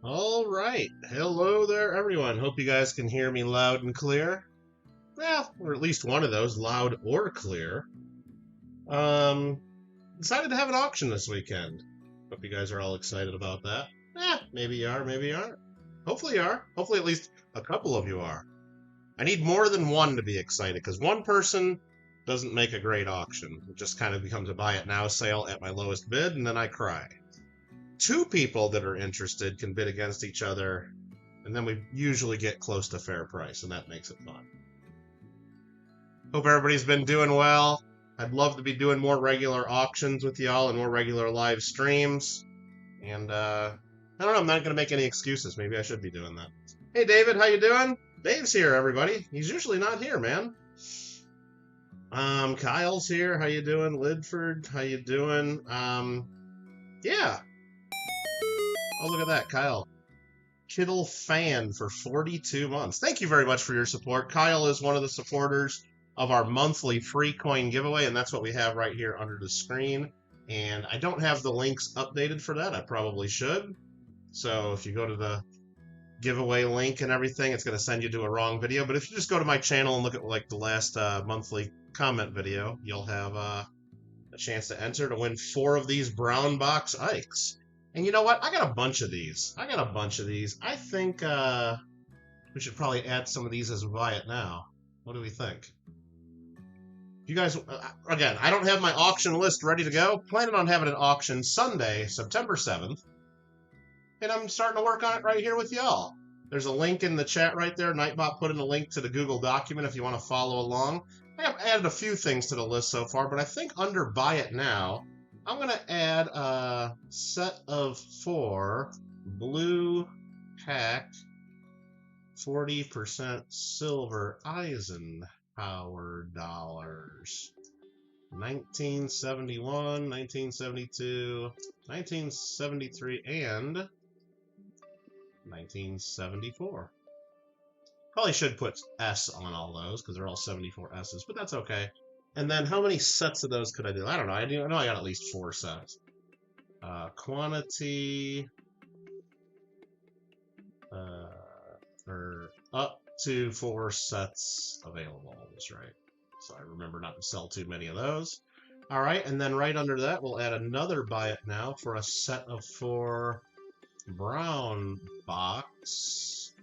All right. Hello there, everyone. Hope you guys can hear me loud and clear. Well, or at least one of those, loud or clear. Decided to have an auction this weekend. Hope you guys are all excited about that. Maybe you are, maybe you aren't. Hopefully you are. Hopefully at least a couple of you are. I need more than one to be excited, because one person doesn't make a great auction. It just kind of becomes a buy it now sale at my lowest bid, and then I cry. Two people that are interested can bid against each other, and then we usually get close to fair price, and that makes it fun. Hope everybody's been doing well. I'd love to be doing more regular auctions with y'all and more regular live streams. And, I don't know, I'm not going to make any excuses. Maybe I should be doing that. Hey, David, how you doing? Dave's here, everybody. He's usually not here, man. Kyle's here. How you doing? Lidford, how you doing? Yeah. Oh, look at that, Kyle. Kittle fan for 42 months. Thank you very much for your support. Kyle is one of the supporters of our monthly free coin giveaway, and that's what we have right here under the screen. And I don't have the links updated for that. I probably should. So if you go to the giveaway link and everything, it's going to send you to a wrong video. But if you just go to my channel and look at like the last monthly comment video, you'll have a chance to enter to win 4 of these brown box Ikes. And you know what? I got a bunch of these. I think we should probably add some of these as we buy it now. What do we think? You guys, again, I don't have my auction list ready to go. Planning on having an auction Sunday, September 7th. And I'm starting to work on it right here with y'all. There's a link in the chat right there. Nightbot put in a link to the Google document if you want to follow along. I have added a few things to the list so far, but I think under Buy It Now, I'm going to add a set of 4 blue pack 40% silver Eisenhower dollars. 1971, 1972, 1973, and 1974. Probably should put S on all those because they're all 74 S's, but that's okay. And then how many sets of those could I do? I don't know. I know I got at least 4 sets. Quantity or up to 4 sets available. That's right. So I remember not to sell too many of those. All right, and then right under that, we'll add another Buy It Now for a set of 4 brown box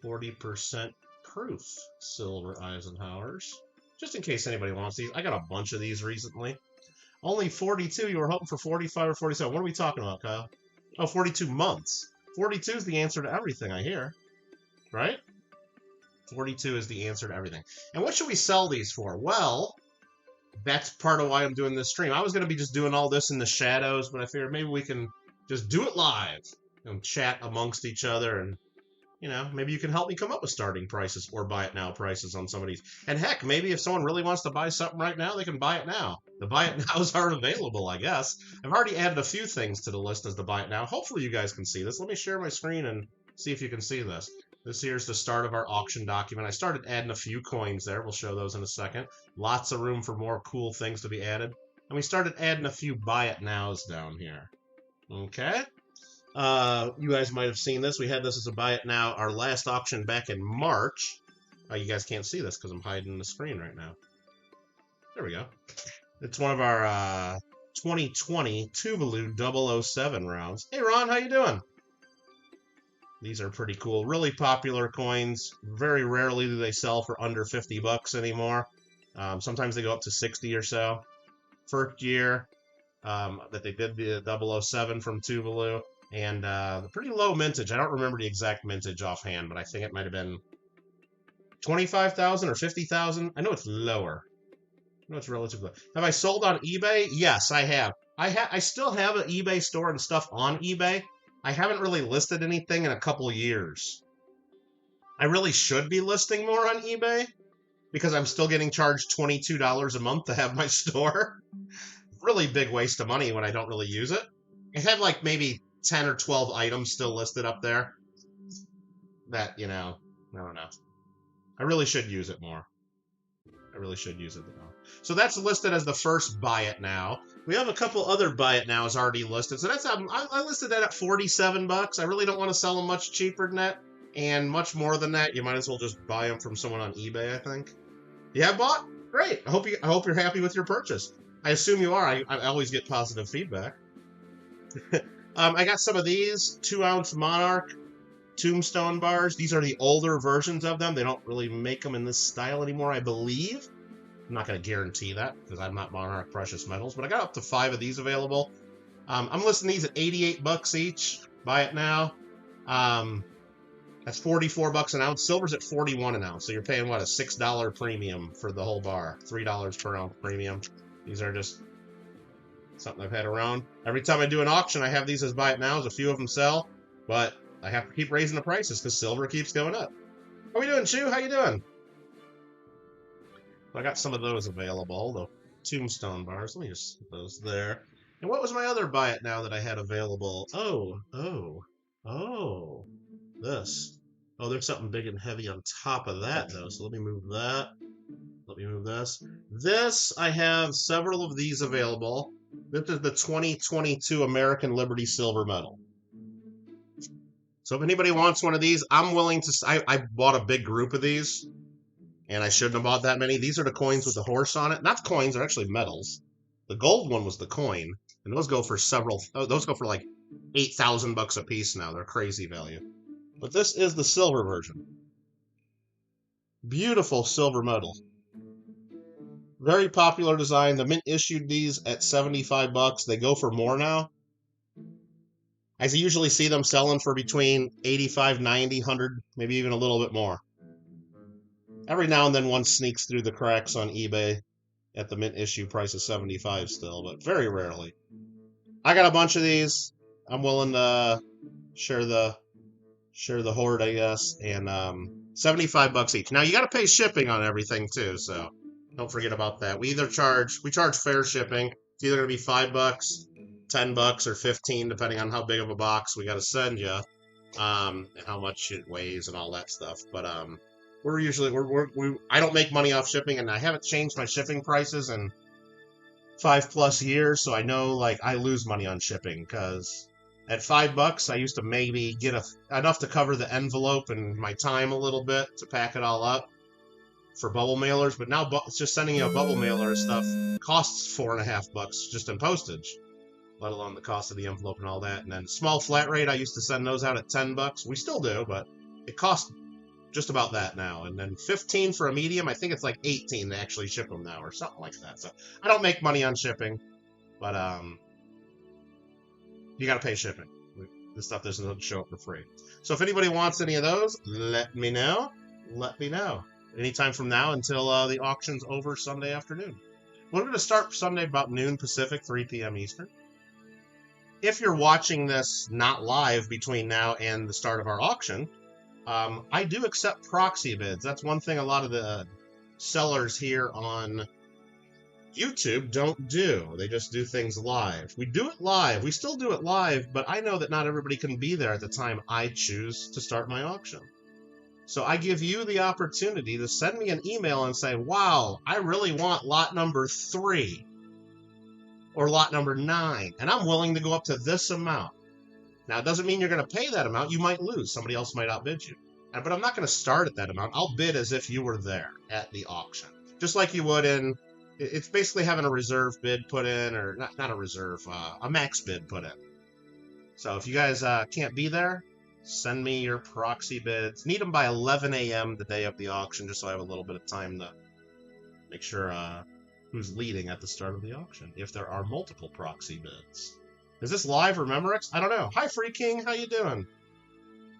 40% proof silver Eisenhowers. Just in case anybody wants these. I got a bunch of these recently. Only 42. You were hoping for 45 or 47. What are we talking about, Kyle? Oh, 42 months. 42 is the answer to everything, I hear. Right? 42 is the answer to everything. And what should we sell these for? Well, that's part of why I'm doing this stream. I was going to be just doing all this in the shadows, but I figured maybe we can just do it live and chat amongst each other, and you know, maybe you can help me come up with starting prices or Buy It Now prices on some of these. And heck, maybe if someone really wants to buy something right now, they can buy it now. The Buy It Nows are available, I guess. I've already added a few things to the list as the Buy It Now. Hopefully you guys can see this. Let me share my screen and see if you can see this. This here's the start of our auction document. I started adding a few coins there. We'll show those in a second. Lots of room for more cool things to be added. And we started adding a few Buy It Nows down here. Okay. You guys might have seen this. We had this as a Buy It Now, our last auction back in March. You guys can't see this because I'm hiding the screen right now. There we go. It's one of our 2020 Tuvalu 007 rounds. Hey, Ron, how you doing? These are pretty cool. Really popular coins. Very rarely do they sell for under 50 bucks anymore. Sometimes they go up to 60 or so. First year that they did the 007 from Tuvalu. And pretty low mintage. I don't remember the exact mintage offhand, but I think it might have been 25,000 or 50,000. I know it's lower. I know it's relatively low. Have I sold on eBay? Yes, I have. I still have an eBay store and stuff on eBay. I haven't really listed anything in a couple years. I really should be listing more on eBay because I'm still getting charged $22 a month to have my store. Really big waste of money when I don't really use it. I have like maybe 10 or 12 items still listed up there that, you know, I don't know. I really should use it more. I really should use it more. So that's listed as the first buy it now. We have a couple other buy it nows already listed. So that's I listed that at $47. I really don't want to sell them much cheaper than that. And much more than that, you might as well just buy them from someone on eBay, I think. Yeah, bought? Great. I hope you're happy with your purchase. I assume you are. I always get positive feedback. I got some of these 2-ounce Monarch tombstone bars. These are the older versions of them. They don't really make them in this style anymore, I believe. I'm not going to guarantee that because I'm not Monarch Precious Metals, but I got up to 5 of these available. I'm listing these at $88 each. Buy it now. That's $44 an ounce. Silver's at $41 an ounce, so you're paying what, a $6 premium for the whole bar, $3 per ounce premium. These are just something I've had around. Every time I do an auction, I have these as buy it nows. A few of them sell, but I have to keep raising the prices because silver keeps going up. How we doing, Chu? How you doing? I got some of those available, the tombstone bars. Let me just put those there. And what was my other buy it now that I had available? This. Oh, there's something big and heavy on top of that, though. So let me move that. Let me move this. This, I have several of these available. This is the 2022 American Liberty Silver Medal. So if anybody wants one of these, I'm willing to... I bought a big group of these, and I shouldn't have bought that many. These are the coins with the horse on it. Not the coins, they're actually medals. The gold one was the coin, and those go for several... those go for like $8,000 a piece now. They're crazy value. But this is the silver version. Beautiful silver medal. Very popular design. The Mint issued these at $75. They go for more now. I usually see them selling for between $85, $90, $100, maybe even a little bit more. Every now and then one sneaks through the cracks on eBay at the Mint issue price of $75 still, but very rarely. I got a bunch of these. I'm willing to share the hoard, I guess, and $75 each. Now you got to pay shipping on everything too, so don't forget about that. We charge fair shipping. It's either going to be $5, $10, or $15, depending on how big of a box we got to send you, and how much it weighs and all that stuff. But I don't make money off shipping, and I haven't changed my shipping prices in 5+ years, so I know like I lose money on shipping because. At $5, I used to maybe get enough to cover the envelope and my time a little bit to pack it all up for bubble mailers. But now it's just sending you a bubble mailer and stuff costs $4.50 just in postage, let alone the cost of the envelope and all that. And then small flat rate, I used to send those out at $10. We still do, but it costs just about that now. And then $15 for a medium. I think it's like $18 to actually ship them now or something like that. So I don't make money on shipping, but you got to pay shipping. This stuff doesn't show up for free. So if anybody wants any of those, let me know. Let me know. Anytime from now until the auction's over Sunday afternoon. We're going to start Sunday about noon Pacific, 3 p.m. Eastern. If you're watching this not live between now and the start of our auction, I do accept proxy bids. That's one thing a lot of the sellers here on YouTube don't do. They just do things live. We do it live. We still do it live, but I know that not everybody can be there at the time I choose to start my auction. So I give you the opportunity to send me an email and say, wow, I really want lot number 3 or lot number 9, and I'm willing to go up to this amount. Now, it doesn't mean you're going to pay that amount. You might lose. Somebody else might outbid you. But I'm not going to start at that amount. I'll bid as if you were there at the auction, just like you would in... It's basically having a reserve bid put in, or not a reserve, a max bid put in. So if you guys can't be there, send me your proxy bids. Need them by 11 a.m. the day of the auction, just so I have a little bit of time to make sure who's leading at the start of the auction, if there are multiple proxy bids. Is this live, remember it? I don't know. Hi, Free King. How you doing?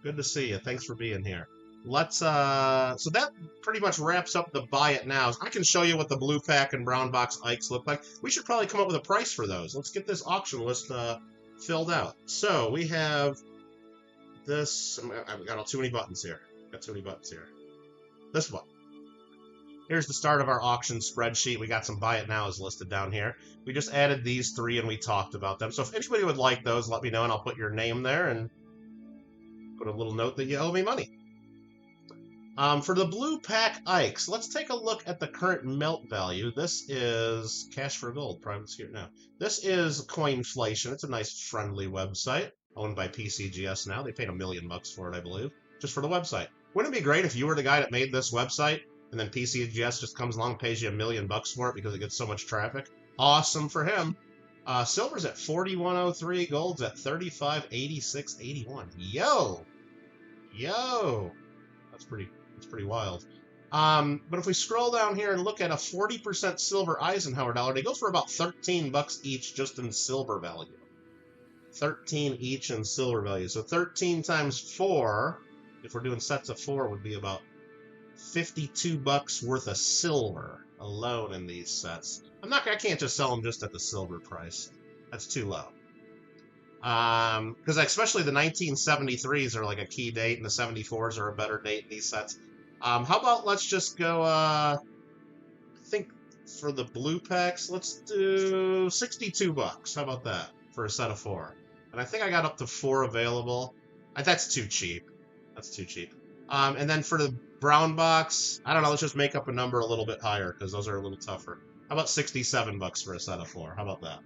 Good to see you. Thanks for being here. Let's, so that pretty much wraps up the buy it nows. I can show you what the blue pack and brown box Ikes look like. We should probably come up with a price for those. Let's get this auction list filled out. So we have this. I've got too many buttons here. This one. Here's the start of our auction spreadsheet. We got some buy it nows listed down here. We just added these 3 and we talked about them. So if anybody would like those, let me know and I'll put your name there and put a little note that you owe me money. For the blue pack Ikes, let's take a look at the current melt value. This is Cash for Gold, private security now. This is Coinflation. It's a nice, friendly website owned by PCGS now. They paid $1 million for it, I believe, just for the website. Wouldn't it be great if you were the guy that made this website and then PCGS just comes along and pays you $1 million for it because it gets so much traffic? Awesome for him. Silver's at 4103, gold's at 3586.81. Yo! That's pretty wild. But if we scroll down here and look at a 40% silver Eisenhower dollar, they go for about $13 each just in silver value. 13 each in silver value. So 13 times 4, if we're doing sets of 4, would be about $52 worth of silver alone in these sets. I can't just sell them just at the silver price. That's too low. Because especially the 1973s are like a key date, and the 74s are a better date in these sets. How about let's just go, I think for the blue packs, let's do $62. How about that for a set of 4? And I think I got up to 4 available. That's too cheap. That's too cheap. And then for the brown box, I don't know, let's just make up a number a little bit higher because those are a little tougher. How about $67 for a set of 4? How about that?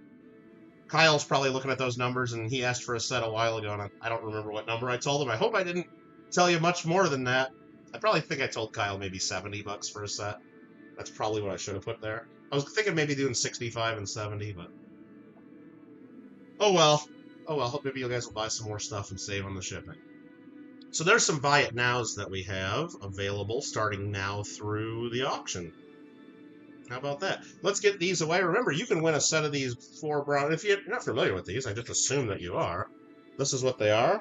Kyle's probably looking at those numbers, and he asked for a set a while ago, and I don't remember what number I told him. I hope I didn't tell you much more than that. I probably think I told Kyle maybe $70 for a set. That's probably what I should have put there. I was thinking maybe doing 65 and 70, but oh well. Hope maybe you guys will buy some more stuff and save on the shipping. So there's some buy it nows that we have available starting now through the auction. How about that? Let's get these away. Remember, you can win a set of these 4 brown. If you're not familiar with these, I just assume that you are. This is what they are.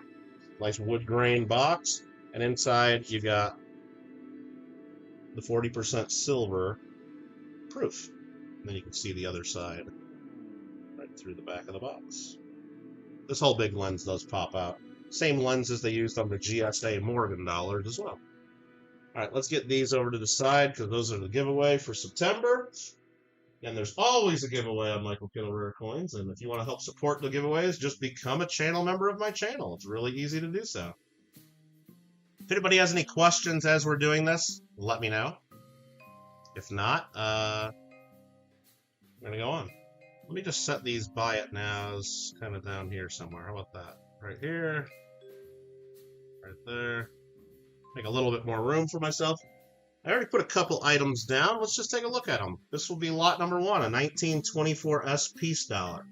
Nice wood grain box. And inside, you got the 40% silver proof. And then you can see the other side right through the back of the box. This whole big lens does pop out. Same lenses they used on the GSA Morgan dollars as well. All right, let's get these over to the side because those are the giveaway for September. And there's always a giveaway on Michael Kittle Rare Coins. And if you want to help support the giveaways, just become a channel member of my channel. It's really easy to do so. If anybody has any questions as we're doing this, let me know. If not, I'm going to go on. Let me just set these buy it nows kind of down here somewhere. How about that? Right here. Right there. Make a little bit more room for myself. I already put a couple items down. Let's just take a look at them. This will be lot number 1, a 1924S peace dollar.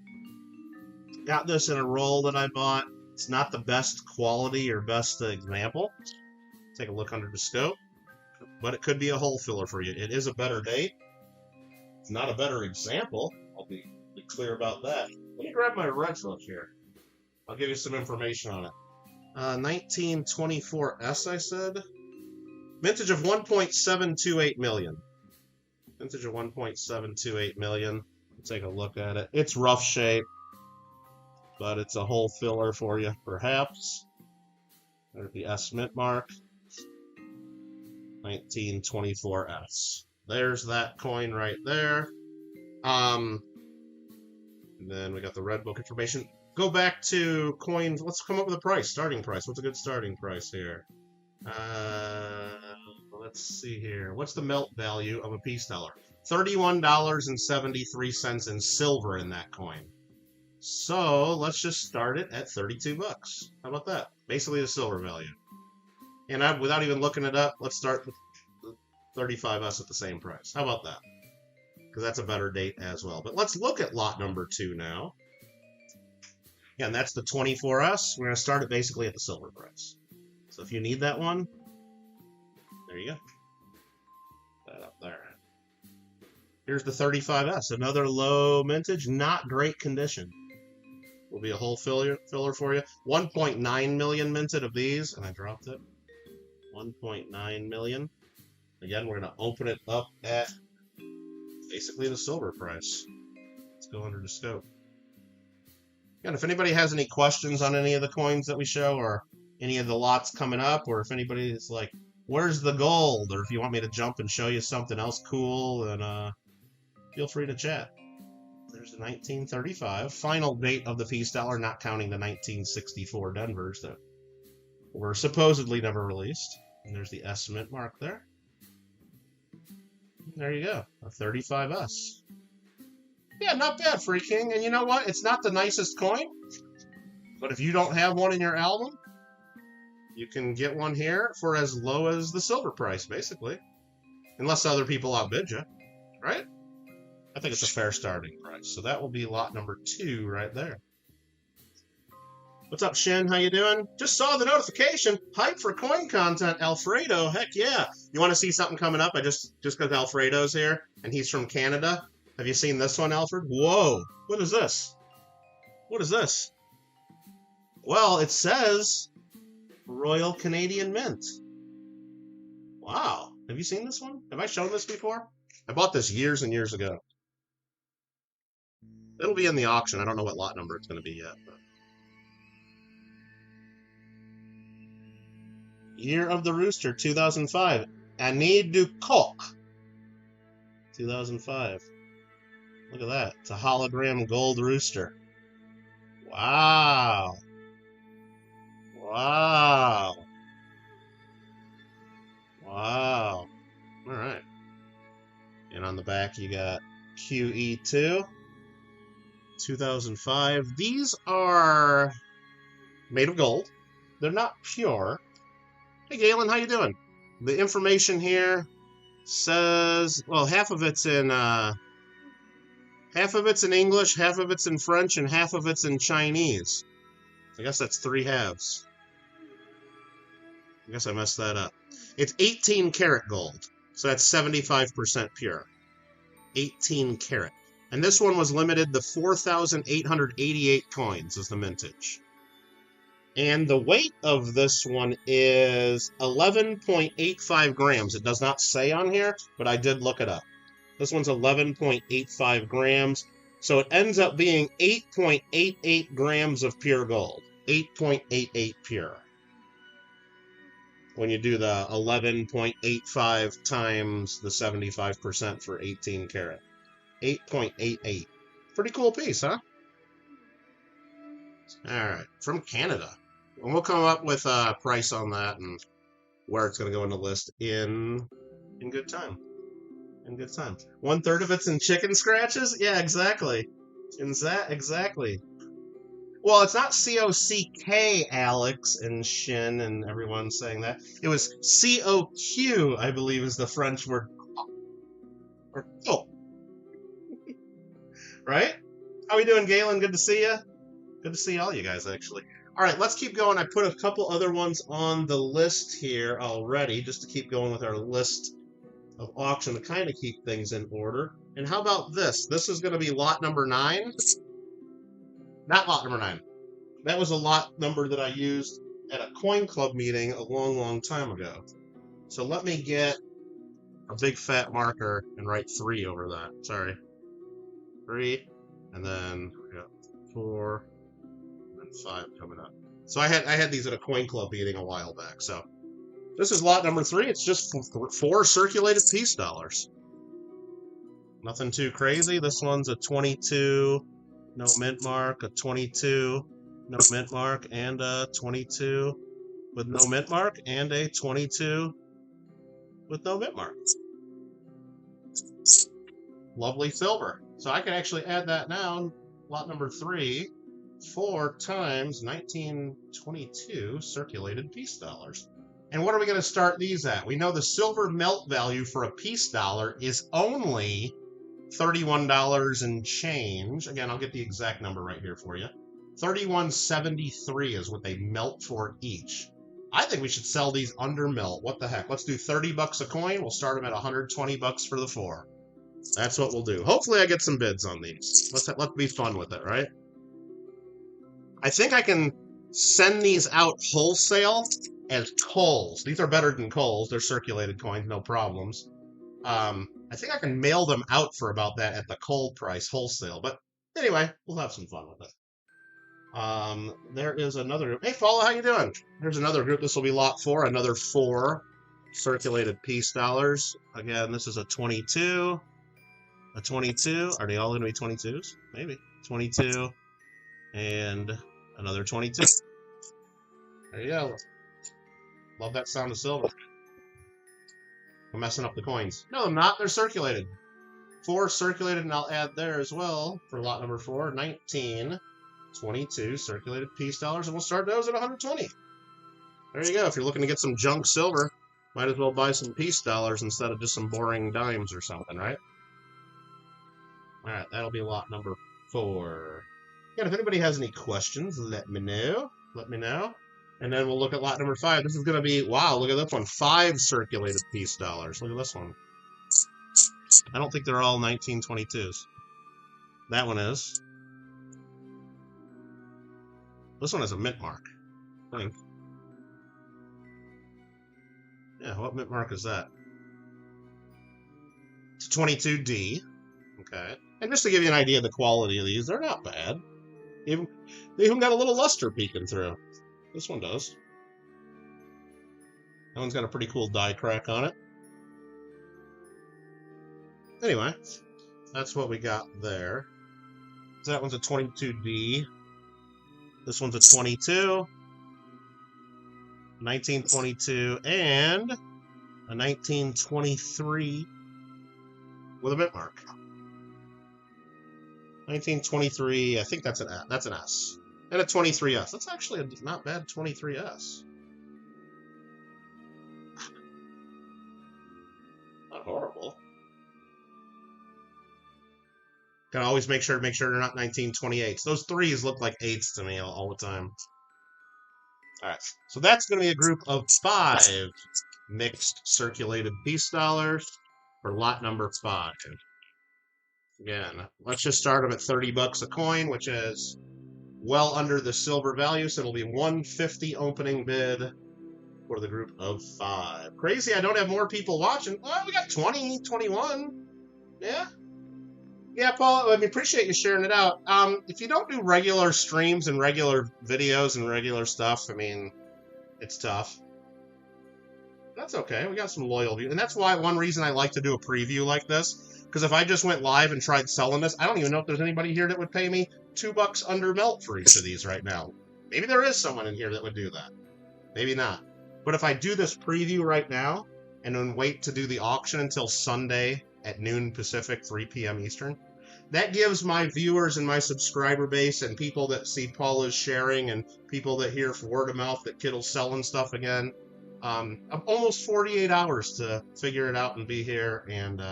Got this in a roll that I bought. It's not the best quality or best example. Take a look under the scope. But it could be a hole filler for you. It is a better date. It's not a better example. I'll be clear about that. Let me grab my red book here. I'll give you some information on it. 1924S, I said. Vintage of 1.728 million. Vintage of 1.728 million. Take a look at it. It's rough shape, but it's a hole filler for you, perhaps. There's the S mint mark. 1924S. There's that coin right there. And then we got the red book information. Go back to coins. Let's come up with a price. Starting price. What's a good starting price here? Let's see here. What's the melt value of a peace dollar? $31.73 in silver in that coin. So let's just start it at $32. How about that? Basically the silver value. And without even looking it up, let's start with 35S at the same price. How about that? Because that's a better date as well. But let's look at lot number 2 now. Again, that's the 24S. We're going to start it basically at the silver price. So if you need that one, there you go. That up there. Here's the 35S. Another low mintage, not great condition. Will be a hole filler for you. 1.9 million minted of these, and I dropped it. 1.9 million. Again, we're going to open it up at basically the silver price. Let's go under the scope. And if anybody has any questions on any of the coins that we show, or any of the lots coming up, or if anybody is like, where's the gold? Or if you want me to jump and show you something else cool, then feel free to chat. There's the 1935. Final date of the peace dollar, not counting the 1964 Denvers that were supposedly never released. And there's the S mint mark there. There you go, a 35S. Yeah, not bad, Free King. And you know what? It's not the nicest coin, but if you don't have one in your album, you can get one here for as low as the silver price, basically. Unless other people outbid you, right? I think it's a fair starting price. So that will be lot number 2 right there. What's up, Shin? How you doing? Just saw the notification. Hype for coin content, Alfredo. Heck yeah. You want to see something coming up? Just because Alfredo's here and he's from Canada. Have you seen this one, Alfred? Whoa. What is this? What is this? Well, it says Royal Canadian Mint. Wow. Have you seen this one? Have I shown this before? I bought this years and years ago. It'll be in the auction. I don't know what lot number it's going to be yet. But... Year of the Rooster, 2005. Année du Coq, 2005. Look at that. It's a hologram gold rooster. Wow. Wow. Wow. All right. And on the back, you got QE2, 2005. These are made of gold. They're not pure. Hey, Galen, how you doing? The information here says, well, half of it's in English, half of it's in French, and half of it's in Chinese. I guess that's 3 halves. I guess I messed that up. It's 18 karat gold, so that's 75% pure. 18 karat. And this one was limited to 4,888 coins is the mintage. And the weight of this one is 11.85 grams. It does not say on here, but I did look it up. This one's 11.85 grams. So it ends up being 8.88 grams of pure gold. 8.88 pure. When you do the 11.85 times the 75% for 18 karat. 8.88. Pretty cool piece, huh? Alright, from Canada. And we'll come up with a price on that and where it's going to go in the list in good time. In good time. 1/3 of it's in chicken scratches? Yeah, exactly. Exactly. Well, it's not C-O-C-K, Alex and Shin and everyone saying that. It was C-O-Q, I believe, is the French word. Or oh. Right? How we doing, Galen? Good to see you. Good to see all you guys, actually. All right, let's keep going. I put a couple other ones on the list here already, just to keep going with our list of auction to kind of keep things in order. And how about this? This is going to be lot number 9. Not lot number 9. That was a lot number that I used at a coin club meeting a long, long time ago. So let me get a big fat marker and write 3 over that. Sorry. 3, and then we got 4, and 5 coming up. So I had these at a coin club meeting a while back. So this is lot number 3. It's just 4 circulated peace dollars. Nothing too crazy. This one's a 22, no mint mark, a 22, no mint mark, and a 22 with no mint mark, and a 22 with no mint mark. Lovely silver. So I can actually add that now. Lot number 3, 4 times 1922 circulated peace dollars. And what are we going to start these at? We know the silver melt value for a peace dollar is only $31 and change. Again, I'll get the exact number right here for you. $31.73 is what they melt for each. I think we should sell these under melt. What the heck? Let's do 30 bucks a coin. We'll start them at 120 bucks for the 4. That's what we'll do. Hopefully I get some bids on these. Let's be fun with it, right? I think I can send these out wholesale as Coles. These are better than Coles. They're circulated coins, no problems. I think I can mail them out for about that at the Cole price wholesale. But anyway, we'll have some fun with it. There is another group. Hey, Paula, how you doing? There's another group. This will be lot 4. Another 4 circulated peace dollars. Again, this is a 22. A 22. Are they all going to be 22s? Maybe. 22. And another 22. There you go. Love that sound of silver. I'm messing up the coins. No, I'm not. They're circulated. 4 circulated, and I'll add there as well for lot number 4. 19, 22 circulated peace dollars, and we'll start those at 120. There you go. If you're looking to get some junk silver, might as well buy some peace dollars instead of just some boring dimes or something, right? All right, that'll be lot number 4. And if anybody has any questions, let me know. Let me know. And then we'll look at lot number 5. This is going to be, wow, look at this one. 5 circulated peace dollars. Look at this one. I don't think they're all 1922s. That one is. This one has a mint mark, I think. Yeah, what mint mark is that? It's a 22D. Okay. And just to give you an idea of the quality of these, they're not bad. They even got a little luster peeking through. This one does. That one's got a pretty cool die crack on it. Anyway, that's what we got there. So that one's a 22D. This one's a 22. 1922 and a 1923 with a mint mark. 1923, I think that's an S. And a 23S. That's actually a not bad 23S. Not horrible. Gotta always make sure they're not 1928s. Those 3s look like 8s to me all the time. Alright, so that's going to be a group of 5 mixed circulated peace dollars for lot number 5. Again, let's just start them at 30 bucks a coin, which is well under the silver value, so it'll be 150 opening bid for the group of 5. Crazy, I don't have more people watching. Well, we got 20, 21. Yeah. Yeah, Paul, I mean, appreciate you sharing it out. If you don't do regular streams and regular videos and regular stuff, I mean, it's tough. That's okay. We got some loyal viewers. And that's why one reason I like to do a preview like this, because if I just went live and tried selling this, I don't even know if there's anybody here that would pay me $2 under melt for each of these right now. Maybe there is someone in here that would do that. Maybe not. But if I do this preview right now and then wait to do the auction until Sunday at noon Pacific, 3 p.m. Eastern, that gives my viewers and my subscriber base and people that see Paula's sharing and people that hear word of mouth that Kittle's selling stuff again, almost 48 hours to figure it out and be here and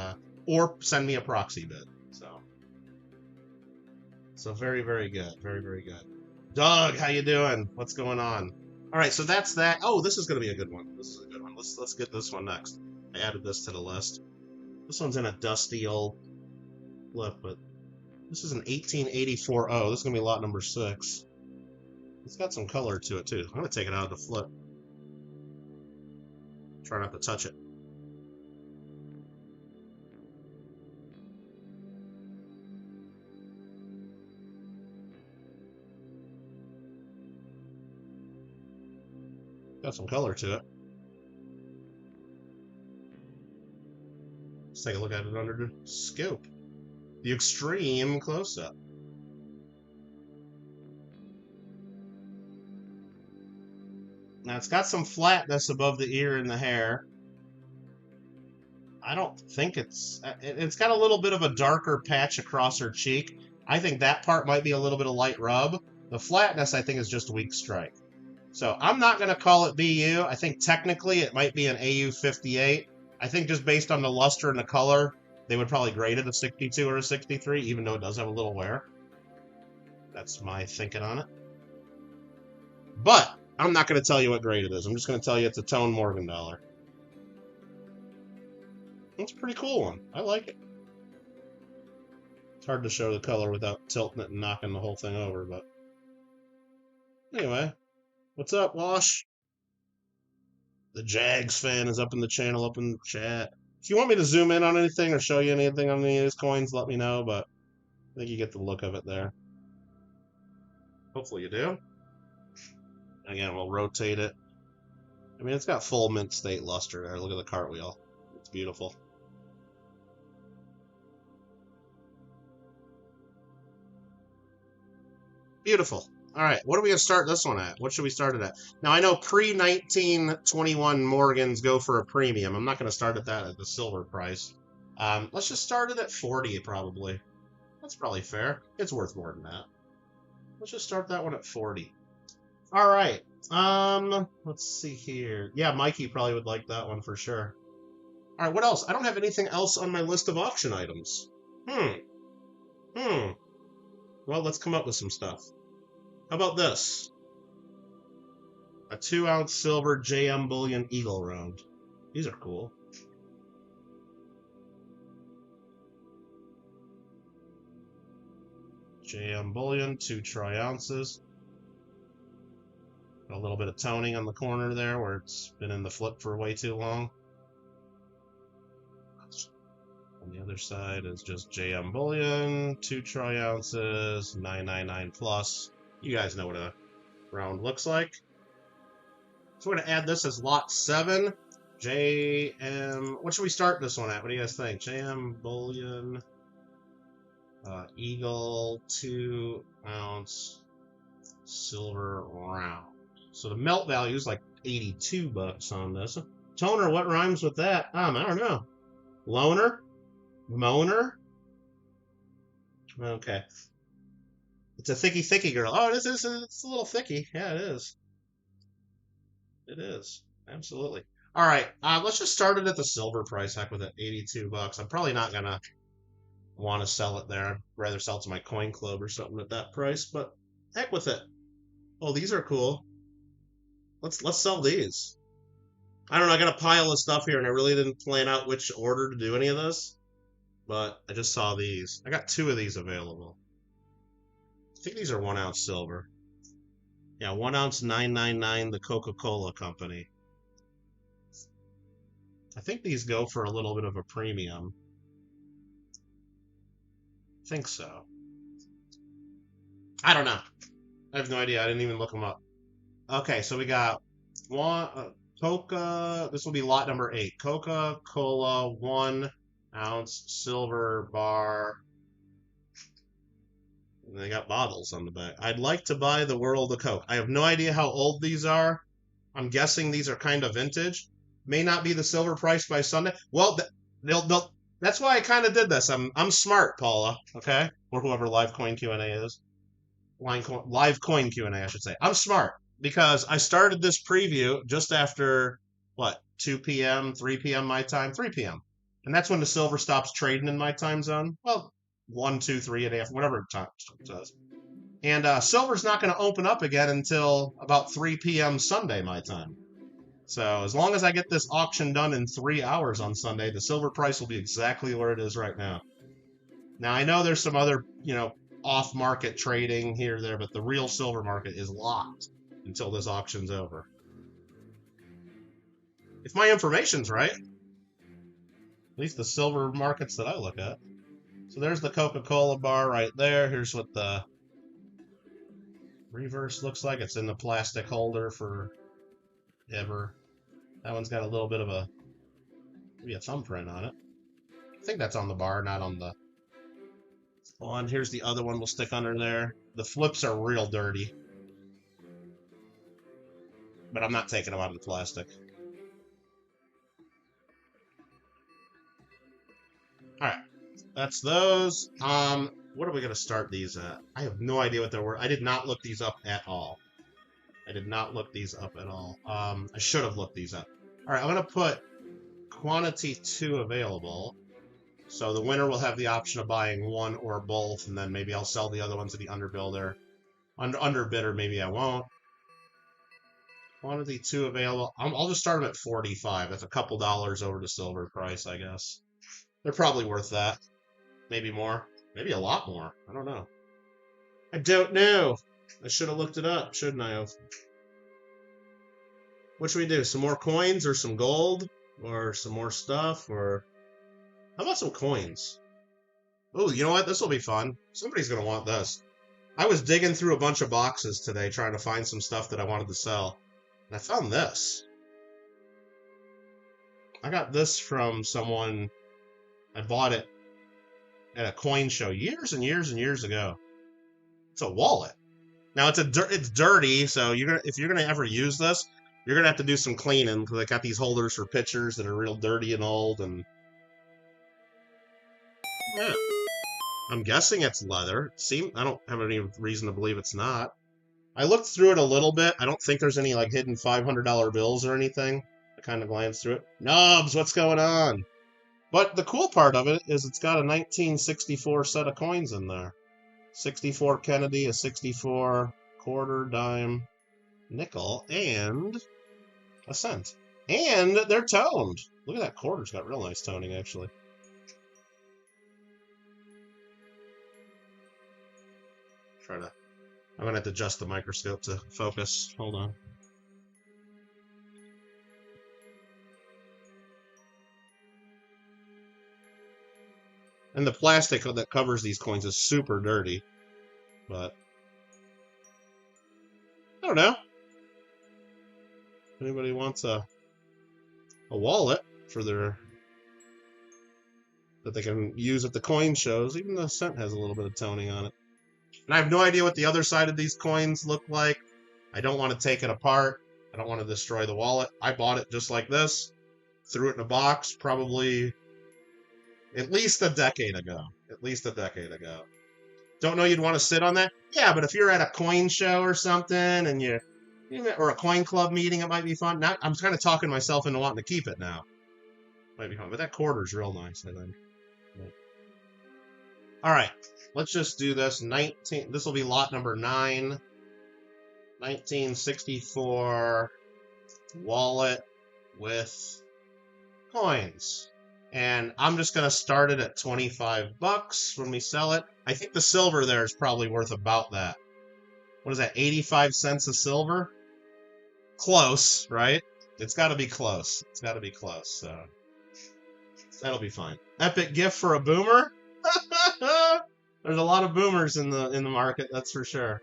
or send me a proxy bid. So very, very good. Very, very good. Doug, how you doing? What's going on? All right, so that's that. Oh, this is going to be a good one. This is a good one. Let's get this one next. I added this to the list. This one's in a dusty old flip, but this is an 1884. Oh, this is going to be lot number 6. It's got some color to it, too. I'm going to take it out of the flip. Try not to touch it. Got some color to it. Let's take a look at it under the scope. The extreme close-up. Now it's got some flatness above the ear and the hair. I don't think it's got a little bit of a darker patch across her cheek. I think that part might be a little bit of light rub. The flatness, I think, is just weak strike. So I'm not going to call it BU. I think technically it might be an AU 58. I think just based on the luster and the color, they would probably grade it a 62 or a 63, even though it does have a little wear. That's my thinking on it. But I'm not going to tell you what grade it is. I'm just going to tell you it's a tone Morgan dollar. It's a pretty cool one. I like it. It's hard to show the color without tilting it and knocking the whole thing over, but anyway. What's up, Wash? The Jags fan is up in the channel, up in the chat. If you want me to zoom in on anything or show you anything on any of these coins, let me know, but I think you get the look of it there. Hopefully you do. Again, we'll rotate it. I mean, it's got full mint state luster there. Look at the cartwheel. It's beautiful. Beautiful. All right, what are we going to start this one at? What should we start it at? Now, I know pre-1921 Morgans go for a premium. I'm not going to start at that at the silver price. Let's just start it at 40, probably. That's probably fair. It's worth more than that. Let's just start that one at 40. All right. Let's see here. Yeah, Mikey probably would like that one for sure. All right, what else? I don't have anything else on my list of auction items. Well, let's come up with some stuff. How about this? A 2-ounce silver JM Bullion Eagle round. These are cool. JM Bullion, 2 troy-ounces. A little bit of toning on the corner there where it's been in the flip for way too long. On the other side is just JM Bullion, 2 troy-ounces, 999 plus. You guys know what a round looks like. So we're going to add this as lot 7. JM, what should we start this one at? What do you guys think? JM Bullion, Eagle, 2-ounce silver round. So the melt value is like 82 bucks on this. Toner, what rhymes with that? I don't know. Loner? Moaner? Okay. It's a thicky girl. Oh, it's a little thicky. Yeah, it is. It is. Absolutely. All right. Let's just start it at the silver price. Heck with it. 82 bucks. I'm probably not going to want to sell it there. I'd rather sell it to my coin club or something at that price, but heck with it. Oh, these are cool. Let's sell these. I don't know. I got a pile of stuff here, and I really didn't plan out which order to do any of this, but I just saw these. I got 2 of these available. I think these are 1-ounce silver. Yeah, 1 ounce 999, the Coca-Cola company. I think these go for a little bit of a premium. I think so. I don't know. I have no idea. I didn't even look them up. Okay, so we got Coca. This will be lot number 8. Coca-Cola 1-ounce silver bar. And they got bottles on the back. I'd like to buy the World of Coke. I have no idea how old these are. I'm guessing these are kind of vintage. May not be the silver price by Sunday. Well, that's why I kind of did this. I'm smart, Paula. Okay, or whoever Live Coin Q&A is. Live Coin Q&A, I should say. I'm smart because I started this preview just after what 2 p.m., 3 p.m. my time, 3 p.m. And that's when the silver stops trading in my time zone. Well, 1, 2, 3 and a half, whatever time it says. And silver's not going to open up again until about 3 p.m. Sunday, my time. So as long as I get this auction done in 3 hours on Sunday, the silver price will be exactly where it is right now. Now, I know there's some other, off-market trading here or there, but the real silver market is locked until this auction's over. If my information's right, at least the silver markets that I look at. So there's the Coca-Cola bar right there. Here's what the reverse looks like. It's in the plastic holder for ever. That one's got a little bit of maybe a thumbprint on it. I think that's on the bar, not on the one. Here's the other one we'll stick under there. The flips are real dirty, but I'm not taking them out of the plastic. All right. That's those. What are we going to start these at? I have no idea what they're worth. I did not look these up at all. I should have looked these up. All right, I'm going to put quantity 2 available. So the winner will have the option of buying one or both, and then maybe I'll sell the other one to the underbidder. Underbidder, maybe I won't. Quantity 2 available. I'll just start them at 45. That's a couple dollars over the silver price, I guess. They're probably worth that. Maybe more. Maybe a lot more. I don't know. I don't know. I should have looked it up, shouldn't I have? What should we do? Some more coins or some gold? Or some more stuff? Or how about some coins? Oh, you know what? This will be fun. Somebody's going to want this. I was digging through a bunch of boxes today trying to find some stuff that I wanted to sell. And I found this. I got this from someone. I bought it at a coin show years and years and years ago. It's a wallet. Now it's dirty, so if you're gonna ever use this, you're gonna have to do some cleaning because I got these holders for pictures that are real dirty and old, and yeah, I'm guessing it's leather. I don't have any reason to believe it's not. I looked through it a little bit. I don't think there's any like hidden $500 bills or anything. I kind of glanced through it. Nubs, what's going on? But the cool part of it is it's got a 1964 set of coins in there. 64 Kennedy, a 64 quarter, dime, nickel, and a cent. And they're toned. Look at that quarter. It's got real nice toning, actually. I'm going to have to adjust the microscope to focus. Hold on. And the plastic that covers these coins is super dirty. But I don't know. If anybody wants a wallet for that they can use at the coin shows, even the cent has a little bit of toning on it. And I have no idea what the other side of these coins look like. I don't want to take it apart. I don't want to destroy the wallet. I bought it just like this. Threw it in a box probably at least a decade ago. At least a decade ago. Don't know you'd want to sit on that? Yeah, but if you're at a coin show or something and or a coin club meeting, it might be fun. Now, I'm kind of talking myself into wanting to keep it now. Might be fun. But that quarter's real nice, I think. Yeah. All right. Let's just do this. This will be lot number 9. 1964 wallet with coins. And I'm just going to start it at $25 when we sell it. I think the silver there is probably worth about that. What is that, 85 cents a silver? Close, right? It's got to be close. It's got to be close, so that'll be fine. Epic gift for a boomer? There's a lot of boomers in the market, that's for sure.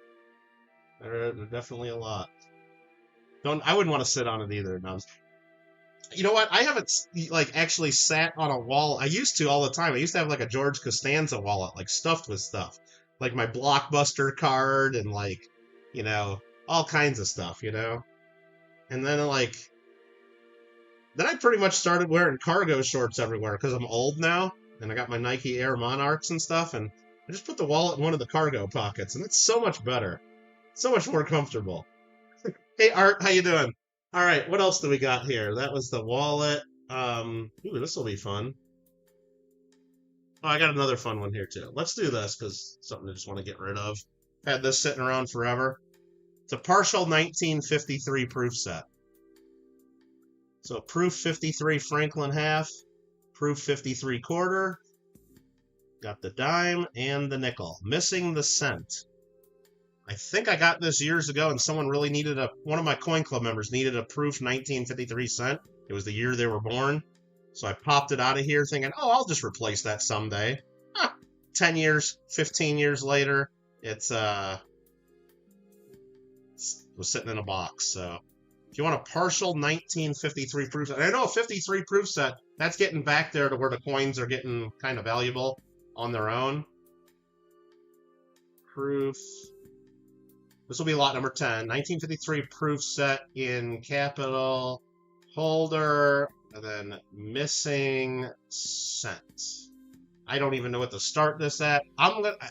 There are definitely a lot. I wouldn't want to sit on it either. No. You know what? I haven't actually sat on a wall. I used to all the time. I used to have like a George Costanza wallet, like stuffed with stuff, like my Blockbuster card and all kinds of stuff, And then I pretty much started wearing cargo shorts everywhere because I'm old now and I got my Nike Air Monarchs and stuff, and I just put the wallet in one of the cargo pockets, and it's so much better, so much more comfortable. Hey Art, how you doing? All right, what else do we got here? That was the wallet. Ooh, this will be fun. Oh, I got another fun one here too. Let's do this because something I just want to get rid of. Had this sitting around forever. It's a partial 1953 proof set. So proof 53 Franklin half, proof 53 quarter. Got the dime and the nickel. Missing the cent. I think I got this years ago, and someone really needed one of my coin club members needed a proof 1953 cent. It was the year they were born. So I popped it out of here thinking, oh, I'll just replace that someday. 10 years, 15 years later, it was sitting in a box. So if you want a partial 1953 proof set, and I know a 53 proof set, that's getting back there to where the coins are getting kind of valuable on their own. Proof. This will be lot number 10. 1953 proof set in capital, holder, and then missing cent. I don't even know what to start this at. I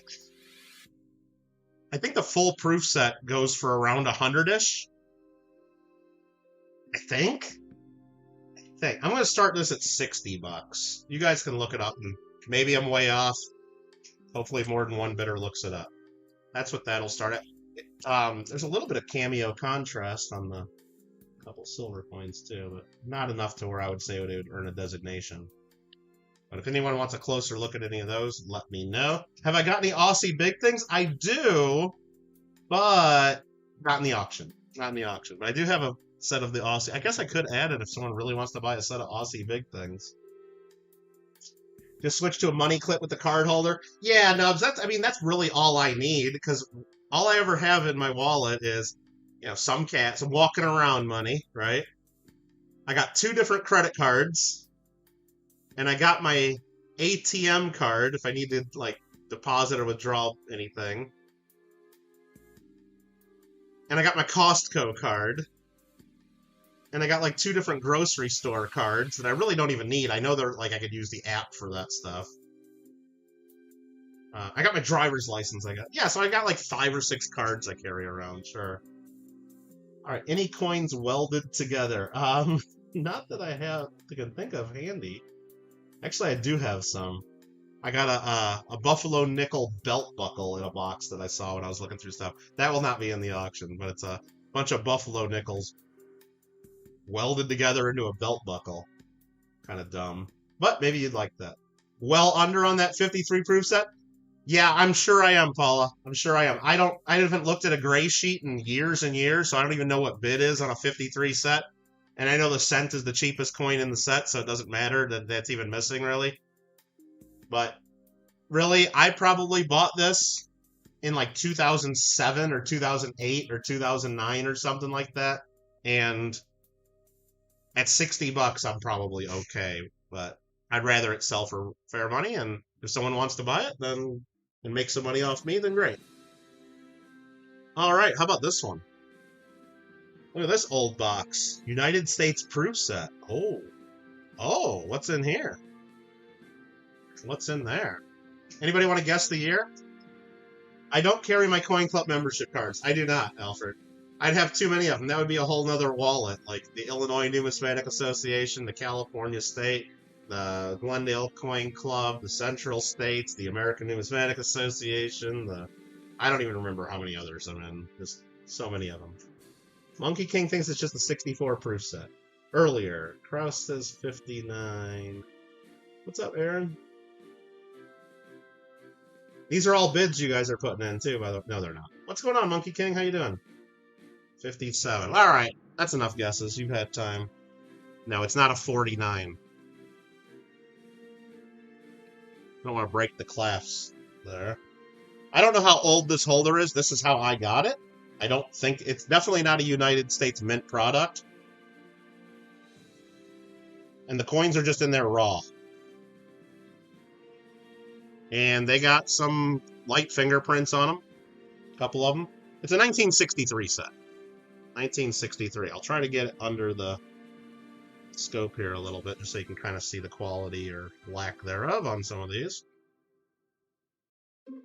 think the full proof set goes for around 100-ish. I think. I'm going to start this at $60. You guys can look it up, and maybe I'm way off. Hopefully more than one bidder looks it up. That's what that'll start at. There's a little bit of cameo contrast on the couple silver coins too, but not enough to where I would say it would earn a designation. But if anyone wants a closer look at any of those, let me know. Have I got any Aussie big things? I do, but not in the auction. Not in the auction. But I do have a set of the Aussie. I guess I could add it if someone really wants to buy a set of Aussie big things. Just switch to a money clip with the card holder. Yeah, no, that's really all I need, because all I ever have in my wallet is, some walking around money, right? I got 2 different credit cards, and I got my ATM card if I need to, deposit or withdraw anything. And I got my Costco card. And I got like 2 different grocery store cards that I really don't even need. I know they're like I could use the app for that stuff. I got my driver's license. So I got like 5 or 6 cards I carry around. Sure. All right. Any coins welded together? Not that I can think of handy. Actually, I do have some. I got a buffalo nickel belt buckle in a box that I saw when I was looking through stuff. That will not be in the auction, but it's a bunch of buffalo nickels welded together into a belt buckle. Kind of dumb. But maybe you'd like that. Well under on that 53 proof set? Yeah, I'm sure I am, Paula. I'm sure I am. I haven't looked at a gray sheet in years and years, so I don't even know what bid is on a 53 set. And I know the cent is the cheapest coin in the set, so it doesn't matter that that's even missing, really. But really, I probably bought this in like 2007 or 2008 or 2009 or something like that. And at $60, I'm probably okay. But I'd rather it sell for fair money. And if someone wants to buy it, then and make some money off me, then great. All right, how about this one? Look at this old box. United States proof set. Oh, what's in here? What's in there? Anybody want to guess the year? I don't carry my Coin Club membership cards. I do not, Alfred. I'd have too many of them. That would be a whole nother wallet, like the Illinois Numismatic Association, the California State, the Glendale Coin Club, the Central States, the American Numismatic Association, I don't even remember how many others I'm in. Just so many of them. Monkey King thinks it's just a 64 proof set. Earlier, Kraus says 59. What's up, Aaron? These are all bids you guys are putting in, too, by the way. No, they're not. What's going on, Monkey King? How you doing? 57. All right. That's enough guesses. You've had time. No, it's not a 49. I don't want to break the clasps there. I don't know how old this holder is. This is how I got it. I don't think... It's definitely not a United States Mint product. And the coins are just in there raw. And they got some light fingerprints on them. A couple of them. It's a 1963 set. 1963. I'll try to get it under the scope here a little bit, just so you can kind of see the quality or lack thereof on some of these.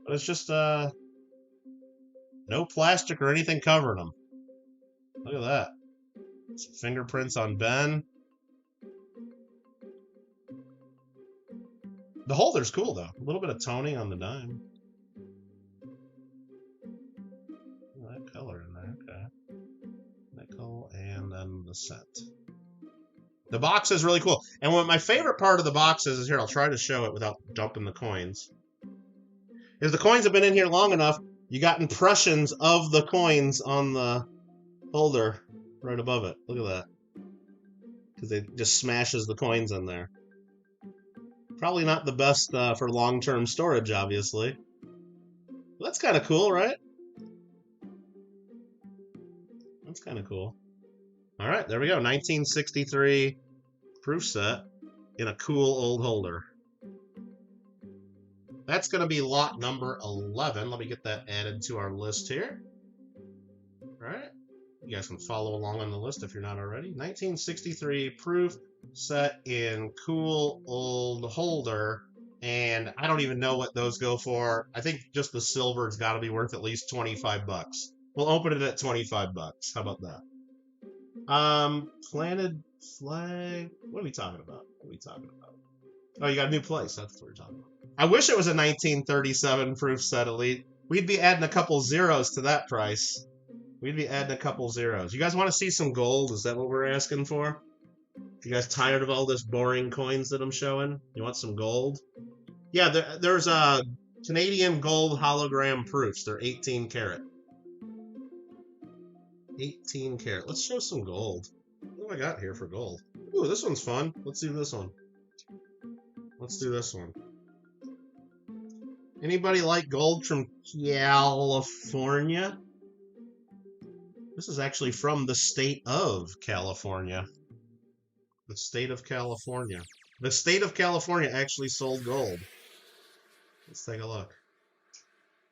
But it's just no plastic or anything covering them. Look at that. Some fingerprints on Ben. The holder's cool, though. A little bit of toning on the dime. That color in there, okay. Nickel, and then the set. The box is really cool. And what my favorite part of the box is here, I'll try to show it without dumping the coins. If the coins have been in here long enough, you got impressions of the coins on the holder right above it. Look at that. Because it just smashes the coins in there. Probably not the best for long-term storage, obviously. But that's kind of cool, right? That's kind of cool. All right, there we go. 1963 proof set in a cool old holder. That's going to be lot number 11. Let me get that added to our list here. All right. You guys can follow along on the list if you're not already. 1963 proof set in cool old holder. And I don't even know what those go for. I think just the silver's got to be worth at least 25 bucks. We'll open it at 25 bucks. How about that? Planted flag. What are we talking about? What are we talking about? Oh, you got a new place. That's what we're talking about. I wish it was a 1937 proof set, Elite. We'd be adding a couple zeros to that price. We'd be adding a couple zeros. You guys want to see some gold? Is that what we're asking for? You guys tired of all this boring coins that I'm showing? You want some gold? Yeah, there's a Canadian gold hologram proofs. They're 18 karat. 18 karat. Let's show some gold. What do I got here for gold? Ooh, this one's fun. Let's do this one. Let's do this one. Anybody like gold from California? This is actually from the state of California. The state of California. The state of California actually sold gold. Let's take a look.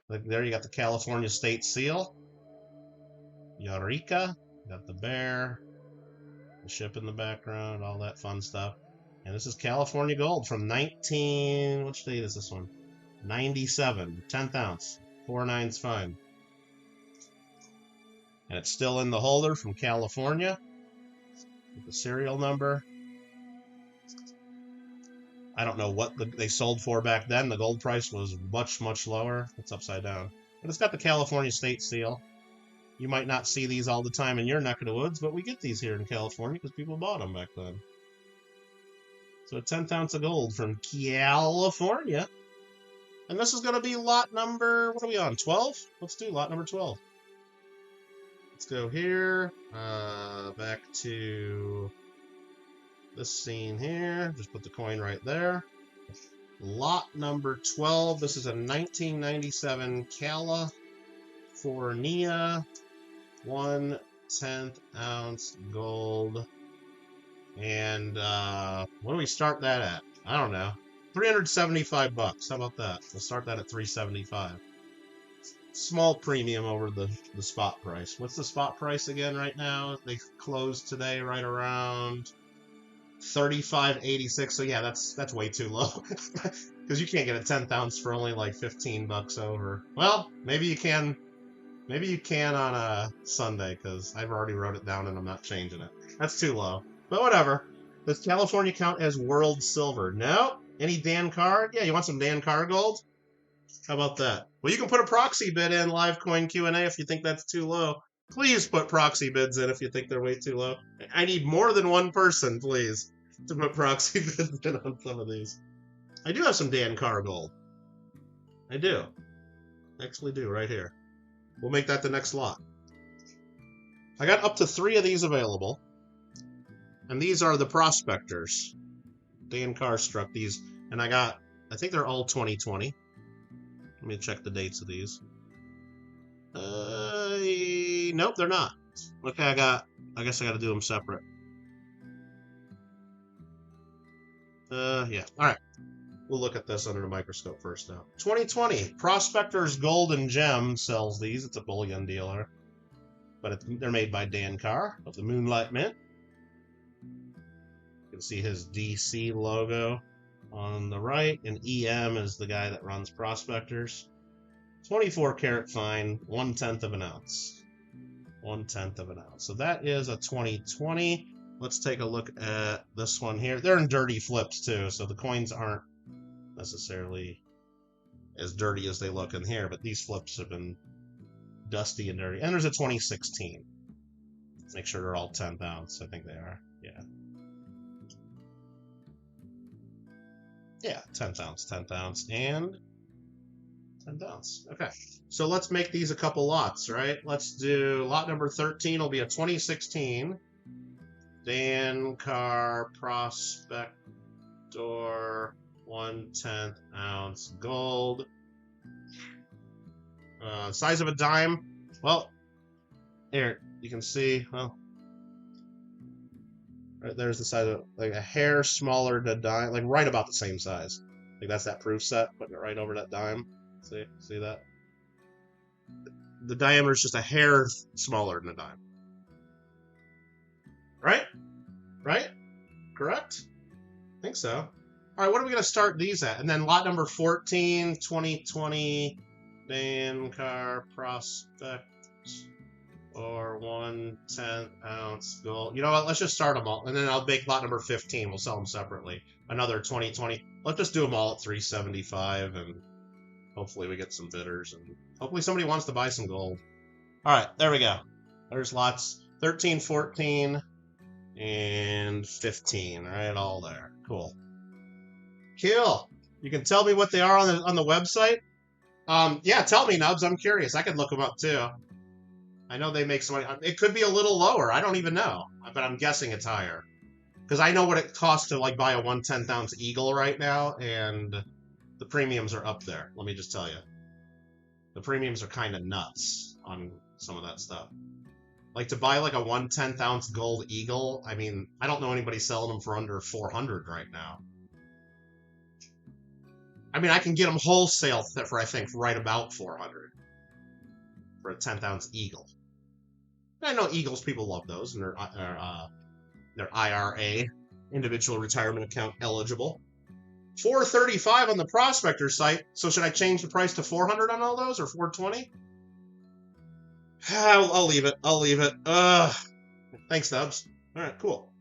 Like there you got the California state seal. Eureka. Got the bear, the ship in the background, all that fun stuff. And this is California Gold from 19... Which date is this one? 97. 10th ounce. 4.9's fine. And it's still in the holder from California. With the serial number. I don't know what they sold for back then. The gold price was much, much lower. It's upside down. But it's got the California state seal. You might not see these all the time in your neck of the woods, but we get these here in California because people bought them back then. So a 10th ounce of gold from California. And this is going to be lot number, what are we on, 12? Let's do lot number 12. Let's go here, back to this scene here. Just put the coin right there. Lot number 12. This is a 1997 California 1/10 ounce gold. And what do we start that at? I don't know. 375 bucks. How about that? We'll start that at 375. Small premium over the spot price. What's the spot price again right now? They closed today right around 35.86. So yeah, that's way too low. Because you can't get a 10th ounce for only like 15 bucks over. Well, maybe you can. Maybe you can on a Sunday, because I've already wrote it down and I'm not changing it. That's too low. But whatever. Does California count as world silver? No. Any Dan Carr? Yeah, you want some Dan Carr gold? How about that? Well, you can put a proxy bid in live coin Q&A if you think that's too low. Please put proxy bids in if you think they're way too low. I need more than one person, please, to put proxy bids in on some of these. I do have some Dan Carr gold. I do. Actually do, right here. We'll make that the next lot. I got up to 3 of these available. And these are the prospectors. Dan Carr struck these. And I think they're all 2020. Let me check the dates of these. Nope, they're not. Okay, I guess I got to do them separate. Yeah. All right. We'll look at this under the microscope first now. 2020. Prospectors Gold and Gem sells these. It's a bullion dealer. But they're made by Dan Carr of the Moonlight Mint. You can see his DC logo on the right. And EM is the guy that runs Prospectors. 24 karat fine, 1/10 of an ounce. 1/10 of an ounce. So that is a 2020. Let's take a look at this one here. They're in dirty flips too, so the coins aren't necessarily as dirty as they look in here, but these flips have been dusty and dirty. And there's a 2016. Make sure they're all 10th ounce. I think they are. Yeah. Yeah, 10th ounce, 10th ounce, and 10th ounce. Okay, so let's make these a couple lots, right? Let's do lot number 13 will be a 2016 Dan Carr Prospector 1/10 ounce gold. Size of a dime. Well, here you can see. Well, right there's the size of like a hair smaller than a dime, like right about the same size. Like that's that proof set, putting it right over that dime. See that? The diameter is just a hair smaller than a dime. Right? Right? Correct? I think so. All right, what are we going to start these at? And then lot number 14, 2020 Dan Carr Prospect or 1/10 ounce gold. You know what? Let's just start them all. And then I'll make lot number 15. We'll sell them separately. Another 2020. Let's just do them all at 375 and hopefully we get some bidders and hopefully somebody wants to buy some gold. All right, there we go. There's lots 13, 14, and 15. All right, all there. Cool. Cool. You can tell me what they are on the website. Yeah, tell me, Nubs. I'm curious. I could look them up too. I know they make some money. It could be a little lower. I don't even know, but I'm guessing it's higher because I know what it costs to like buy a 1/10 ounce eagle right now, and the premiums are up there. Let me just tell you, the premiums are kind of nuts on some of that stuff. Like to buy like a 1/10 ounce gold eagle. I mean, I don't know anybody selling them for under 400 right now. I mean, I can get them wholesale for I think right about 400 for a 10th ounce eagle. I know Eagles people love those, and they're IRA, individual retirement account eligible. $435 on the prospector site. So should I change the price to $400 on all those, or $420? I'll leave it. I'll leave it. Thanks, Dubs. All right, cool.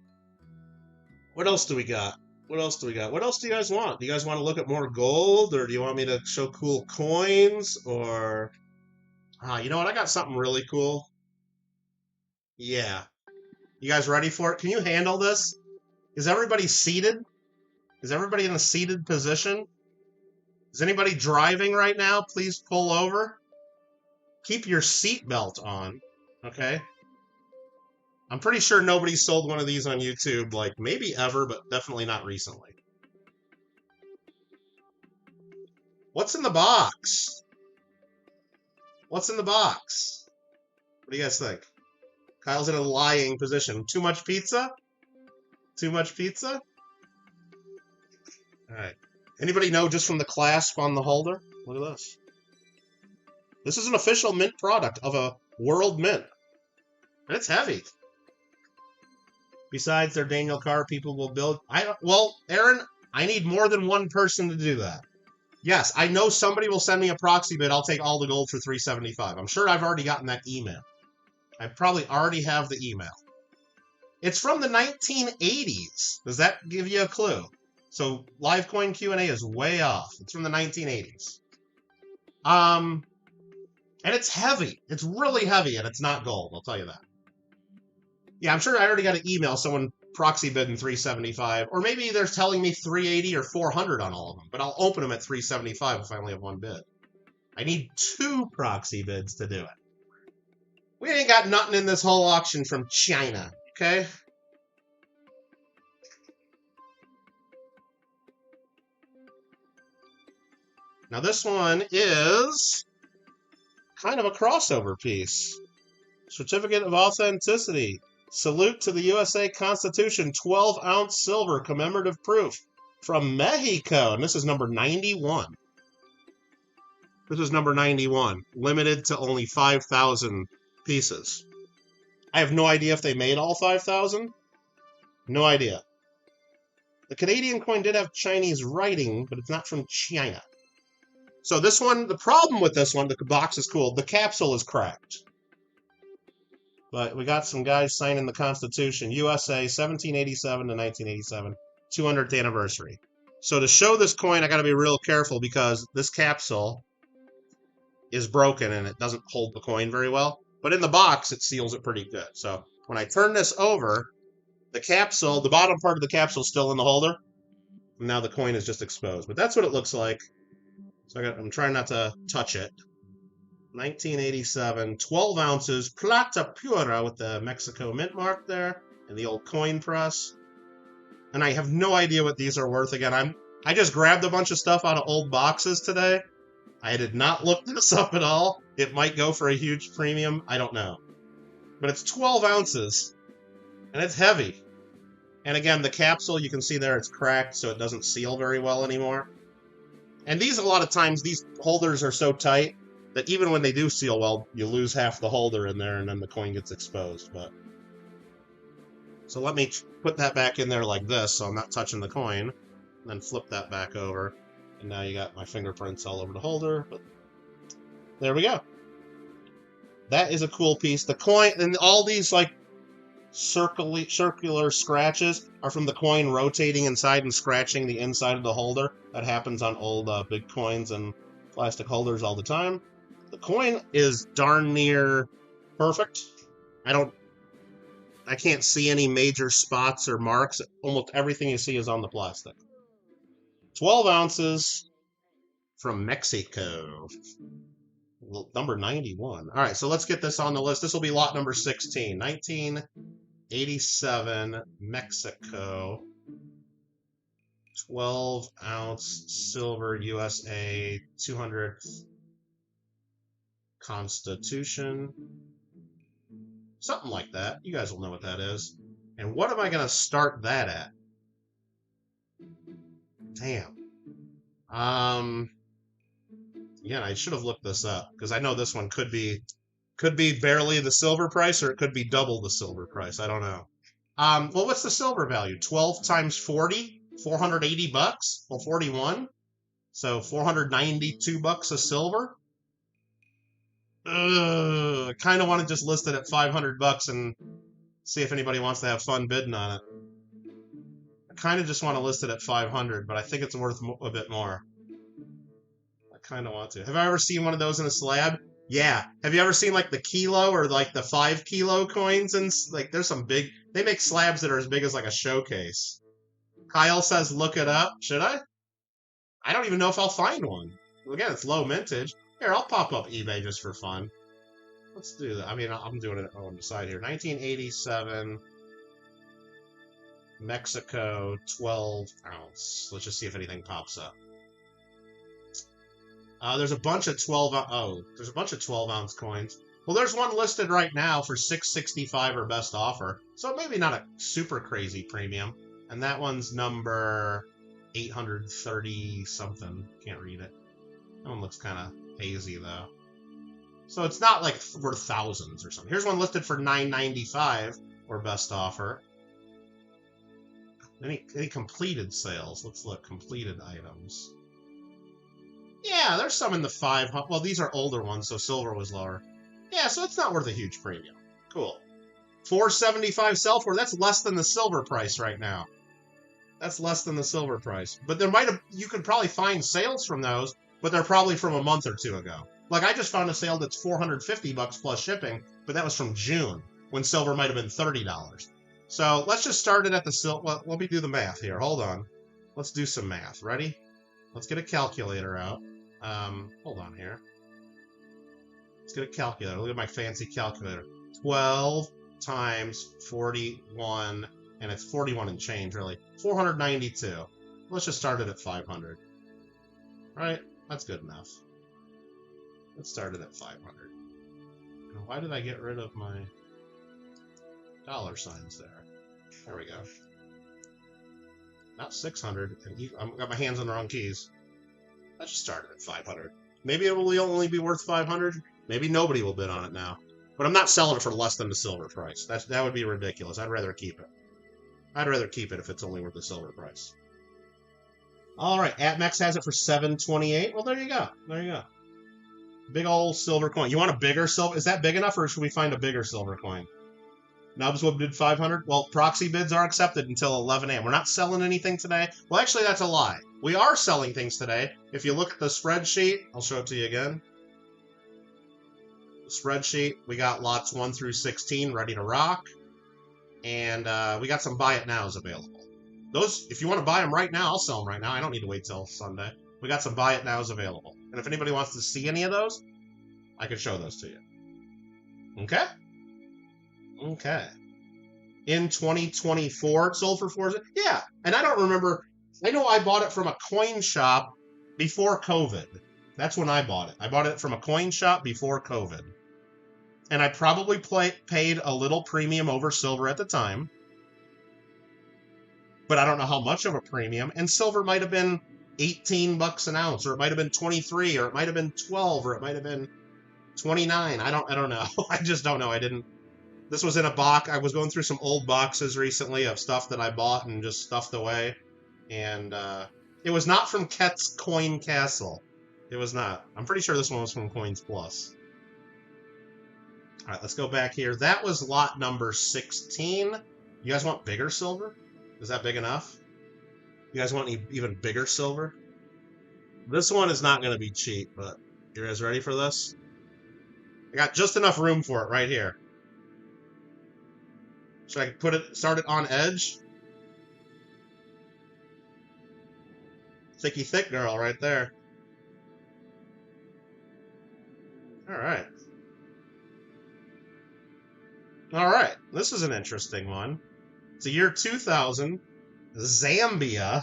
What else do we got? What else do we got? What else do you guys want? Do you guys want to look at more gold, or do you want me to show cool coins, or... you know what? I got something really cool. Yeah. You guys ready for it? Can you handle this? Is everybody seated? Is everybody in a seated position? Is anybody driving right now? Please pull over. Keep your seatbelt on, okay? I'm pretty sure nobody sold one of these on YouTube, like, maybe ever, but definitely not recently. What's in the box? What's in the box? What do you guys think? Kyle's in a lying position. Too much pizza? Too much pizza? All right. Anybody know just from the clasp on the holder? Look at this. This is an official mint product of a world mint. And it's heavy. Besides their Daniel Carr, people will build... Well, Aaron, I need more than one person to do that. Yes, I know somebody will send me a proxy bid. I'll take all the gold for $375. I'm sure I've already gotten that email. I probably already have the email. It's from the 1980s. Does that give you a clue? So live coin Q&A is way off. It's from the 1980s. And it's heavy. It's really heavy, and it's not gold. I'll tell you that. Yeah, I'm sure I already got an email. Someone proxy bid in $375, or maybe they're telling me $380 or $400 on all of them. But I'll open them at $375 if I only have one bid. I need 2 proxy bids to do it. We ain't got nothing in this whole auction from China, okay? Now this one is kind of a crossover piece. Certificate of Authenticity. Salute to the USA Constitution, 12-ounce silver commemorative proof from Mexico. And this is number 91. This is number 91. Limited to only 5,000 pieces. I have no idea if they made all 5,000. No idea. The Canadian coin did have Chinese writing, but it's not from China. So this one, the problem with this one, the box is cool. The capsule is cracked. But we got some guys signing the Constitution. USA, 1787 to 1987. 200th anniversary. So to show this coin, I got to be real careful because this capsule is broken and it doesn't hold the coin very well. But in the box, it seals it pretty good. So when I turn this over, the capsule, the bottom part of the capsule is still in the holder. And now the coin is just exposed. But that's what it looks like. So I'm trying not to touch it. 1987, 12 ounces, plata pura with the Mexico mint mark there, and the old coin press. And I have no idea what these are worth. Again, I just grabbed a bunch of stuff out of old boxes today. I did not look this up at all. It might go for a huge premium. I don't know. But it's 12 ounces, and it's heavy. And again, the capsule, you can see there, it's cracked, so it doesn't seal very well anymore. And these, a lot of times, these holders are so tight that even when they do seal well, you lose half the holder in there, and then the coin gets exposed. But so let me put that back in there like this, so I'm not touching the coin. And then flip that back over. And now you got my fingerprints all over the holder. But there we go. That is a cool piece. The coin, and all these, like, circular scratches are from the coin rotating inside and scratching the inside of the holder. That happens on old big coins and plastic holders all the time. The coin is darn near perfect. I can't see any major spots or marks. Almost everything you see is on the plastic. 12 ounces from Mexico. Number 91. All right, so let's get this on the list. This will be lot number 16. 1987 Mexico. 12-ounce silver USA 200th Constitution. Something like that. You guys will know what that is. And what am I going to start that at? Damn. Again, I should have looked this up, because I know this one could be Could be barely the silver price, or it could be double the silver price. I don't know. Well, what's the silver value? 12 times 40, 480 bucks. Well, 41. So 492 bucks a silver. I kind of want to just list it at 500 bucks and see if anybody wants to have fun bidding on it. I kind of just want to list it at 500, but I think it's worth a bit more. I kind of want to. Have I ever seen one of those in a slab? Yeah. Have you ever seen like the kilo or like the 5 kilo coins? And like there's some big, they make slabs that are as big as like a showcase. Kyle says, look it up. Should I? I don't even know if I'll find one. Again, it's low mintage. Here, I'll pop up eBay just for fun. Let's do that. I mean, I'm doing it on the side here. 1987 Mexico 12 ounce. Let's just see if anything pops up. There's a bunch of 12. There's a bunch of 12 ounce coins. Well, there's one listed right now for $665 or best offer. So maybe not a super crazy premium. And that one's number 830 something. Can't read it. That one looks kind of hazy though. So it's not like worth thousands or something. Here's one listed for $995 or best offer. Any completed sales? Let's look. Completed items. Yeah, there's some in the 500. Well, these are older ones, so silver was lower. Yeah, so it's not worth a huge premium. Cool. $475 sell-for. That's less than the silver price right now. That's less than the silver price. But there you could probably find sales from those, but they're probably from a month or two ago. Like I just found a sale that's $450 plus shipping, but that was from June when silver might have been $30. So let's just start it at the silver. Well, let me do the math here. Hold on. Let's do some math. Ready? Let's get a calculator out. Hold on here. Let's get a calculator. Look at my fancy calculator. 12 times 41, and it's 41 and change, really. 492. Let's just start it at 500. Right? That's good enough. Let's start it at 500. And why did I get rid of my dollar signs there? There we go. Not 600. I've got my hands on the wrong keys. Let's just start it at 500. Maybe it will only be worth 500. Maybe nobody will bid on it now. But I'm not selling it for less than the silver price. That would be ridiculous. I'd rather keep it. I'd rather keep it if it's only worth the silver price. All right, AtMex has it for $728. Well, there you go. There you go. Big old silver coin. You want a bigger silver? Is that big enough, or should we find a bigger silver coin? Nubs will bid 500. Well, proxy bids are accepted until 11 a.m. We're not selling anything today. Well, actually, that's a lie. We are selling things today. If you look at the spreadsheet, I'll show it to you again. The spreadsheet, we got lots 1 through 16 ready to rock. And we got some buy it nows available. Those, if you want to buy them right now, I'll sell them right now. I don't need to wait till Sunday. We got some buy it nows available. And if anybody wants to see any of those, I can show those to you. Okay? Okay. In 2024, it sold for 4. Yeah, and I don't remember. I know I bought it from a coin shop before COVID. That's when I bought it. I bought it from a coin shop before COVID. And I probably paid a little premium over silver at the time. But I don't know how much of a premium. And silver might have been 18 bucks an ounce, or it might have been 23, or it might have been 12, or it might have been 29. I don't know. I just don't know. This was in a box. I was going through some old boxes recently of stuff that I bought and just stuffed away. And it was not from Ket's Coin Castle. It was not. I'm pretty sure this one was from Coins Plus. All right, let's go back here. That was lot number 16. You guys want bigger silver? Is that big enough? You guys want even bigger silver? This one is not going to be cheap, but you guys ready for this? I got just enough room for it right here. Should I start it on edge? Thicky thick girl right there. All right. All right. This is an interesting one. It's the year 2000. Zambia.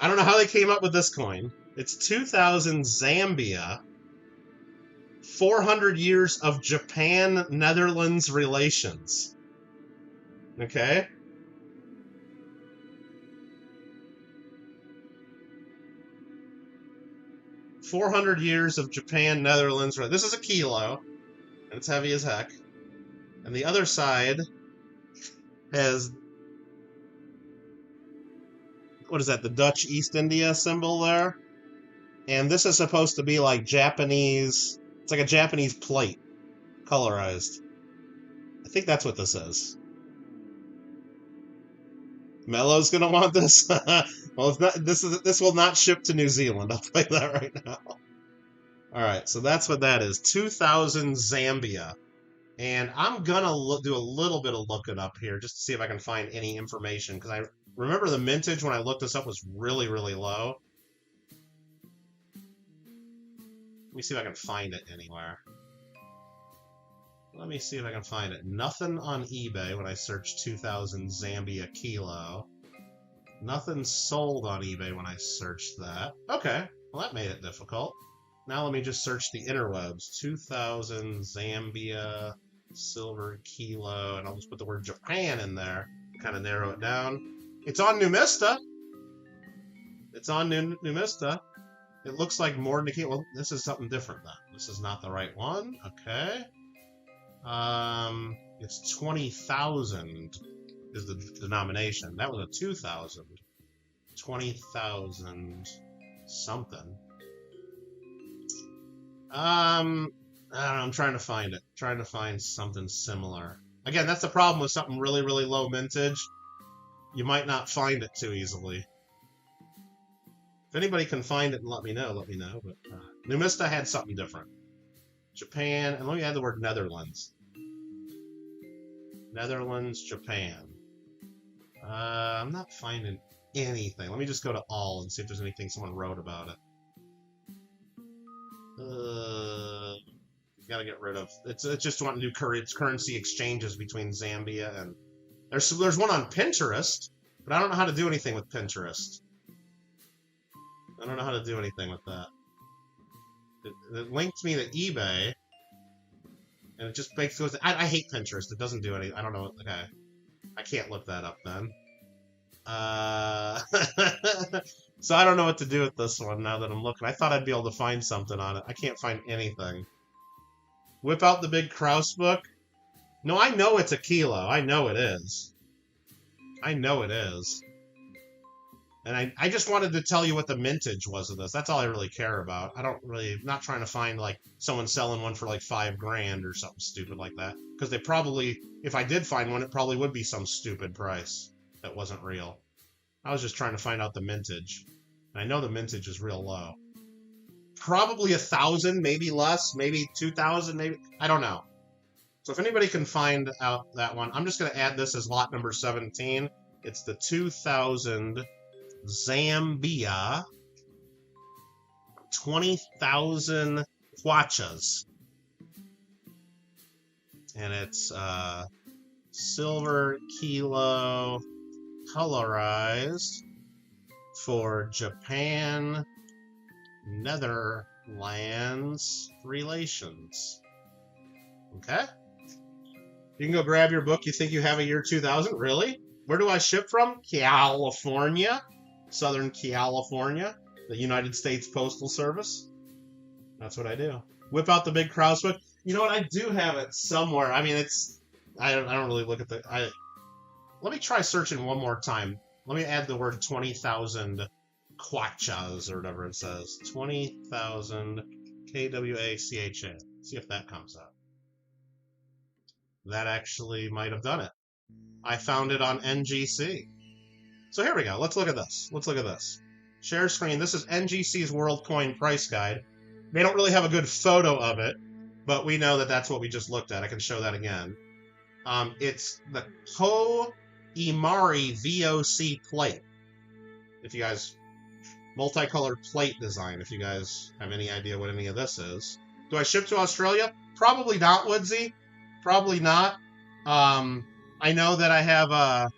I don't know how they came up with this coin. It's 2000 Zambia. 400 years of Japan-Netherlands relations. Okay? 400 years of Japan, Netherlands. This is a kilo, and it's heavy as heck. And the other side has, what is that, the Dutch East India symbol there? And this is supposed to be like Japanese, it's like a Japanese plate, colorized. I think that's what this is. Mello's gonna want this. Well, it's not. This will not ship to New Zealand. I'll tell you that right now. All right, so that's what that is. 2000 Zambia, and I'm gonna do a little bit of looking up here just to see if I can find any information, because I remember the mintage when I looked this up was really, really low. Let me see if I can find it anywhere. Let me see if I can find it. Nothing on eBay when I search 2000 Zambia kilo. Nothing sold on eBay when I searched that. Okay, well that made it difficult. Now let me just search the interwebs. 2000 Zambia silver kilo, and I'll just put the word Japan in there, kind of narrow it down. It's on Numista. It's on Numista. It looks like more than a kilo. Well, this is something different then. This is not the right one. Okay. It's 20,000 is the denomination. That was a 2,000. 20,000 something. I don't know, I'm trying to find it. Trying to find something similar. Again, that's the problem with something really, really low mintage. You might not find it too easily. If anybody can find it and let me know, let me know. But Numista had something different. Japan, and let me add the word Netherlands. Netherlands, Japan. I'm not finding anything. Let me just go to all and see if there's anything someone wrote about it. Gotta get rid of. It's just wanting to do currency exchanges between Zambia and there's one on Pinterest, but I don't know how to do anything with Pinterest. I don't know how to do anything with that. It linked me to eBay, and it just basically goes. I hate Pinterest. It doesn't do anything. I don't know. Okay, I can't look that up then. So I don't know what to do with this one now that I'm looking. I thought I'd be able to find something on it. I can't find anything. Whip out the big Krause book. No, I know it's a kilo. I know it is. I know it is. And I just wanted to tell you what the mintage was of this. That's all I really care about. I'm not trying to find, like, someone selling one for, like, $5 grand or something stupid like that. Because they probably, if I did find one, it probably would be some stupid price that wasn't real. I was just trying to find out the mintage. And I know the mintage is real low. Probably 1,000, maybe less, maybe 2,000, maybe, I don't know. So if anybody can find out that one, I'm just going to add this as lot number 17. It's the 2000 Zambia 20,000 kwachas. And it's silver kilo colorized for Japan Netherlands relations. Okay? You can go grab your book. You think you have a year 2000? Really? Where do I ship from? California. Southern California. The United States Postal Service. That's what I do. Whip out the big Krause book. You know what? I do have it somewhere. I mean, it's... I don't really look at the... Let me try searching one more time. Let me add the word 20,000 kwachas, or whatever it says. 20,000 K-W-A-C-H-A. See if that comes up. That actually might have done it. I found it on NGC. So here we go. Let's look at this. Let's look at this. Share screen. This is NGC's World Coin Price Guide. They don't really have a good photo of it, but we know that that's what we just looked at. I can show that again. It's the Imari VOC plate. If you guys... Multicolored plate design, if you guys have any idea what any of this is. Do I ship to Australia? Probably not, Woodsy. Probably not. I know that I have...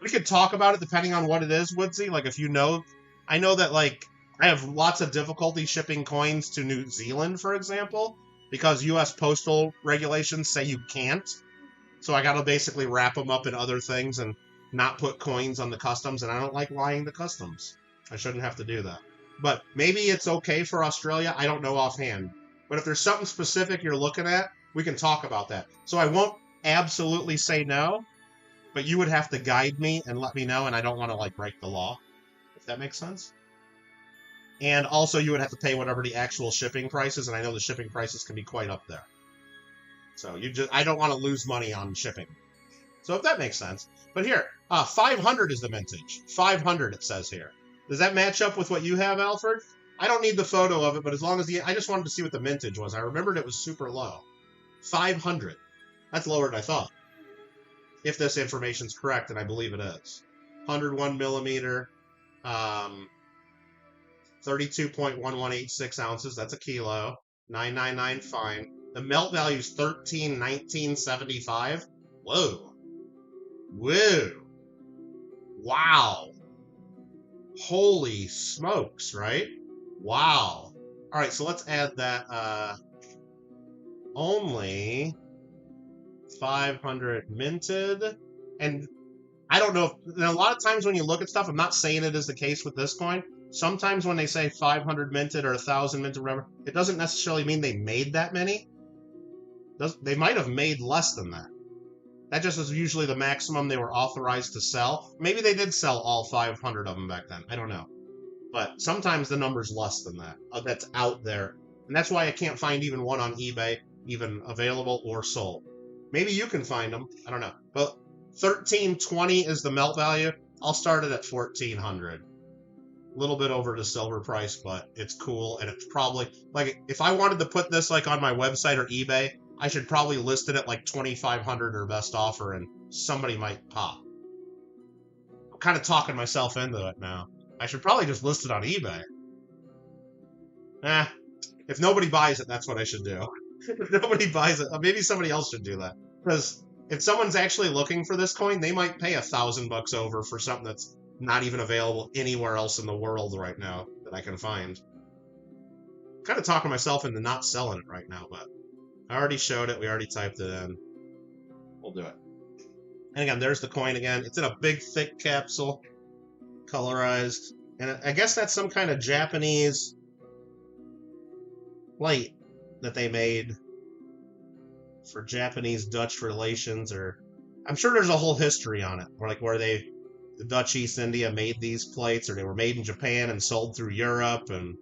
we could talk about it depending on what it is, Woodsy. Like, if you know... I know that, like, I have lots of difficulty shipping coins to New Zealand, for example, because U.S. postal regulations say you can't. So I gotta basically wrap them up in other things and not put coins on the customs, and I don't like lying to customs. I shouldn't have to do that. but maybe it's okay for Australia. I don't know offhand. But if there's something specific you're looking at, we can talk about that. So I won't absolutely say no, but you would have to guide me and let me know, and I don't want to like break the law, if that makes sense. And also you would have to pay whatever the actual shipping price is, and I know the shipping prices can be quite up there. So I don't want to lose money on shipping. So if that makes sense. But here, 500 is the mintage. 500 it says here. Does that match up with what you have, Alfred? I don't need the photo of it, but as long as I just wanted to see what the mintage was. I remembered it was super low. 500. That's lower than I thought. If this information's correct, and I believe it is. 101 millimeter, 32.1186 ounces. That's a kilo. 999 fine. The melt value is 1319.75. Whoa. Whoa. Wow. Holy smokes, right? Wow. All right, so let's add that. Only 500 minted. And I don't know if, and a lot of times when you look at stuff, I'm not saying it is the case with this coin. Sometimes when they say 500 minted or 1,000 minted or whatever, it doesn't necessarily mean they made that many. They might have made less than that. That just is usually the maximum they were authorized to sell. Maybe they did sell all 500 of them back then. I don't know. But sometimes the number's less than that. That's out there. And that's why I can't find even one on eBay, even available or sold. Maybe you can find them. I don't know. But 1320 is the melt value. I'll start it at 1400. A little bit over the silver price, but it's cool. And it's probably, like, if I wanted to put this, like, on my website or eBay, I should probably list it at, like, 2,500 or best offer, and somebody might pop. I'm kind of talking myself into it now. I should probably just list it on eBay. If nobody buys it, that's what I should do. If nobody buys it, maybe somebody else should do that. Because if someone's actually looking for this coin, they might pay $1,000 over for something that's not even available anywhere else in the world right now that I can find. I'm kind of talking myself into not selling it right now, but I already showed it. We already typed it in. We'll do it. And again, there's the coin again. It's in a big, thick capsule, colorized. And I guess that's some kind of Japanese plate that they made for Japanese-Dutch relations, or I'm sure there's a whole history on it, where the Dutch East India made these plates, or they were made in Japan and sold through Europe. And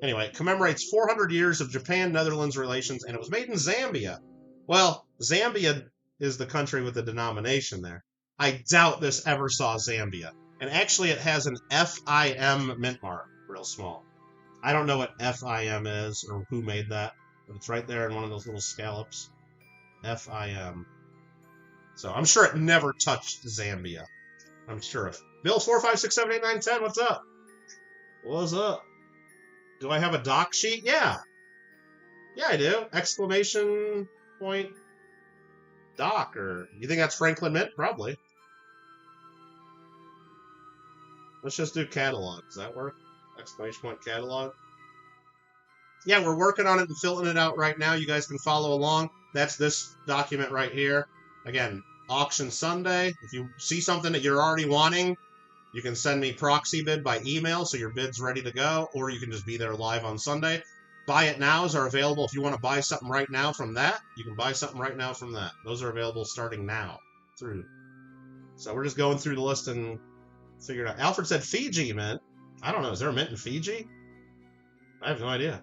anyway, it commemorates 400 years of Japan-Netherlands relations, and it was made in Zambia. Well, Zambia is the country with the denomination there. I doubt this ever saw Zambia. And actually, it has an FIM mint mark, real small. I don't know what FIM is or who made that, but it's right there in one of those little scallops. FIM. So I'm sure it never touched Zambia. I'm sure of. Bill 456789110, what's up? What's up? Do I have a doc sheet? Yeah. Yeah, I do. Exclamation point doc, or you think that's Franklin Mint? Probably. Let's just do catalog. Does that work? Exclamation point catalog. Yeah, we're working on it and filling it out right now. You guys can follow along. That's this document right here. Again, auction Sunday. If you see something that you're already wanting, you can send me proxy bid by email so your bid's ready to go, or you can just be there live on Sunday. Buy it nows are available. If you want to buy something right now from that, you can buy something right now from that. Those are available starting now. So we're just going through the list and figure it out. Alfred said Fiji mint. I don't know. Is there a mint in Fiji? I have no idea.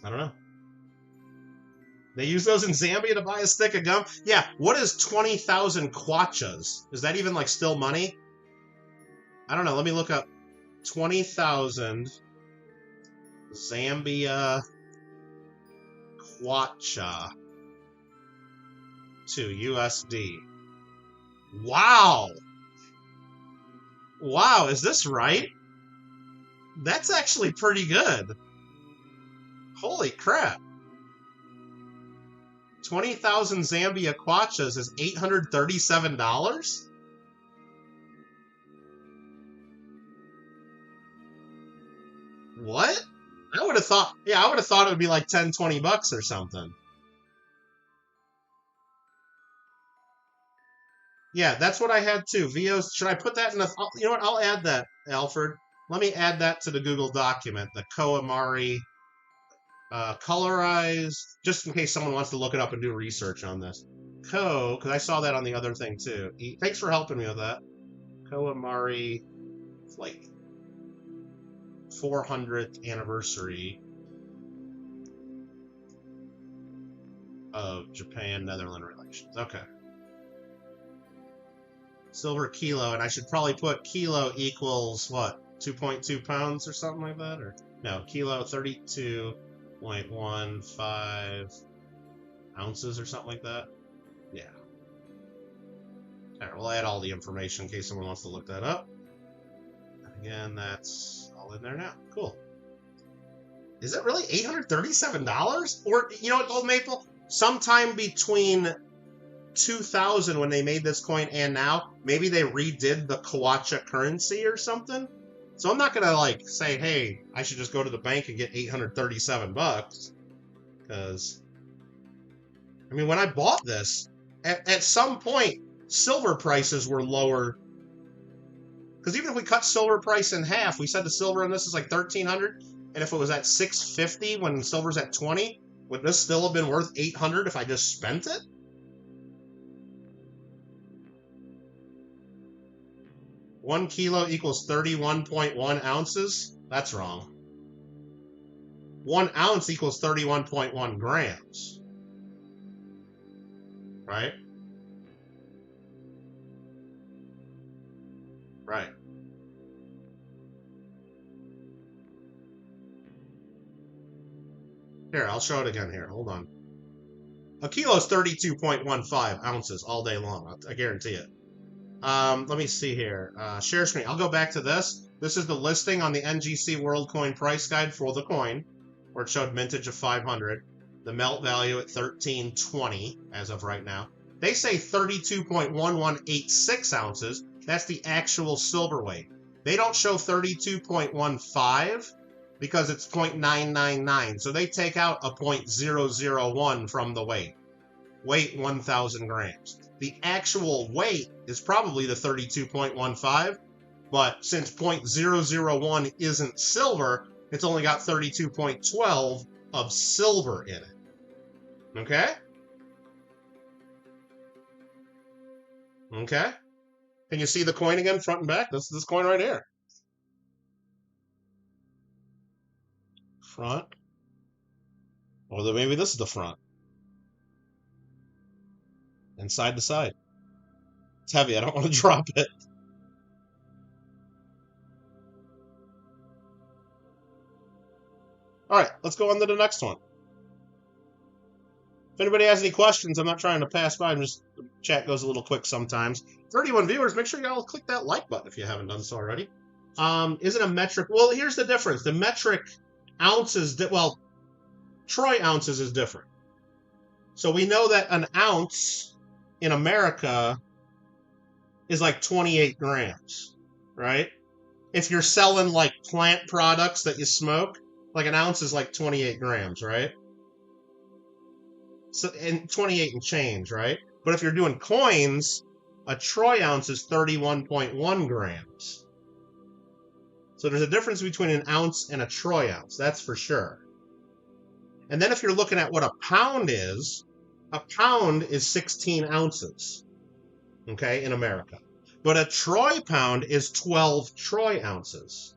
I don't know. They use those in Zambia to buy a stick of gum? Yeah, what is 20,000 kwachas? Is that even, like, still money? I don't know. Let me look up 20,000 Zambia kwacha to USD. Wow! Wow, is this right? That's actually pretty good. Holy crap. 20,000 Zambia kwachas is $837? What? I would have thought, yeah, I would have thought it would be like 10, 20 bucks or something. Yeah, that's what I had too. VOs. Should I put that in the? You know what? I'll add that, Alfred. Let me add that to the Google document. The Koamari colorized, just in case someone wants to look it up and do research on this. Because I saw that on the other thing too. Thanks for helping me with that. Koamari, like 400th anniversary of Japan-Netherlands relations. Okay. Silver kilo, and I should probably put kilo equals what? 2.2 pounds or something like that? Or no, kilo 32.15 ounces or something like that. Yeah. All right, we'll add all the information in case someone wants to look that up. Again, that's all in there now. Cool. Is it really $837? Or, you know what, Gold Maple? Sometime between 2000 when they made this coin and now, maybe they redid the Kawacha currency or something. So I'm not going to like say, hey, I should just go to the bank and get $837. Because, I mean, when I bought this, at some point, silver prices were lower. Because even if we cut silver price in half, we said the silver in this is like $1,300. And if it was at $650 when silver's at $20, would this still have been worth $800 if I just spent it? One kilo equals 31.1 ounces? That's wrong. 1 ounce equals 31.1 grams. Right? Right. Here, I'll show it again here. Hold on. A kilo is 32.15 ounces all day long. I guarantee it. Let me see here. Share screen. I'll go back to this. This is the listing on the NGC World Coin Price Guide for the coin, where it showed mintage of 500. The melt value at 1320 as of right now. They say 32.1186 ounces. That's the actual silver weight. They don't show 32.15 because it's 0.999. So they take out a 0.001 from the weight. Weight 1,000 grams. The actual weight is probably the 32.15, but since 0.001 isn't silver, it's only got 32.12 of silver in it. Okay? Okay? Can you see the coin again, front and back? This is this coin right here. Front. Or maybe this is the front. And side to side. It's heavy. I don't want to drop it. All right, let's go on to the next one. If anybody has any questions, I'm not trying to pass by. The chat goes a little quick sometimes. 31 viewers, make sure you all click that like button if you haven't done so already. Is it a metric? Well, here's the difference. The metric ounces, well, troy ounces is different. So we know that an ounce in America is like 28 grams, right? If you're selling like plant products that you smoke, like an ounce is like 28 grams, right? So, and 28 and change, right? But if you're doing coins, a troy ounce is 31.1 grams. So there's a difference between an ounce and a troy ounce, that's for sure. And then if you're looking at what a pound is 16 ounces, okay, in America. But a troy pound is 12 troy ounces.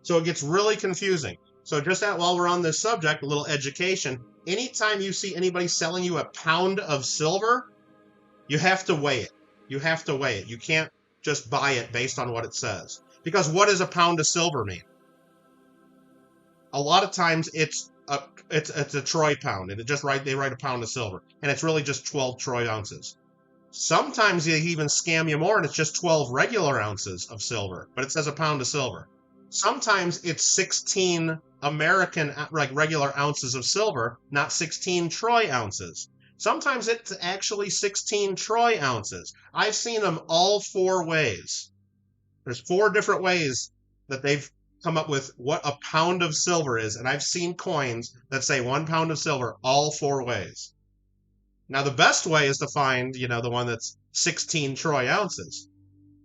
So it gets really confusing. So just while we're on this subject, a little education. Anytime you see anybody selling you a pound of silver, you have to weigh it. You have to weigh it. You can't just buy it based on what it says. Because what does a pound of silver mean? A lot of times it's a troy pound, and they write a pound of silver, and it's really just 12 troy ounces. Sometimes they even scam you more, and it's just 12 regular ounces of silver, but it says a pound of silver. Sometimes it's 16 American, like regular ounces of silver, not 16 troy ounces. Sometimes it's actually 16 troy ounces. I've seen them all 4 ways. There's 4 different ways that they've come up with what a pound of silver is, and I've seen coins that say 1 pound of silver all 4 ways. Now, the best way is to find, the one that's 16 troy ounces.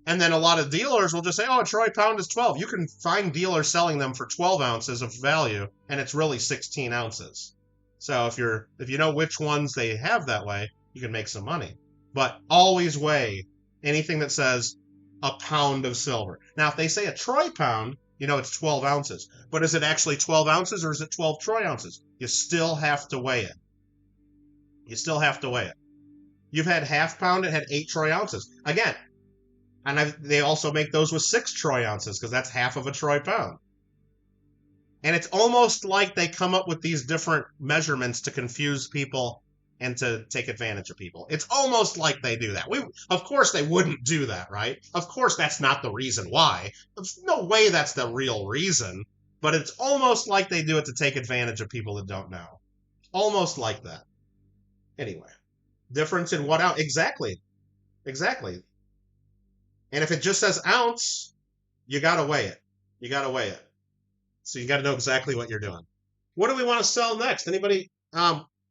And then a lot of dealers will just say, oh, a troy pound is 12. You can find dealers selling them for 12 ounces of value, and it's really 16 ounces. So if you know which ones they have that way, you can make some money. But always weigh anything that says a pound of silver. Now, if they say a troy pound, you know it's 12 ounces. But is it actually 12 ounces or is it 12 troy ounces? You still have to weigh it. You still have to weigh it. You've had half pound, it had 8 troy ounces. Again, and they also make those with 6 troy ounces because that's half of a troy pound. And it's almost like they come up with these different measurements to confuse people and to take advantage of people. It's almost like they do that. Of course they wouldn't do that, right? Of course that's not the reason why. There's no way that's the real reason. But it's almost like they do it to take advantage of people that don't know. Almost like that. Anyway. Difference in what ounce? Exactly. Exactly. And if it just says ounce, you got to weigh it. You got to weigh it. So you got to know exactly what you're doing. What do we want to sell next? Anybody?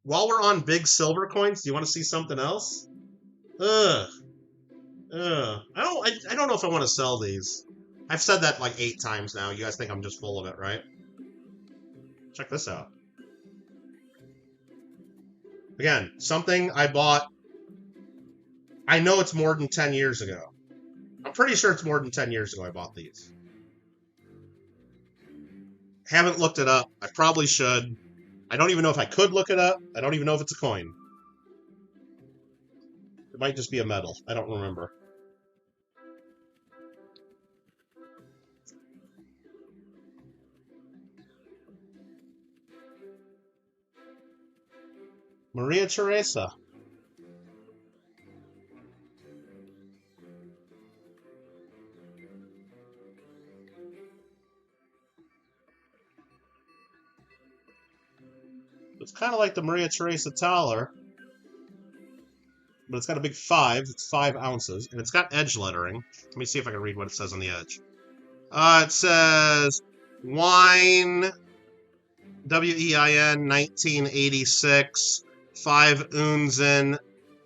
While we're on big silver coins, do you want to see something else? I don't know if I want to sell these. I've said that like 8 times now. You guys think I'm just full of it, right? Check this out. Again, something I bought. I know it's more than 10 years ago. I'm pretty sure it's more than 10 years ago I bought these. Haven't looked it up. I probably should. I don't even know if I could look it up. I don't even know if it's a coin. It might just be a medal. I don't remember. Maria Teresa. It's kind of like the Maria Teresa Thaler, but it's got a big 5. It's 5 ounces, and it's got edge lettering. Let me see if I can read what it says on the edge. It says wine, W-E-I-N, 1986, 5 Unzen.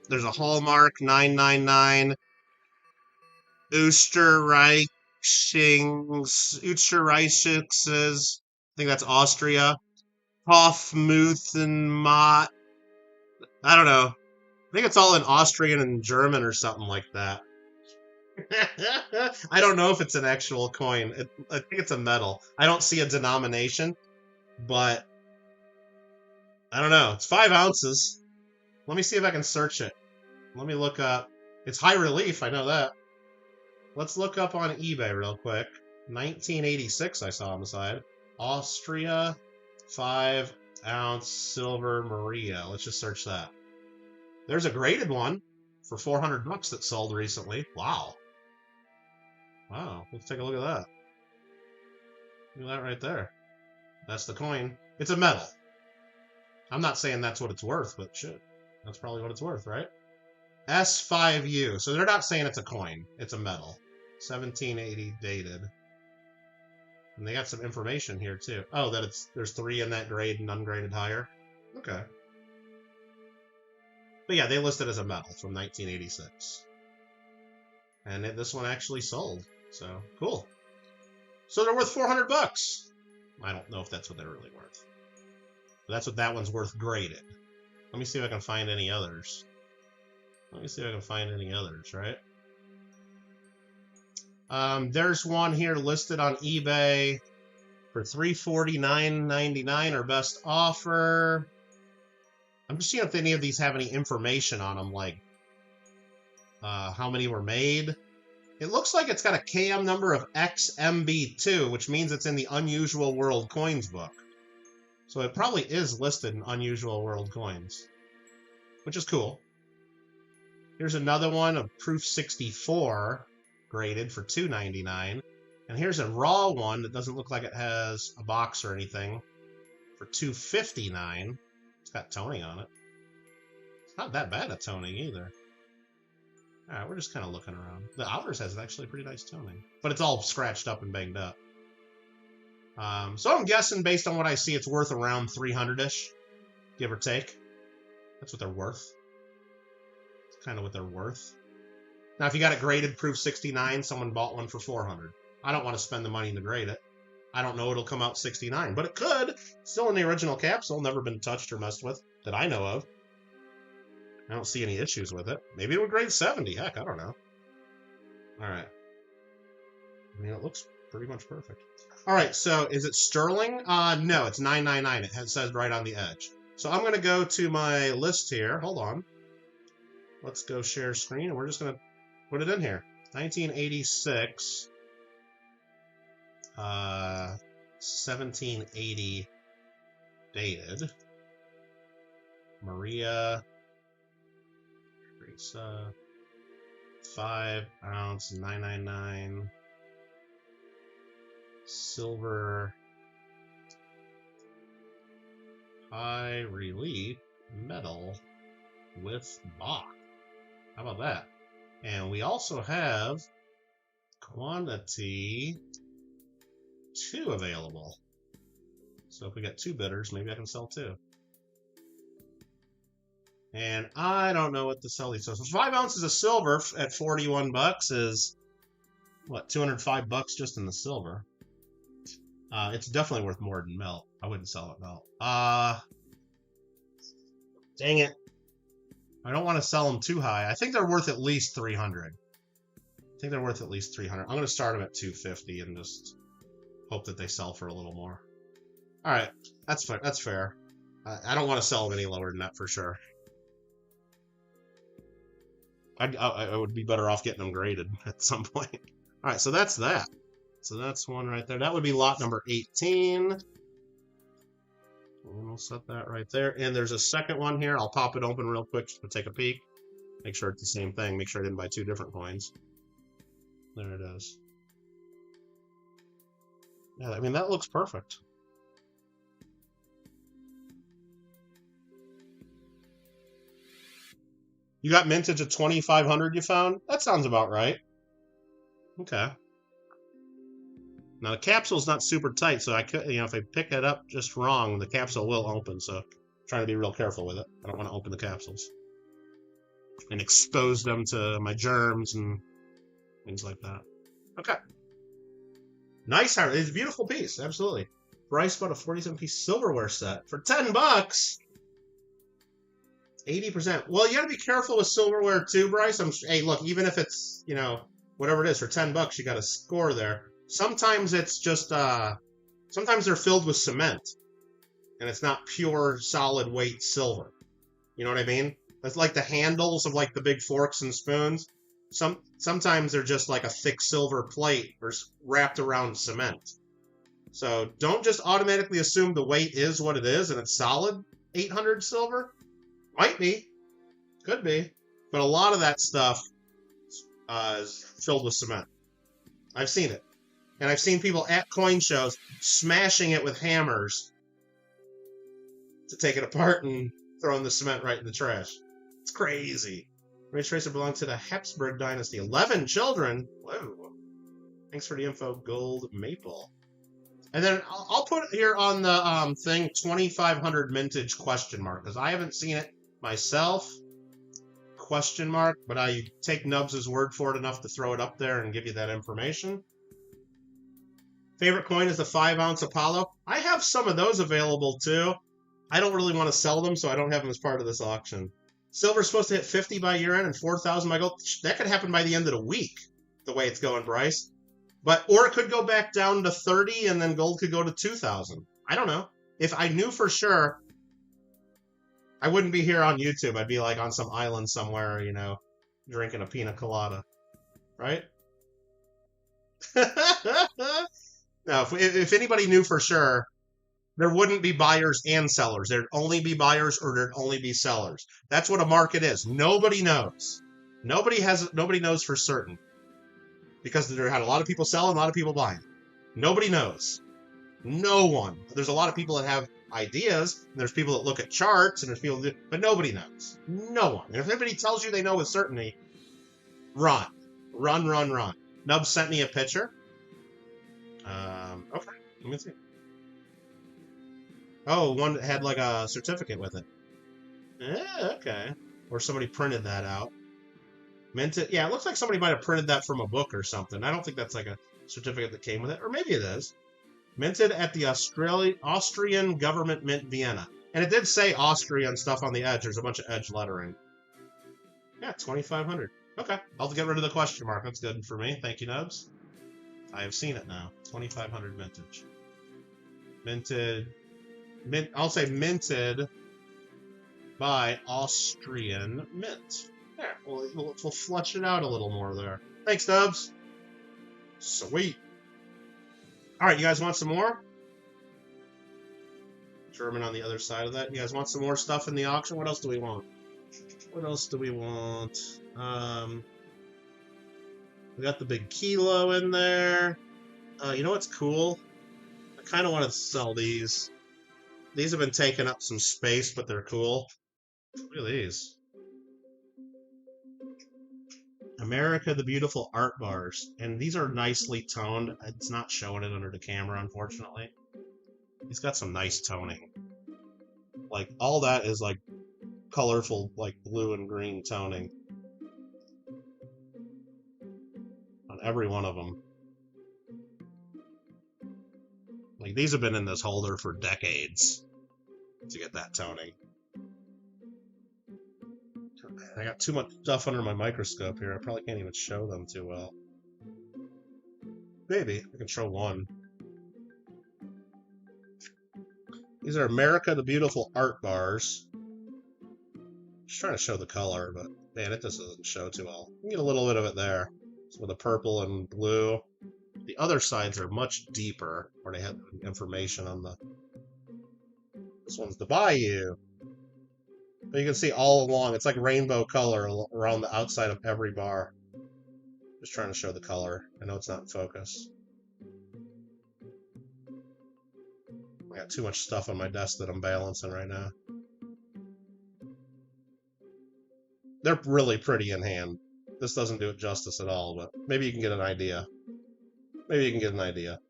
There's a hallmark, 999. Österreichs. I think that's Austria. Hofmuthenmat. I don't know. I think it's all in Austrian and German or something like that. I don't know if it's an actual coin. I think it's a medal. I don't see a denomination, but I don't know. It's 5 ounces. Let me see if I can search it. Let me look up. It's high relief, I know that. Let's look up on eBay real quick. 1986 I saw on the side. Austria, 5 ounce silver Maria. Let's just search that. There's a graded one for $400 that sold recently. Wow. Wow, let's take a look at that. Look at that right there. That's the coin. It's a medal. I'm not saying that's what it's worth, but shit. That's probably what it's worth, right? S5U. So they're not saying it's a coin. It's a medal. 1780 dated. And they got some information here, too. Oh, that there's 3 in that grade and ungraded higher. Okay. But yeah, they list it as a medal from 1986. And this one actually sold. So, cool. So they're worth $400. I don't know if that's what they're really worth. But that's what that one's worth graded. Let me see if I can find any others. Right? There's one here listed on eBay for $349.99 or best offer. I'm just seeing if any of these have any information on them, like how many were made. It looks like it's got a KM number of XMB2, which means it's in the Unusual World Coins book. So it probably is listed in Unusual World Coins, which is cool. Here's another one of Proof 64, graded for $2.99. And here's a raw one that doesn't look like it has a box or anything for $2.59. It's got toning on it. It's not that bad a toning either. Alright, we're just kind of looking around. The Outers has actually pretty nice toning, but it's all scratched up and banged up. So I'm guessing, based on what I see, it's worth around 300-ish, give or take. That's what they're worth. It's kind of what they're worth. Now, if you got it graded proof 69, someone bought one for 400. I don't want to spend the money to grade it. I don't know it'll come out 69, but it could. Still in the original capsule, never been touched or messed with that I know of. I don't see any issues with it. Maybe it would grade 70. Heck, I don't know. All right. I mean, it looks pretty much perfect. All right, so is it sterling? No, it's 999. It says right on the edge. So I'm going to go to my list here. Hold on. Let's go share screen, and we're just going to put it in here. 1986. 1780 dated. Maria Teresa. 5 ounce, 999. Silver. High relief metal with Bach. How about that? And we also have quantity 2 available. So if we got 2 bidders, maybe I can sell 2. And I don't know what to sell these. So 5 ounces of silver at 41 bucks is what, 205 bucks just in the silver. It's definitely worth more than melt. I wouldn't sell it melt. Dang it. I don't want to sell them too high. I think they're worth at least 300. I think they're worth at least 300. I'm going to start them at 250 and just hope that they sell for a little more. All right, that's fair. That's fair. I don't want to sell them any lower than that for sure. I would be better off getting them graded at some point. All right, so that's that. So that's one right there. That would be lot number 18. And we'll set that right there. And there's a second one here. I'll pop it open real quick just to take a peek. Make sure it's the same thing. Make sure I didn't buy 2 different coins. There it is. Yeah, I mean, that looks perfect. You got mintage of 2,500 you found? That sounds about right. Okay. Now, the capsule's not super tight, so I could, you know, if I pick it up just wrong, the capsule will open, so I'm trying to be real careful with it. I don't want to open the capsules and expose them to my germs and things like that. Okay. Nice. It's a beautiful piece. Absolutely. Bryce bought a 47-piece silverware set for 10 bucks. 80%. Well, you got to be careful with silverware too, Bryce. Hey, look, even if it's, you know, whatever it is, for 10 bucks, you got a score there. Sometimes it's just, sometimes they're filled with cement and it's not pure solid weight silver. You know what I mean? That's like the handles of like the big forks and spoons. Sometimes they're just like a thick silver plate or wrapped around cement. So don't just automatically assume the weight is what it is and it's solid 800 silver. Might be. Could be. But a lot of that stuff is filled with cement. I've seen it. And I've seen people at coin shows smashing it with hammers to take it apart and throwing the cement right in the trash. It's crazy. Race Tracer belonged to the Habsburg dynasty. 11 children. Whoa. Thanks for the info, Gold Maple. And then I'll put here on the thing 2,500 mintage question mark because I haven't seen it myself. Question mark, but I take Nubs' word for it enough to throw it up there and give you that information. Favorite coin is the 5-ounce Apollo. I have some of those available too. I don't really want to sell them, so I don't have them as part of this auction. Silver's supposed to hit 50 by year end and 4,000 by gold. That could happen by the end of the week, the way it's going, Bryce. Or it could go back down to 30 and then gold could go to 2,000. I don't know. If I knew for sure, I wouldn't be here on YouTube. I'd be like on some island somewhere, you know, drinking a pina colada. Right? Now, if anybody knew for sure, there wouldn't be buyers and sellers. There'd only be buyers or there'd only be sellers. That's what a market is. Nobody knows. Nobody knows for certain. Because there had a lot of people selling, a lot of people buying. Nobody knows. No one. There's a lot of people that have ideas, and there's people that look at charts, and there's people that do, but nobody knows. No one. And if anybody tells you they know with certainty, run. Run, run, run. Nub sent me a picture. Okay, let me see. Oh, one that had like a certificate with it. Yeah, okay. Or somebody printed that out. Minted. Yeah, it looks like somebody might have printed that from a book or something. I don't think that's like a certificate that came with it, or maybe it is. Minted at the Austrian Government Mint, Vienna. And it did say Austrian stuff on the edge. There's a bunch of edge lettering. Yeah, 2,500. Okay, I'll get rid of the question mark. That's good for me. Thank you, Nubs. I have seen it now. 2,500 vintage. Minted. I'll say minted by Austrian Mint. Yeah, we'll flesh it out a little more there. Thanks, Nubs. Sweet. All right, you guys want some more? German on the other side of that. You guys want some more stuff in the auction? What else do we want? What else do we want? We got the big kilo in there. You know what's cool? I kind of want to sell these. These have been taking up some space, but they're cool. Look at these. America the Beautiful art bars. And these are nicely toned. It's not showing it under the camera, unfortunately. He's got some nice toning. Like, all that is, like, colorful, like, blue and green toning. On every one of them. Like, these have been in this holder for decades to get that toning. I got too much stuff under my microscope here. I probably can't even show them too well. Maybe. I can show one. These are America the Beautiful art bars. Just trying to show the color, but man, it just doesn't show too well. You can get a little bit of it there. So with the purple and blue. The other sides are much deeper, where they have information on the... This one's the Bayou. But you can see all along, it's like rainbow color around the outside of every bar. Just trying to show the color. I know it's not in focus. I got too much stuff on my desk that I'm balancing right now. They're really pretty in hand. This doesn't do it justice at all, but maybe you can get an idea. Maybe you can get an idea.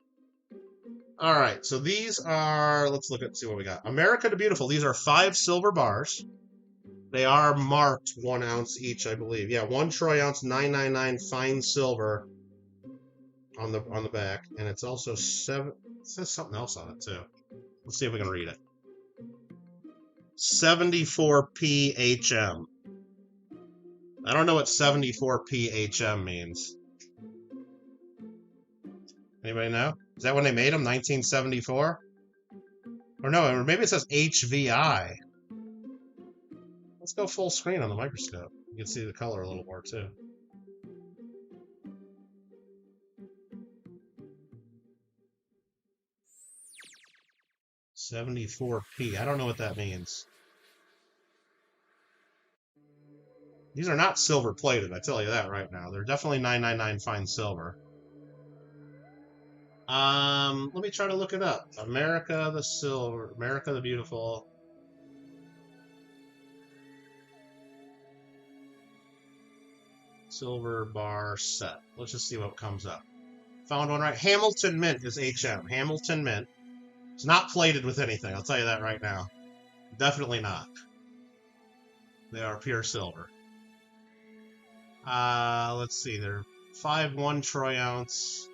All right, so these are, let's look at see what we got. America the Beautiful. These are 5 silver bars. They are marked 1 ounce each, I believe. Yeah, 1 troy ounce, 999 fine silver on the back, and it's also 7. It says something else on it too. Let's see if we can read it. 74 PHM. I don't know what 74 PHM means. Anybody know? Is that when they made them? 1974? Or no, or maybe it says HVI. Let's go full screen on the microscope. You can see the color a little more too. $74p. I don't know what that means. These are not silver plated, I tell you that right now. They're definitely 999 fine silver. Let me try to look it up. America the Silver, America the Beautiful. Silver bar set. Let's just see what comes up. Found one right. Hamilton Mint is HM. Hamilton Mint. It's not plated with anything, I'll tell you that right now. Definitely not. They are pure silver. Let's see. They're 5 1 troy ounce.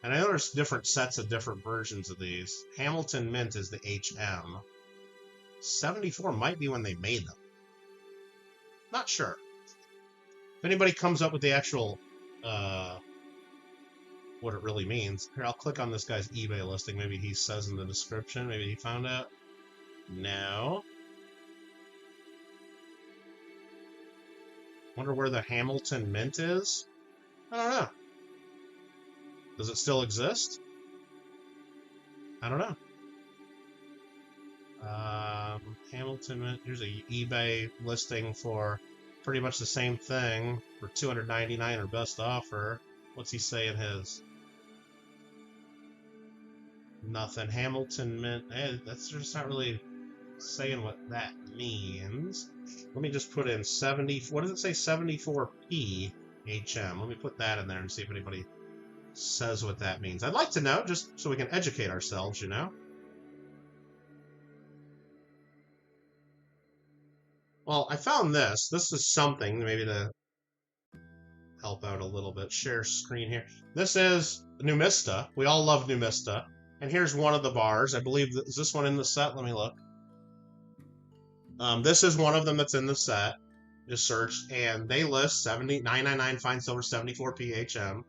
And I know there's different sets of different versions of these. Hamilton Mint is the HM. 74 might be when they made them. Not sure. If anybody comes up with the actual, what it really means. Here, I'll click on this guy's eBay listing. Maybe he says in the description. Maybe he found out. No. Wonder where the Hamilton Mint is? I don't know. Does it still exist? I don't know. Hamilton Mint. Here's a eBay listing for pretty much the same thing for $299 or best offer. What's he saying his? Nothing. Hamilton Mint. That's just not really saying what that means. Let me just put in 70. What does it say? 74p HM. Let me put that in there and see if anybody says what that means. I'd like to know, just so we can educate ourselves, you know? Well, I found this. This is something, maybe to help out a little bit. Share screen here. This is Numista. We all love Numista. And here's one of the bars. I believe, is this one in the set? Let me look. This is one of them that's in the set. Just searched, and they list 999 fine silver, 74 PHM,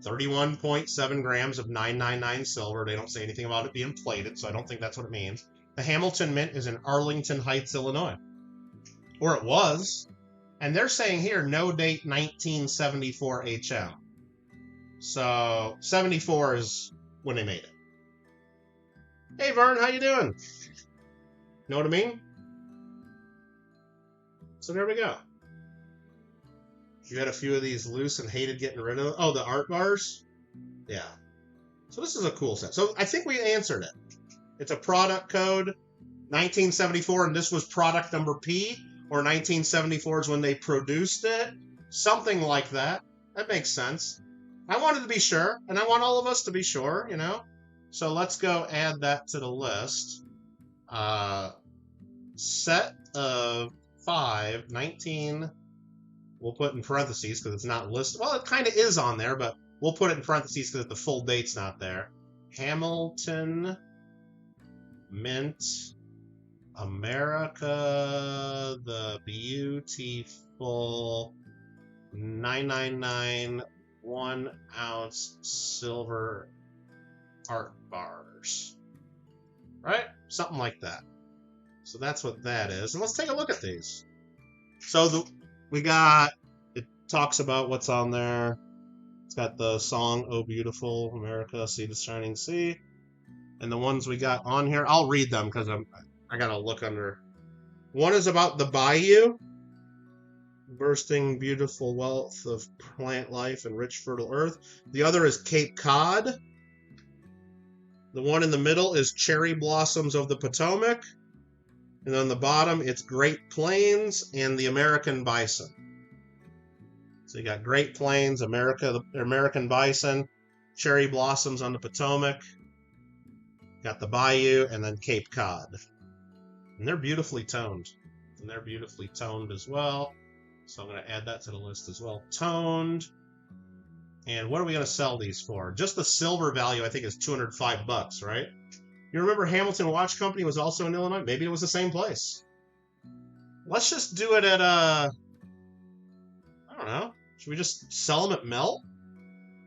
31.7 grams of 999 silver. They don't say anything about it being plated, so I don't think that's what it means. The Hamilton Mint is in Arlington Heights, Illinois. Or it was. And they're saying here, no date 1974 HM. So 74 is when they made it. Hey Vern, how you doing? Know what I mean? So there we go. You had a few of these loose and hated getting rid of them. Oh, the art bars? Yeah. So this is a cool set. So I think we answered it. It's a product code, 1974, and this was product number P, or 1974 is when they produced it. Something like that. That makes sense. I wanted to be sure, and I want all of us to be sure, you know? So let's go add that to the list. Set of 5, 19, we'll put in parentheses because it's not listed. Well, it kind of is on there, but we'll put it in parentheses because the full date's not there. Hamilton Mint America the Beautiful 999 1 ounce silver art bars. Right? Something like that. So that's what that is. And let's take a look at these. So it talks about what's on there. It's got the song, Oh Beautiful America, See the Shining Sea. And the ones we got on here, I'll read them because I got to look under. One is about the bayou, bursting beautiful wealth of plant life and rich fertile earth. The other is Cape Cod. The one in the middle is Cherry Blossoms of the Potomac. And on the bottom, it's Great Plains and the American Bison. So you got Great Plains, American Bison, Cherry Blossoms on the Potomac. Got the Bayou, and then Cape Cod. And they're beautifully toned. And they're beautifully toned as well. So I'm going to add that to the list as well. Toned. And what are we going to sell these for? Just the silver value, I think, is $205, right? You remember Hamilton Watch Company was also in Illinois? Maybe it was the same place. Let's just do it at, I don't know. Should we just sell them at Melt?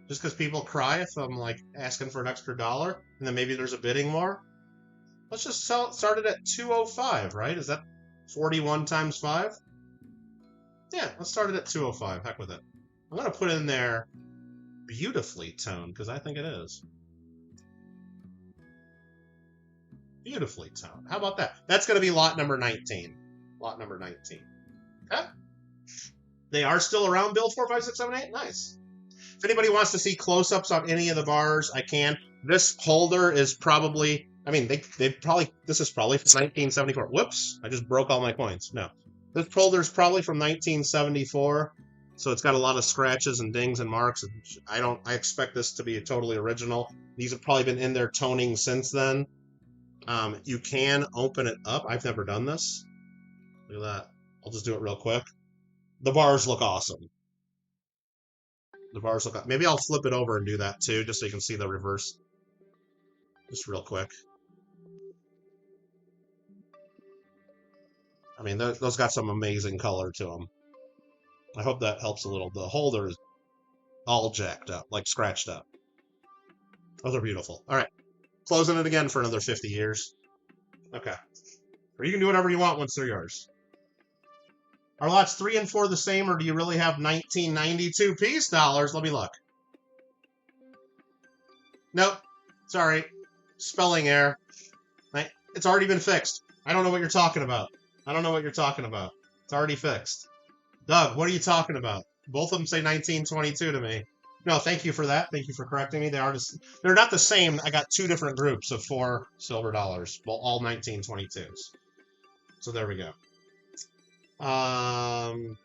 Just because people cry if I'm, like, asking for an extra $1, and then maybe there's a bidding more? Let's just start it at $205, right? Is that 41 times 5? Yeah, let's start it at $205. Heck with it. I'm going to put in there beautifully toned, because I think it is. Beautifully toned. How about that? That's going to be lot number 19. Lot number 19. Okay? They are still around, Bill 4, 5, 6, 7, 8? Nice. If anybody wants to see close-ups on any of the bars, I can. This holder is probably, I mean, this is probably from 1974. Whoops, I just broke all my coins. No. This holder is probably from 1974, so it's got a lot of scratches and dings and marks. I expect this to be totally original. These have probably been in their toning since then. You can open it up. I've never done this. Look at that. I'll just do it real quick. The bars look awesome. The bars look awesome. Maybe I'll flip it over and do that too, just so you can see the reverse. Just real quick. I mean, those got some amazing color to them. I hope that helps a little. The holder is all jacked up, like scratched up. Those are beautiful. All right. Closing it again for another 50 years. Okay. Or you can do whatever you want once they're yours. Are lots 3 and 4 the same, or do you really have 1992 peace dollars? Let me look. Nope. Sorry. Spelling error. It's already been fixed. I don't know what you're talking about. I don't know what you're talking about. It's already fixed. Doug, what are you talking about? Both of them say 1922 to me. No, thank you for that. Thank you for correcting me. They're not the same. I got 2 different groups of 4 silver dollars. Well, all 1922s. So there we go.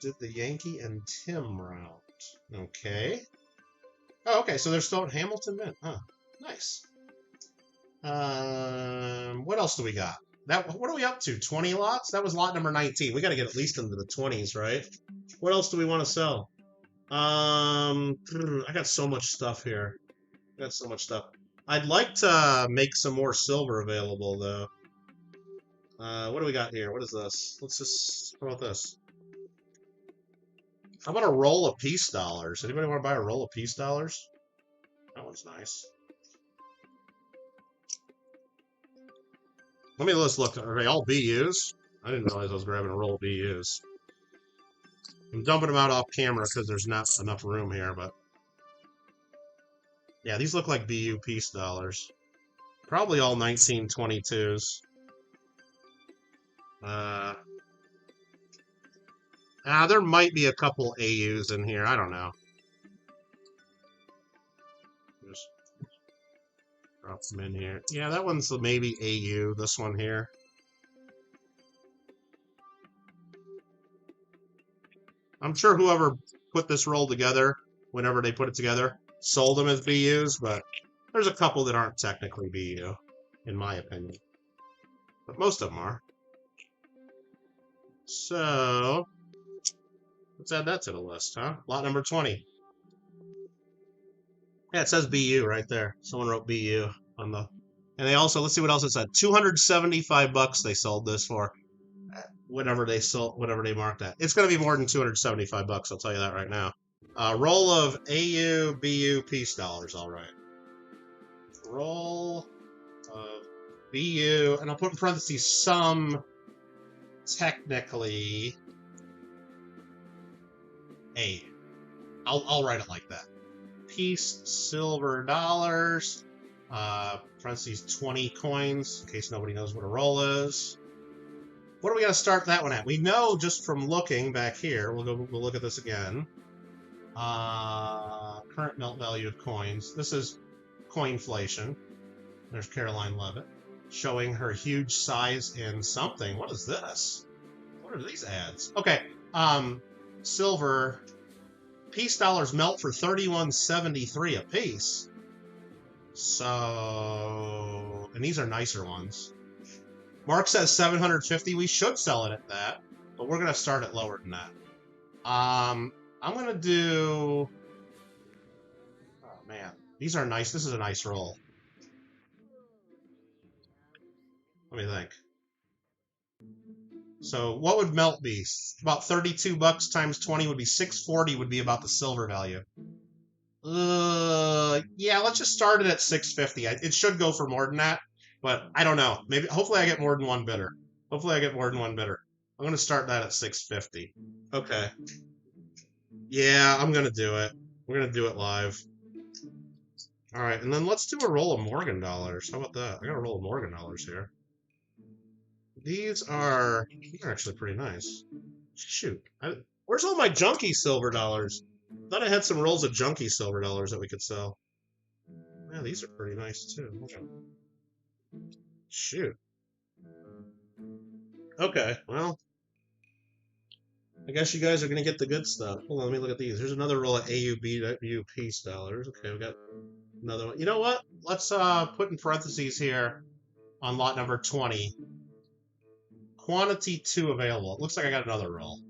Did the Yankee and Tim route. Okay. Oh, okay. So they're still at Hamilton Mint. Huh. Nice. What else do we got? What are we up to? 20 lots? That was lot number 19. We got to get at least into the 20s, right? What else do we want to sell? I got so much stuff here. I got so much stuff. I'd like to make some more silver available, though. What do we got here? What is this? Let's just... How about this? How about a roll of peace dollars? Anybody want to buy a roll of peace dollars? That one's nice. Let me just look. Are they all BUs? I didn't realize I was grabbing a roll of BUs. I'm dumping them out off camera because there's not enough room here, but... Yeah, these look like BU peace dollars. Probably all 1922s. There might be a couple AUs in here. I don't know. Just drop them in here. Yeah, that one's maybe AU. This one here. I'm sure whoever put this roll together, whenever they put it together, sold them as BUs, but there's a couple that aren't technically BU, in my opinion. But most of them are. So, let's add that to the list, huh? Lot number 20. Yeah, it says BU right there. Someone wrote BU on the... And they also, let's see what else it said. $275 they sold this for. Whatever they marked that. It's going to be more than $275, I'll tell you that right now. Roll of AU, BU, peace dollars, all right. Roll of BU, and I'll put in parentheses some technically A. I'll write it like that. Peace, silver dollars, parentheses 20 coins, in case nobody knows what a roll is. What are we going to start that one at? We know just from looking back here, we'll look at this again. Current melt value of coins. This is coinflation. There's Caroline Levitt showing her huge size in something. What is this? What are these ads? Okay. Silver. Peace dollars melt for $31.73 a piece. So, and these are nicer ones. Mark says 750. We should sell it at that, but we're gonna start it lower than that. I'm gonna do. Oh man, these are nice. This is a nice roll. Let me think. So what would melt be? About $32 times 20 would be $640. Would be about the silver value. Yeah, let's just start it at $650. It should go for more than that, but I don't know. Maybe, hopefully, I get more than one bidder. Hopefully, I get more than one bidder. I'm gonna start that at $650. Okay. Yeah, I'm gonna do it. We're gonna do it live. All right, and then let's do a roll of Morgan dollars. How about that? I got a roll of Morgan dollars here. These are actually pretty nice. Shoot, where's all my junky silver dollars? Thought I had some rolls of junky silver dollars that we could sell. Yeah, these are pretty nice too. Shoot. Okay, well, I guess you guys are gonna get the good stuff. Hold on, let me look at these. There's another roll of AUB peace dollars. Okay, we got another one. You know what? Let's put in parentheses here on lot number 20. Quantity 2 available. It looks like I got another roll.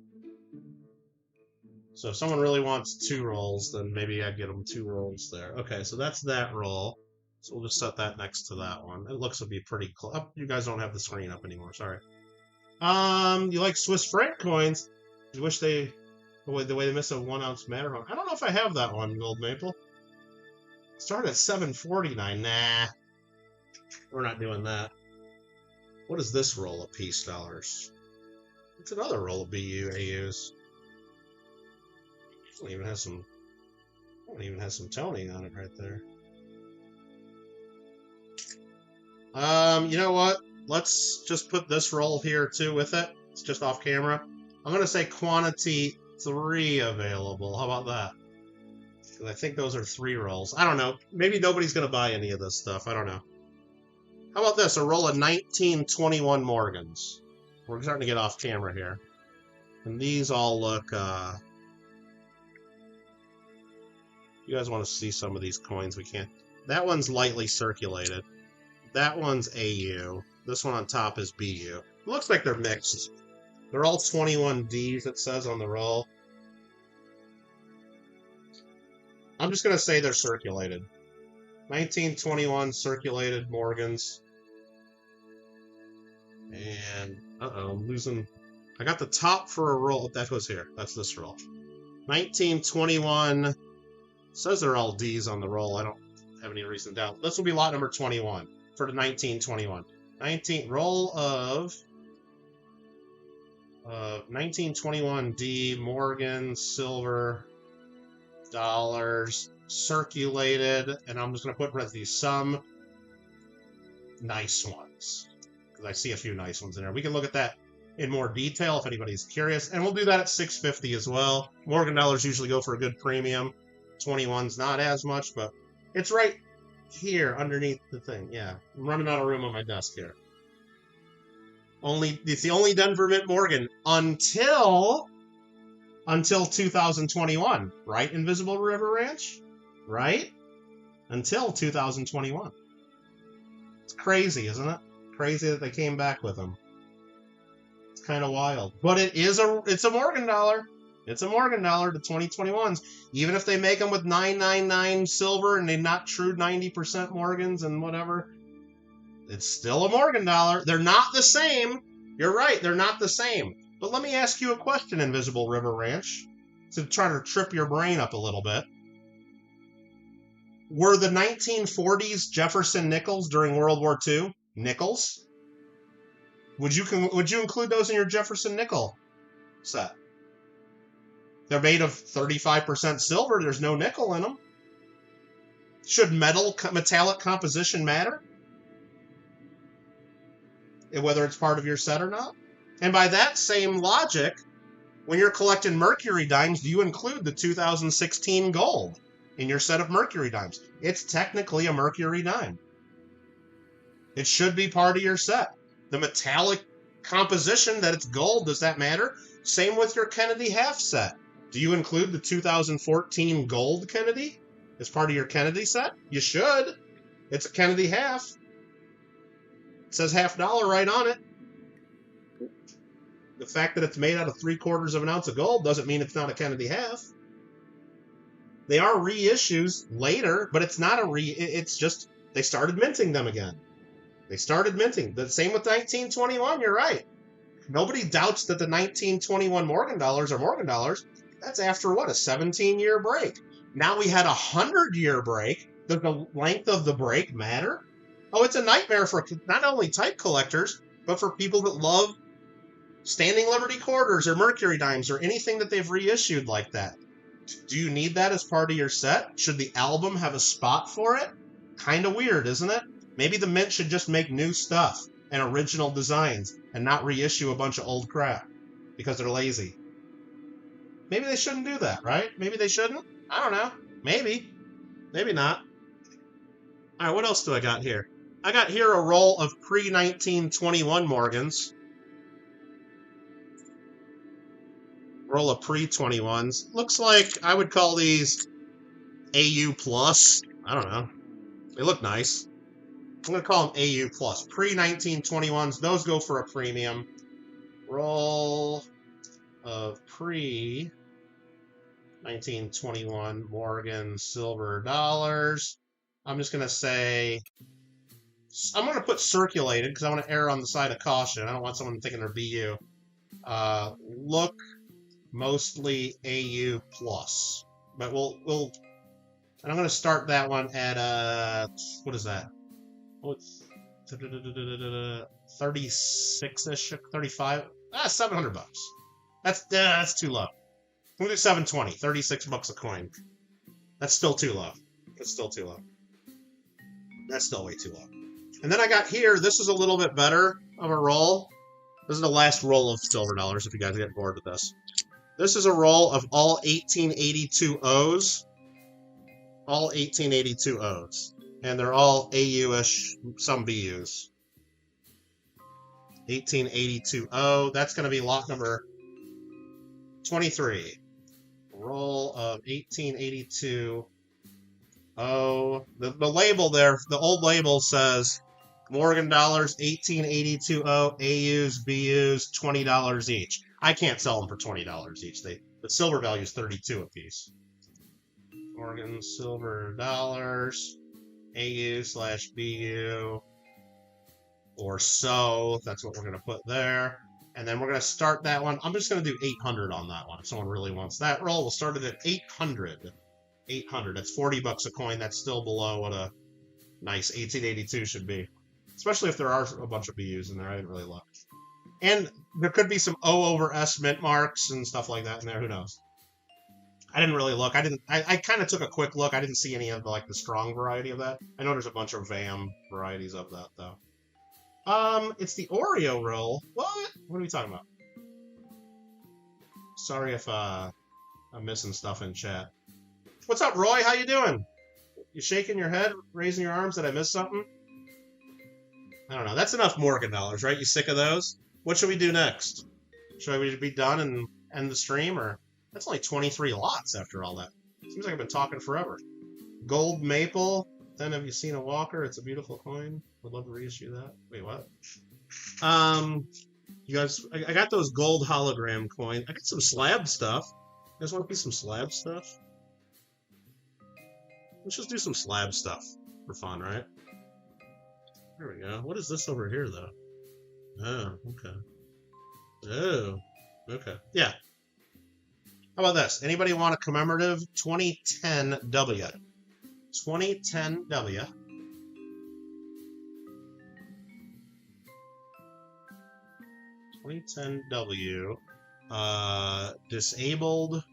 So if someone really wants 2 rolls, then maybe I'd get them 2 rolls there. Okay, so that's that roll. So we'll just set that next to that one. It looks to be pretty close. Oh, you guys don't have the screen up anymore. Sorry. You like Swiss franc coins? You wish the way they miss a 1-ounce Matterhorn. I don't know if I have that one, Gold Maple. Start at $7.49. Nah, we're not doing that. What is this roll of peace dollars? It's another roll of BU AUs. It even has some toning on it right there. You know what? Let's just put this roll here too with it. It's just off camera. I'm gonna say quantity 3 available. How about that? Because I think those are 3 rolls. I don't know. Maybe nobody's gonna buy any of this stuff. I don't know. How about this? A roll of 1921 Morgans. We're starting to get off camera here. And these all look, you guys want to see some of these coins, we can't. That one's lightly circulated. That one's AU. This one on top is BU. It looks like they're mixed. They're all 21Ds, it says on the roll. I'm just going to say they're circulated. 1921 circulated Morgans. And, uh-oh, I'm losing... I got the top for a roll. That was here. That's this roll. 1921. Says they're all D's on the roll. I don't have any reason to doubt. This will be lot number 21 for the 1921. Roll of 1921 D, Morgan, silver, dollars, circulated, and I'm just going to put in parentheses some nice ones, because I see a few nice ones in there. We can look at that in more detail if anybody's curious, and we'll do that at $6.50 as well. Morgan dollars usually go for a good premium. 21's not as much, but it's right here underneath the thing. Yeah, I'm running out of room on my desk here. It's the only Denver Mint Morgan until 2021, right? Invisible River Ranch, right? Until 2021. It's crazy, isn't it? Crazy that they came back with them. It's kind of wild, but it's a Morgan dollar. It's a Morgan dollar, the 2021s. Even if they make them with 999 silver and they're not true 90% Morgans and whatever, it's still a Morgan dollar. They're not the same. You're right, they're not the same. But let me ask you a question, Invisible River Ranch, to try to trip your brain up a little bit. Were the 1940s Jefferson nickels during World War II nickels? Would you include those in your Jefferson nickel set? They're made of 35% silver. There's no nickel in them. Should metallic composition matter? Whether it's part of your set or not? And by that same logic, when you're collecting Mercury dimes, do you include the 2016 gold in your set of Mercury dimes? It's technically a Mercury dime. It should be part of your set. The metallic composition, that it's gold, does that matter? Same with your Kennedy half set. Do you include the 2014 gold Kennedy as part of your Kennedy set? You should. It's a Kennedy half. It says $50 right on it. The fact that it's made out of 3/4 of an ounce of gold doesn't mean it's not a Kennedy half. They are reissues later, but it's not it's just they started minting them again. They started minting. The same with 1921, you're right. Nobody doubts that the 1921 Morgan dollars are Morgan dollars. That's after, what, a 17-year break. Now we had a 100-year break. Does the length of the break matter? Oh, it's a nightmare for not only type collectors, but for people that love Standing Liberty Quarters or Mercury Dimes or anything that they've reissued like that. Do you need that as part of your set? Should the album have a spot for it? Kind of weird, isn't it? Maybe the Mint should just make new stuff and original designs and not reissue a bunch of old crap because they're lazy. Maybe they shouldn't do that, right? Maybe they shouldn't? I don't know. Maybe. Maybe not. All right, what else do I got here? I got here a roll of pre-1921 Morgans. Roll of pre-21s. Looks like I would call these AU+. I don't know. They look nice. I'm going to call them AU+. Pre-1921s. Those go for a premium. Roll of pre-1921 Morgan silver dollars. I'm just going to say... I'm going to put circulated because I want to err on the side of caution. I don't want someone thinking they're BU. Look mostly AU+. But we'll and I'm going to start that one at, what is that? Oh, it's 36-ish, 35. $700. That's too low. We'll do 720, $36 a coin. That's still too low. That's still too low. That's still way too low. And then I got here, this is a little bit better of a roll. This is the last roll of silver dollars, if you guys get bored with this. This is a roll of all 1882 O's. All 1882 O's. And they're all AU-ish, some BUs. 1882 O. That's going to be lot number 23. Roll of 1882 O. The label there, the old label says Morgan dollars, 1882 O, AUs, BUs, $20 each. I can't sell them for $20 each. The silver value is $32 a piece. Morgan silver dollars. AU/BU. Or so. That's what we're going to put there. And then we're going to start that one. I'm just going to do 800 on that one. If someone really wants that roll, we'll start it at 800. 800. That's 40 bucks a coin. That's still below what a nice 1882 should be. Especially if there are a bunch of BUs in there. I didn't really look. And there could be some O over S mint marks and stuff like that in there. Who knows? I didn't really look. I kind of took a quick look. I didn't see any of the strong variety of that. I know there's a bunch of VAM varieties of that though. It's the Oreo roll. What? What are we talking about? Sorry if I'm missing stuff in chat. What's up, Roy? How you doing? You shaking your head, raising your arms? Did I miss something? I don't know. That's enough Morgan dollars, right? You sick of those? What should we do next? Should we be done and end the stream, or that's only 23 lots after all that? Seems like I've been talking forever. Gold maple. Then have you seen a walker? It's a beautiful coin. Would love to reissue that. Wait, what? You guys, I got those gold hologram coin. I got some slab stuff. You guys want to be some slab stuff? Let's just do some slab stuff for fun, right? There we go. What is this over here, though? Oh, okay. Oh, okay. Yeah. How about this? Anybody want a commemorative 2010W? 2010W. $2010W. Disabled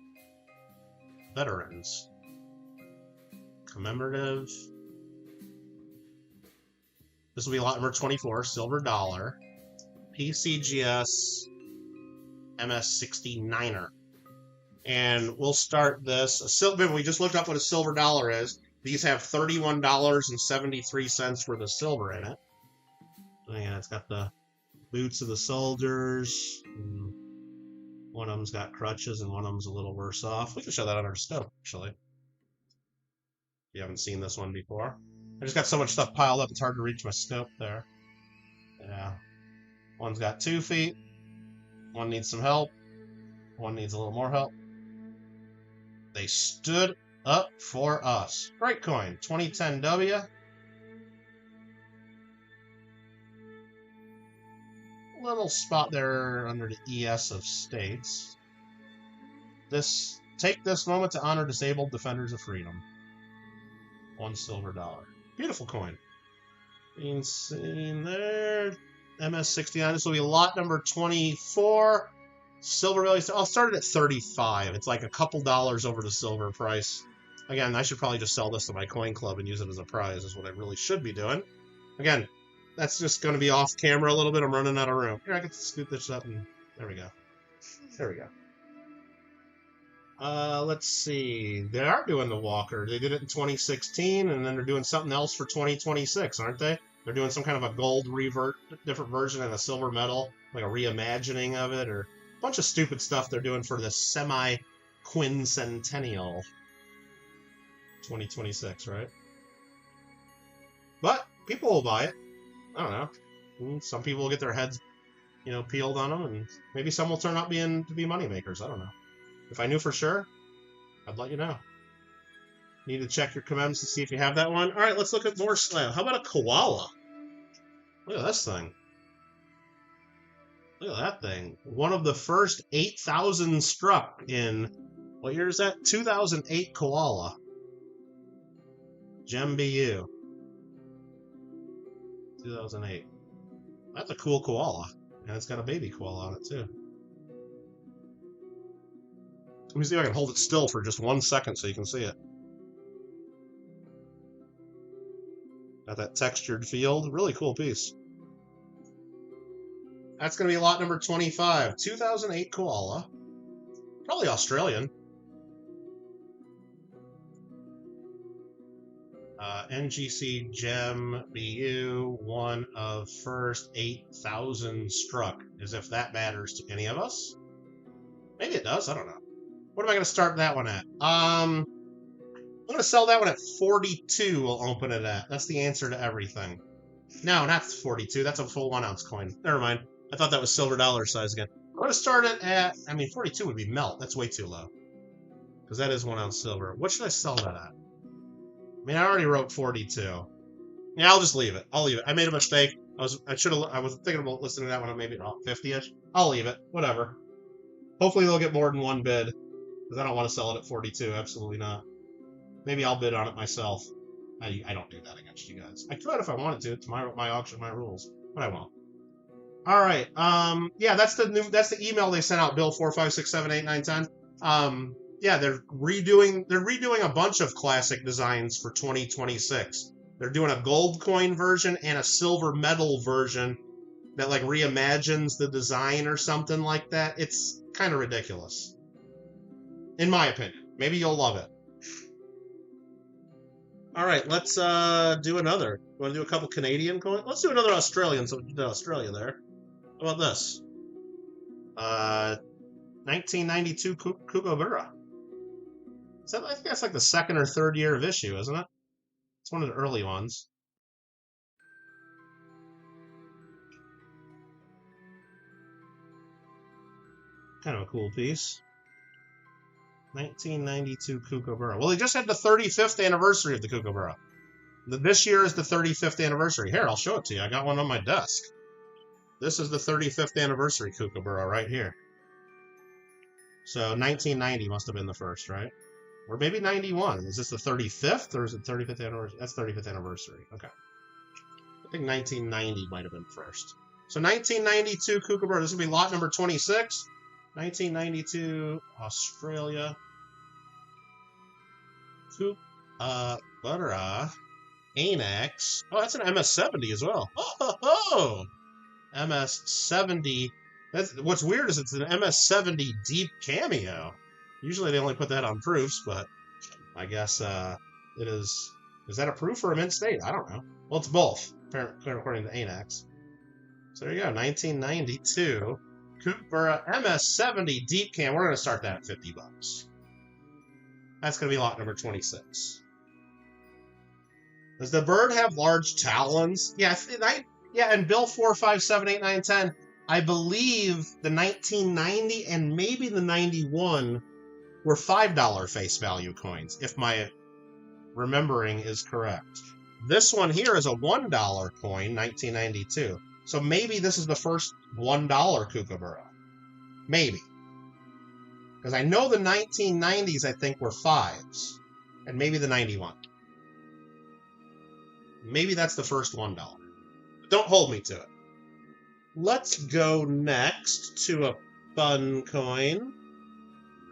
veterans. Commemorative. This will be lot number 24, silver dollar. PCGS MS69er. And we'll start this. We just looked up what a silver dollar is. These have $31.73 worth of silver in it. Oh, yeah, it's got the boots of the soldiers. One of them's got crutches and one of them's a little worse off. We can show that on our scope, actually. If you haven't seen this one before. I just got so much stuff piled up, it's hard to reach my scope there. Yeah. One's got 2 feet. One needs some help. One needs a little more help. They stood up for us. Great coin. 2010W. Little spot there under the ES of states. Take this moment to honor disabled defenders of freedom. 1 silver dollar. Beautiful coin. Being seen there. MS69. This will be lot number 24. Silver value. I'll start it at 35. It's like a couple dollars over the silver price. Again, I should probably just sell this to my coin club and use it as a prize, is what I really should be doing. Again, that's just going to be off camera a little bit. I'm running out of room. Here, I can scoot this up and there we go. There we go. Let's see. They are doing the walker. They did it in 2016, and then they're doing something else for 2026, aren't they? They're doing some kind of a gold different version and a silver medal, like a reimagining of it, or a bunch of stupid stuff they're doing for the semi-quincentennial 2026, right? But people will buy it. I don't know. Some people will get their heads, peeled on them, and maybe some will turn out to be moneymakers. I don't know. If I knew for sure, I'd let you know. Need to check your commands to see if you have that one. All right, let's look at more slab. How about a koala? Look at this thing. Look at that thing. One of the first 8,000 struck in, what year is that? 2008 koala. Gem BU. 2008. That's a cool koala. And it's got a baby koala on it, too. Let me see if I can hold it still for just 1 second so you can see it. Got that textured field. Really cool piece. That's going to be lot number 25. 2008 koala. Probably Australian. NGC Gem BU, one of first 8,000 struck. As if that matters to any of us. Maybe it does. I don't know. What am I going to start that one at? I'm going to sell that one at 42. We'll open it at. That's the answer to everything. No, not 42. That's a full 1 ounce coin. Never mind. I thought that was silver dollar size again. I'm going to start it at, 42 would be melt. That's way too low. Because that is 1 ounce silver. What should I sell that at? I mean, I already wrote 42. Yeah, I'll just leave it. I'll leave it. I made a mistake. I was thinking about listening to that one. Maybe 50-ish. I'll leave it. Whatever. Hopefully they'll get more than one bid. Because I don't want to sell it at 42. Absolutely not. Maybe I'll bid on it myself. I don't do that against you guys. I could if I wanted to. It's my auction, my rules. But I won't. All right. Yeah, that's the email they sent out. Bill 4, 5, 6, 7, 8, 9, 10. Yeah, they're redoing a bunch of classic designs for 2026. They're doing a gold coin version and a silver medal version that like reimagines the design or something like that. It's kind of ridiculous, in my opinion. Maybe you'll love it. All right, let's do another. You want to do a couple Canadian coins? Let's do another Australian. So we did Australia there. How about this? 1992 Kookaburra. I think that's like the 2nd or 3rd year of issue, isn't it? It's one of the early ones. Kind of a cool piece. 1992 Kookaburra. Well, they just had the 35th anniversary of the Kookaburra. This year is the 35th anniversary. Here, I'll show it to you. I got one on my desk. This is the 35th anniversary Kookaburra right here. So 1990 must have been the first, right? Or maybe 91. Is this the 35th or is it 35th anniversary? That's 35th anniversary. Okay. I think 1990 might have been first. So 1992 Kookaburra. This will be lot number 26. 1992 Australia Kookaburra Anax. Oh, that's an MS-70 as well. Oh, MS-70. What's weird is it's an MS-70 deep cameo. Usually they only put that on proofs, but I guess it is. Is that a proof or a mint state? I don't know. Well, it's both, according to Anax. So there you go, 1992 Kookaburra MS-70 deep cam. We're going to start that at $50. That's going to be lot number 26. Does the bird have large talons? Yeah, and Bill 4, 5, 7, 8, 9, 10. I believe the 1990 and maybe the 91 were $5 face value coins, if my remembering is correct. This one here is a $1 coin, 1992. So maybe this is the first $1 Kookaburra. Maybe. Because I know the 1990s, I think, were 5s. And maybe the 91. Maybe that's the first $1. But don't hold me to it. Let's go next to a fun coin.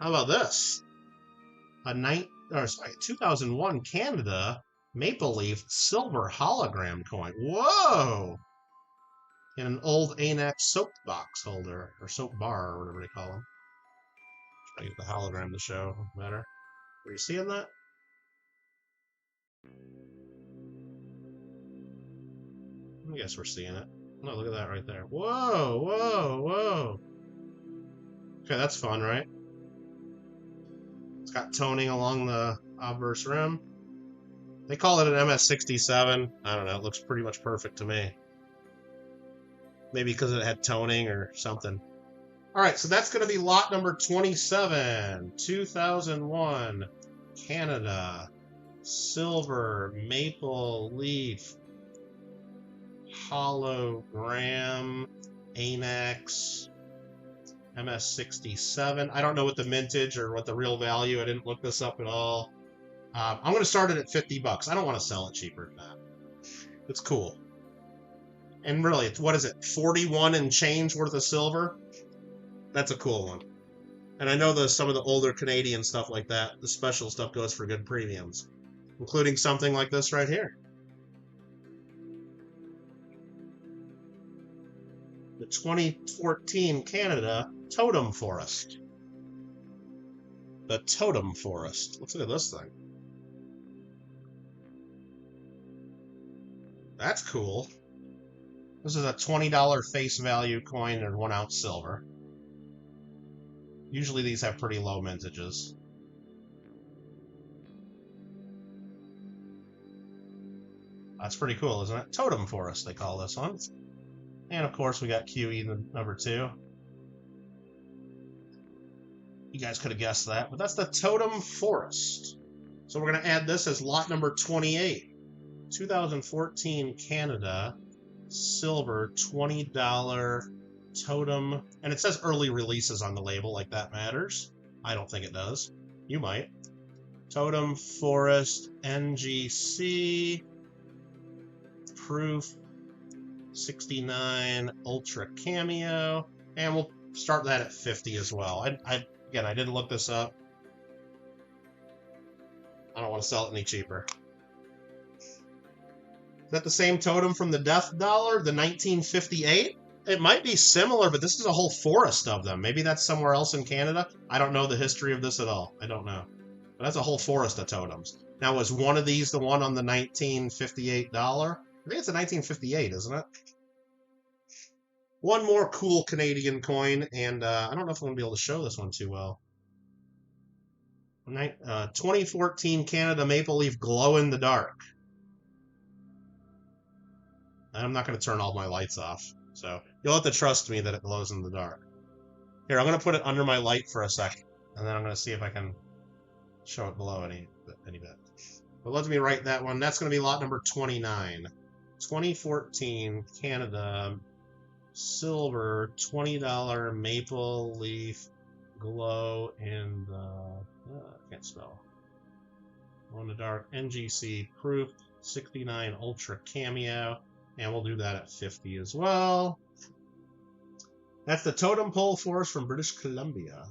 How about this? A 2001 Canada Maple Leaf silver hologram coin. Whoa! In an old Anax soap box holder, or soap bar, or whatever they call them. Try to get the hologram to show better. Are you seeing that? I guess we're seeing it. No, look at that right there. Whoa, whoa, whoa. Okay, that's fun, right? It's got toning along the obverse rim. They call it an MS-67. I don't know, it looks pretty much perfect to me. Maybe because it had toning or something. Alright, so that's going to be lot number 27. 2001 Canada silver maple leaf hologram Anax MS-67. I don't know what the mintage or what the real value. I didn't look this up at all. I'm going to start it at $50. I don't want to sell it cheaper than that. It's cool. And really, what is it? 41 and change worth of silver? That's a cool one. And I know some of the older Canadian stuff like that, the special stuff goes for good premiums, including something like this right here. The 2014 Canada Totem Forest. The Totem Forest. Let's look at this thing. That's cool. This is a $20 face value coin and 1 ounce silver. Usually these have pretty low mintages. That's pretty cool, isn't it? Totem Forest, they call this one. And of course we got QE number 2. You guys could have guessed that, but that's the Totem Forest. So we're going to add this as lot number 28. 2014 Canada, silver, $20 Totem. And it says early releases on the label, like that matters. I don't think it does. You might. Totem Forest, NGC, proof, 69 Ultra Cameo, and we'll start that at 50 as well. Again, I didn't look this up. I don't want to sell it any cheaper. Is that the same totem from the Death Dollar, the 1958? It might be similar, but this is a whole forest of them. Maybe that's somewhere else in Canada. I don't know the history of this at all. I don't know. But that's a whole forest of totems. Now, was one of these the one on the 1958 dollar? I think it's a 1958, isn't it? One more cool Canadian coin, and I don't know if I'm going to be able to show this one too well. 2014 Canada Maple Leaf Glow in the Dark. I'm not going to turn all my lights off, so you'll have to trust me that it glows in the dark. Here, I'm going to put it under my light for a second, and then I'm going to see if I can show it below any bit. But let me write that one. That's going to be lot number 29. 2014 Canada silver $20 maple leaf glow in the I can't spell. Glow in the dark NGC proof 69 Ultra Cameo, and we'll do that at 50 as well. That's the Totem Pole Forest from British Columbia.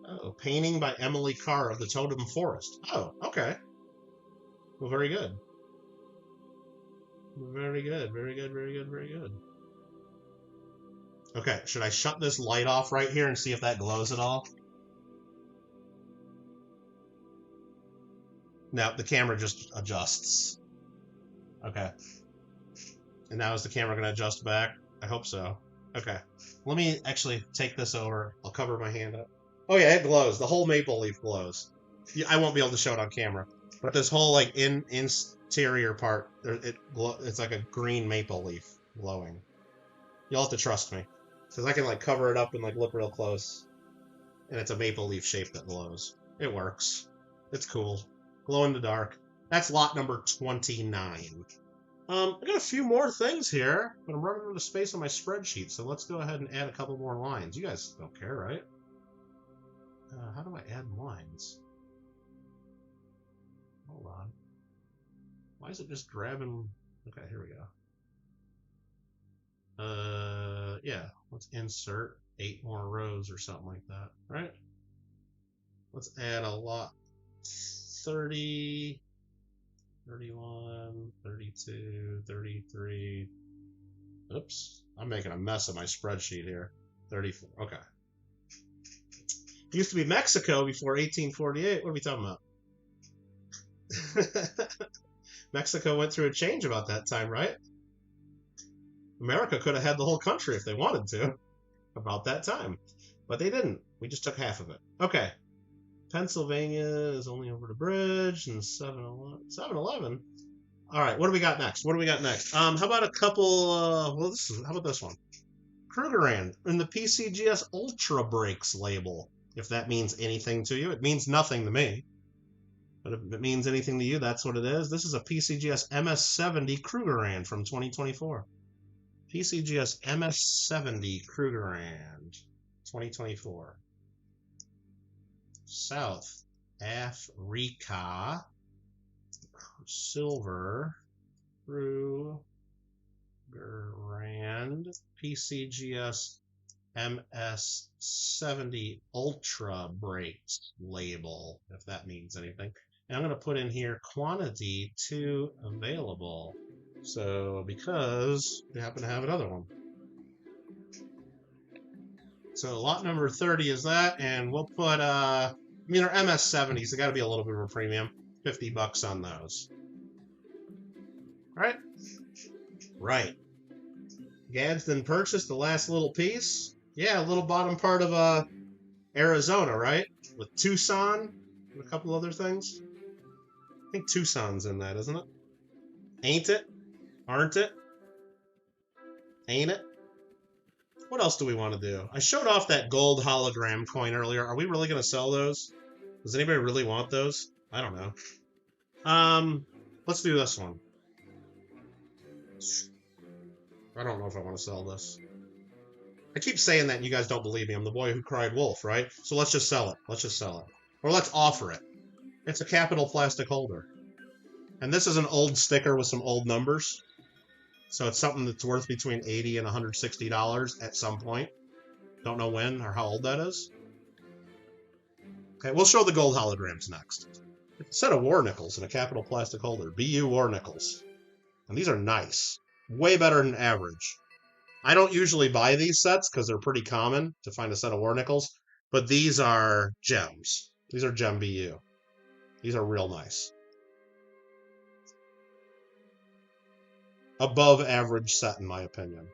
Oh, painting by Emily Carr of the Totem Forest. Oh, okay. Well, very good. Very good, very good, very good, very good. Okay, should I shut this light off right here and see if that glows at all? No, the camera just adjusts. Okay. And now is the camera going to adjust back? I hope so. Okay. Let me actually take this over. I'll cover my hand up. Oh yeah, it glows. The whole maple leaf glows. I won't be able to show it on camera. But this whole like interior part, it's like a green maple leaf glowing. You'll have to trust me. Because I can like cover it up and like look real close. And it's a maple leaf shape that glows. It works. It's cool. Glow in the dark. That's lot number 29. I got a few more things here, but I'm running out of space on my spreadsheet, so let's go ahead and add a couple more lines. You guys don't care, right? How do I add lines? Hold on. Why is it just grabbing? Okay, here we go. Yeah, let's insert 8 more rows or something like that, right? Let's add a lot. 30, 31, 32, 33. Oops, I'm making a mess of my spreadsheet here. 34, okay. It used to be Mexico before 1848. What are we talking about? Mexico went through a change about that time, right? America could have had the whole country if they wanted to about that time, but they didn't. We just took half of it. Okay. Pennsylvania is only over the bridge, and 7-Eleven. All right, what do we got next? What do we got next? How about a couple? How about this one? Krugerrand in the PCGS Ultra Breaks label. If that means anything to you, it means nothing to me. But if it means anything to you, that's what it is. This is a PCGS MS70 Krugerrand from 2024. PCGS MS70 Krugerrand 2024. South Africa, silver, Krugerrand, PCGS MS70 Ultra Breaks label, if that means anything. And I'm going to put in here quantity 2 available. So, because we happen to have another one. So lot number 30 is that, and we'll put, I mean, they're MS70s. They got to be a little bit of a premium. $50 on those. Right? Right. Gadsden purchased the last little piece. Yeah, a little bottom part of Arizona, right? With Tucson and a couple other things. I think Tucson's in that, isn't it? Ain't it? Aren't it? Ain't it? What else do we want to do? I showed off that gold hologram coin earlier. Are we really going to sell those? Does anybody really want those? I don't know. Let's do this one. I don't know if I want to sell this. I keep saying that and you guys don't believe me. I'm the boy who cried wolf, right? So let's just sell it. Let's just sell it. Or let's offer it. It's a capital plastic holder. And this is an old sticker with some old numbers. So it's something that's worth between $80 and $160 at some point. Don't know when or how old that is. Okay, we'll show the gold holograms next. It's a set of war nickels in a capital plastic holder. BU war nickels. And these are nice. Way better than average. I don't usually buy these sets because they're pretty common to find a set of war nickels. But these are gems. These are gem BU. These are real nice. Above average set, in my opinion.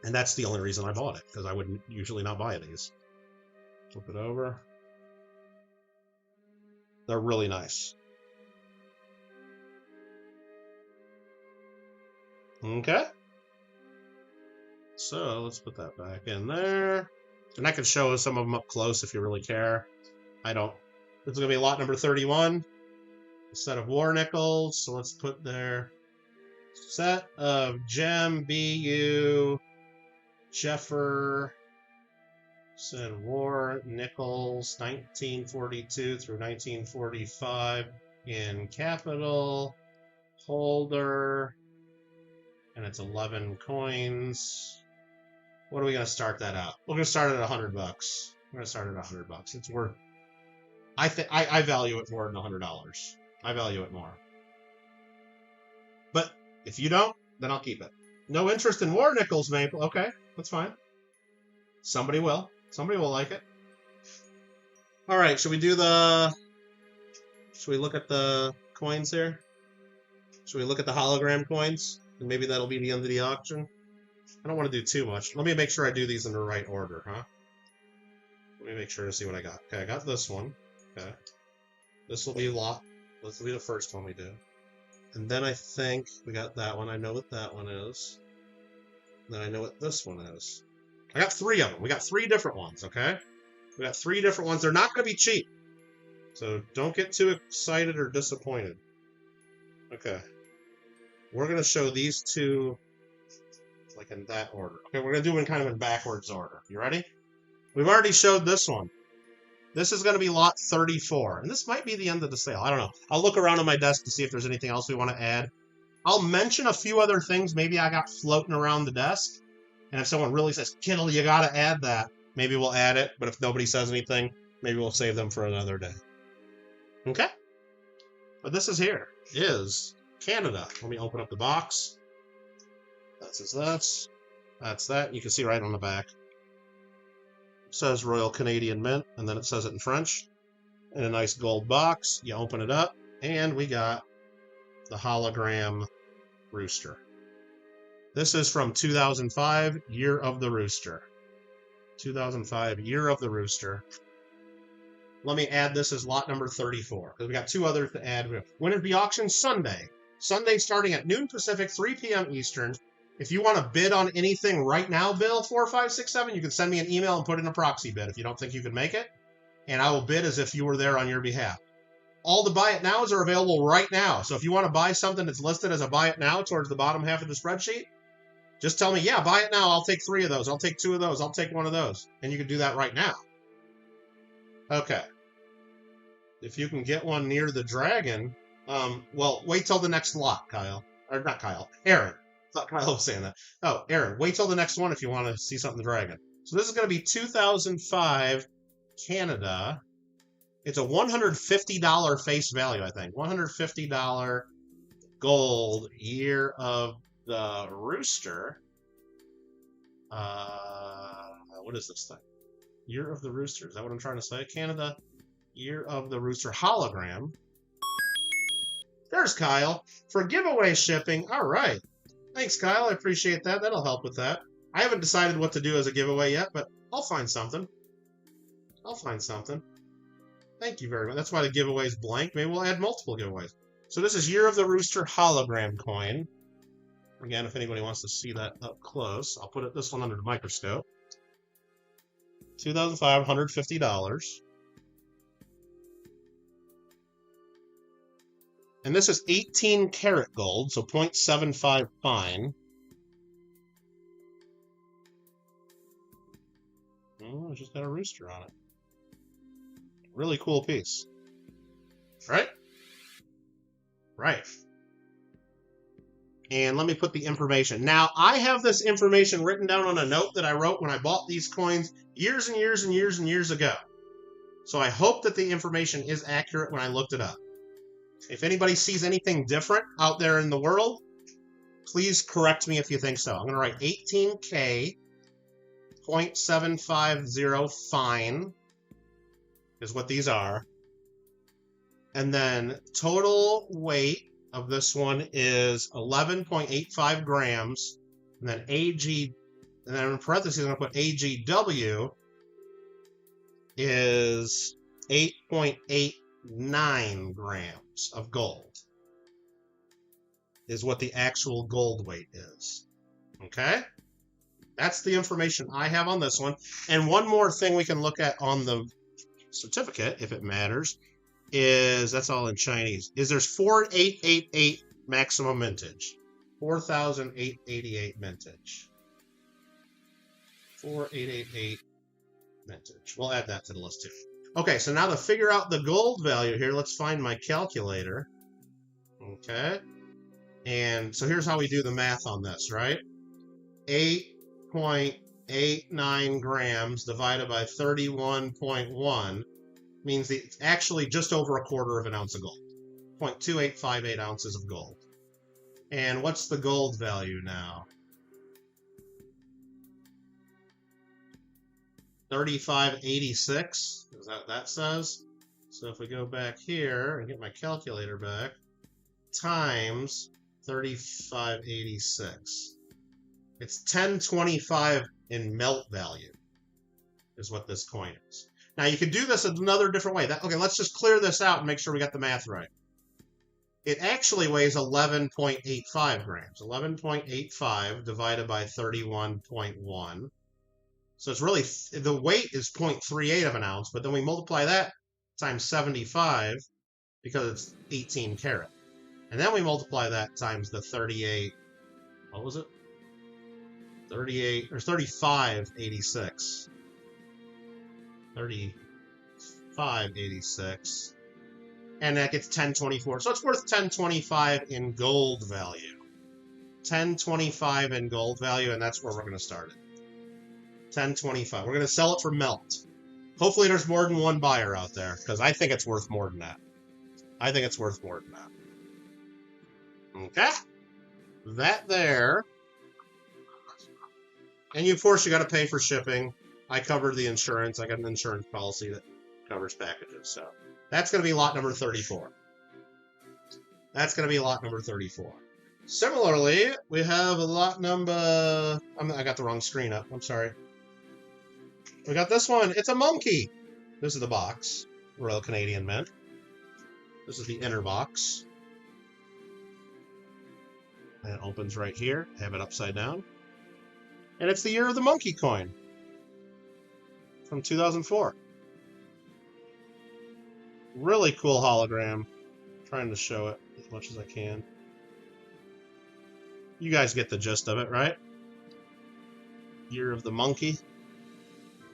And that's the only reason I bought it, because I would usually not buy these. Flip it over. They're really nice. Okay. So let's put that back in there. And I can show some of them up close if you really care. I don't. This is going to be lot number 31. A set of war nickels. So let's put their set of gem BU Jeffer said war nickels 1942 through 1945 in capital holder, and it's 11 coins. What are we going to start that out? We're going to start it at $100. We're going to start it at $100. It's worth. I value it more than $100. I value it more. But if you don't, then I'll keep it. No interest in war nickels, Maple. Okay, that's fine. Somebody will. Somebody will like it. All right, should we do the... Should we look at the coins here? Should we look at the hologram coins? And maybe that'll be the end of the auction. I don't want to do too much. Let me make sure I do these in the right order, huh? Let me make sure to see what I got. Okay, I got this one. Okay. This will be lot. This will be the first one we do. And then I think we got that one. I know what that one is. Then I know what this one is. I got 3 of them. We got 3 different ones, okay? We got 3 different ones. They're not going to be cheap. So don't get too excited or disappointed. Okay. We're going to show these 2 like in that order. Okay, we're going to do them kind of in backwards order. You ready? We've already showed this one. This is going to be lot 34. And this might be the end of the sale. I don't know. I'll look around on my desk to see if there's anything else we want to add. I'll mention a few other things maybe I got floating around the desk. And if someone really says, Kittle, you got to add that, maybe we'll add it. But if nobody says anything, maybe we'll save them for another day. Okay? But this is Canada. Let me open up the box. That's this. That's that. You can see right on the back. It says Royal Canadian Mint, and then it says it in French. In a nice gold box. You open it up, and we got the hologram rooster. This is from 2005, Year of the Rooster. 2005, Year of the Rooster. Let me add this as lot number 34, because we got 2 others to add. When is the auction? Sunday. Sunday starting at noon Pacific, 3 p.m. Eastern. If you want to bid on anything right now, Bill, 4567, you can send me an email and put in a proxy bid if you don't think you can make it. And I will bid as if you were there on your behalf. All the buy it nows are available right now. So if you want to buy something that's listed as a buy it now towards the bottom half of the spreadsheet, just tell me, yeah, buy it now. I'll take 3 of those. I'll take 2 of those. I'll take 1 of those. And you can do that right now. Okay. If you can get one near the dragon, well, wait till the next lot, Kyle. Or not Kyle, Aaron. I thought Kyle was saying that. Oh, Aaron, wait till the next one if you want to see something dragon. So this is going to be 2005 Canada. It's a $150 face value, I think. $150 gold, Year of the Rooster. What is this thing? Year of the Rooster. Is that what I'm trying to say? Canada, Year of the Rooster hologram. There's Kyle for giveaway shipping. All right. Thanks, Kyle. I appreciate that. That'll help with that. I haven't decided what to do as a giveaway yet, but I'll find something. I'll find something. Thank you very much. That's why the giveaway is blank. Maybe we'll add multiple giveaways. So this is Year of the Rooster hologram coin. Again, if anybody wants to see that up close, I'll put this one under the microscope. $2,550. And this is 18 karat gold, so 0.75 fine. Oh, I just got a rooster on it. Really cool piece. Right? Right. And let me put the information. Now, I have this information written down on a note that I wrote when I bought these coins years and years and years and years ago. So I hope that the information is accurate when I looked it up. If anybody sees anything different out there in the world, please correct me if you think so. I'm going to write 18K, 0.750 fine is what these are. And then total weight of this one is 11.85 grams. And then AG, and then in parentheses, I'm going to put AGW is 8.89 grams of gold. Is what the actual gold weight is. Okay? That's the information I have on this one. And one more thing we can look at on the certificate, if it matters, is, that's all in Chinese, is there's 4888 maximum mintage. 4,888 mintage. 4888 mintage. We'll add that to the list too. Okay, so now to figure out the gold value here, let's find my calculator. Okay. And so here's how we do the math on this, right? 8.89 grams divided by 31.1 means that it's actually just over a quarter of an ounce of gold. 0.2858 ounces of gold. And what's the gold value now? 3586, is that what that says? So if we go back here and get my calculator back, times 3586. It's 1025 in melt value is what this coin is. Now you could do this another different way. Okay, let's just clear this out and make sure we got the math right. It actually weighs 11.85 grams. 11.85 divided by 31.1. So it's really, the weight is 0.38 of an ounce, but then we multiply that times 75 because it's 18 karat. And then we multiply that times the 38, what was it? 38, or 3586. 3586. And that gets 1024. So it's worth 1025 in gold value. 1025 in gold value, and that's where we're going to start it. 1025. We're going to sell it for melt. Hopefully there's more than one buyer out there, because I think it's worth more than that. I think it's worth more than that. Okay? That there. And of course, you got to pay for shipping. I covered the insurance. I got an insurance policy that covers packages. So that's going to be lot number 34. That's going to be lot number 34. Similarly, we have a lot number... I got the wrong screen up. I'm sorry. We got this one. It's a monkey. This is the box. Royal Canadian Mint. This is the inner box. And it opens right here. I have it upside down. And it's the year of the monkey coin. From 2004. Really cool hologram. I'm trying to show it as much as I can. You guys get the gist of it, right? Year of the monkey.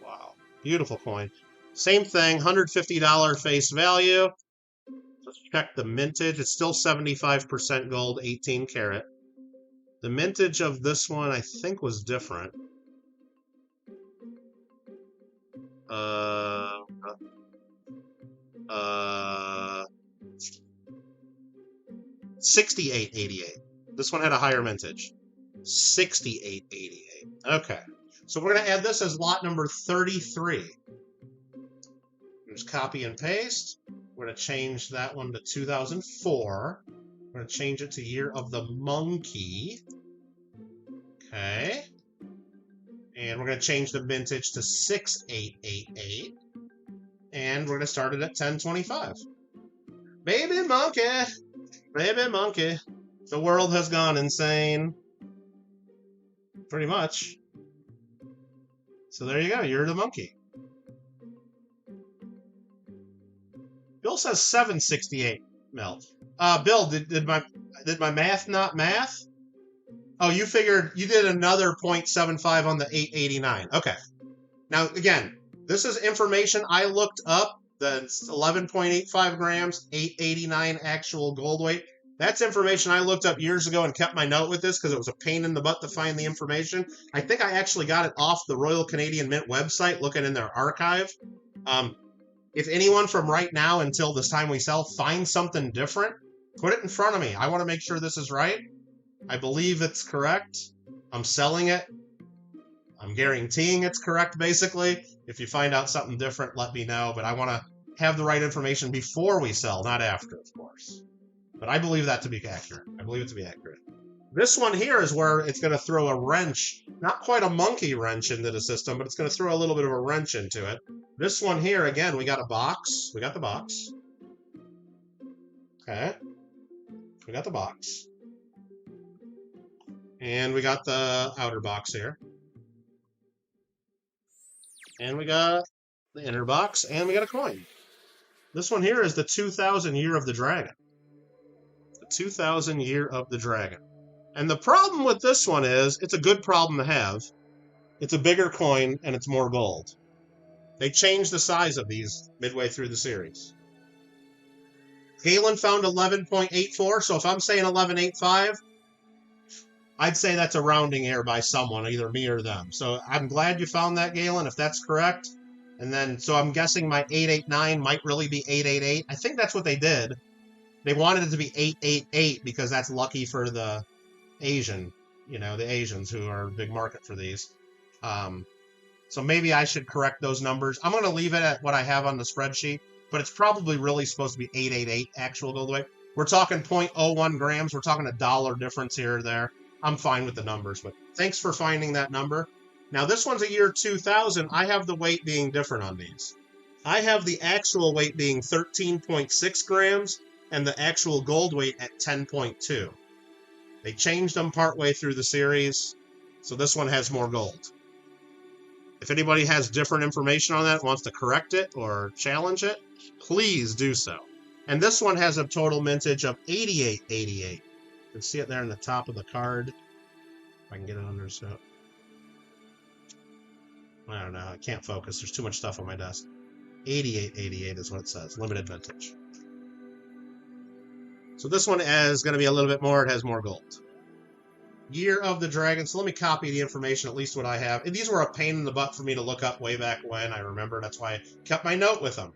Wow. Beautiful coin. Same thing, $150 face value. Let's check the mintage. It's still 75% gold, 18 karat. The mintage of this one, I think, was different. 6888. This one had a higher mintage. 6888. Okay. So we're going to add this as lot number 33. Just copy and paste. We're going to change that one to 2004. We're going to change it to year of the monkey. Okay. And we're going to change the mintage to 6888. And we're going to start it at 1025. Baby monkey. Baby monkey. The world has gone insane. Pretty much. So there you go. You're the monkey. Bill says 768 mil. Bill, did my math not math? Oh, you figured you did another 0.75 on the 889. Okay. Now again, this is information I looked up. That's 11.85 grams, 889 actual gold weight. That's information I looked up years ago and kept my note with this because it was a pain in the butt to find the information. I think I actually got it off the Royal Canadian Mint website, looking in their archive. If anyone from right now until this time we sell finds something different, put it in front of me. I want to make sure this is right. I believe it's correct. I'm selling it. I'm guaranteeing it's correct, basically. If you find out something different, let me know. But I want to have the right information before we sell, not after, of course. But I believe that to be accurate. I believe it to be accurate. This one here is where it's going to throw a wrench, not quite a monkey wrench into the system, but it's going to throw a little bit of a wrench into it. This one here, again, we got a box. We got the box. Okay. We got the box. And we got the outer box here. And we got the inner box, and we got a coin. This one here is the 2000 Year of the Dragon. The 2000 Year of the Dragon. And the problem with this one is, it's a good problem to have. It's a bigger coin, and it's more gold. They changed the size of these midway through the series. Galen found 11.84, so if I'm saying 11.85, I'd say that's a rounding error by someone, either me or them. So I'm glad you found that, Galen, if that's correct. And then, so I'm guessing my 889 might really be 888. I think that's what they did. They wanted it to be 888 because that's lucky for the Asian, the Asians who are a big market for these. So maybe I should correct those numbers. I'm going to leave it at what I have on the spreadsheet, but it's probably really supposed to be 888 actual gold weight. We're talking 0.01 grams. We're talking $1 difference here or there. I'm fine with the numbers, but thanks for finding that number. Now, this one's a year 2000. I have the weight being different on these. I have the actual weight being 13.6 grams and the actual gold weight at 10.2. They changed them partway through the series, so this one has more gold. If anybody has different information on that, wants to correct it or challenge it, please do so. And this one has a total mintage of 8888. You can see it there in the top of the card. If I can get it under so. I don't know. I can't focus. There's too much stuff on my desk. 8888 is what it says. Limited vintage. So this one is going to be a little bit more. It has more gold. Year of the Dragon. So let me copy the information, at least what I have. And these were a pain in the butt for me to look up way back when. I remember. That's why I kept my note with them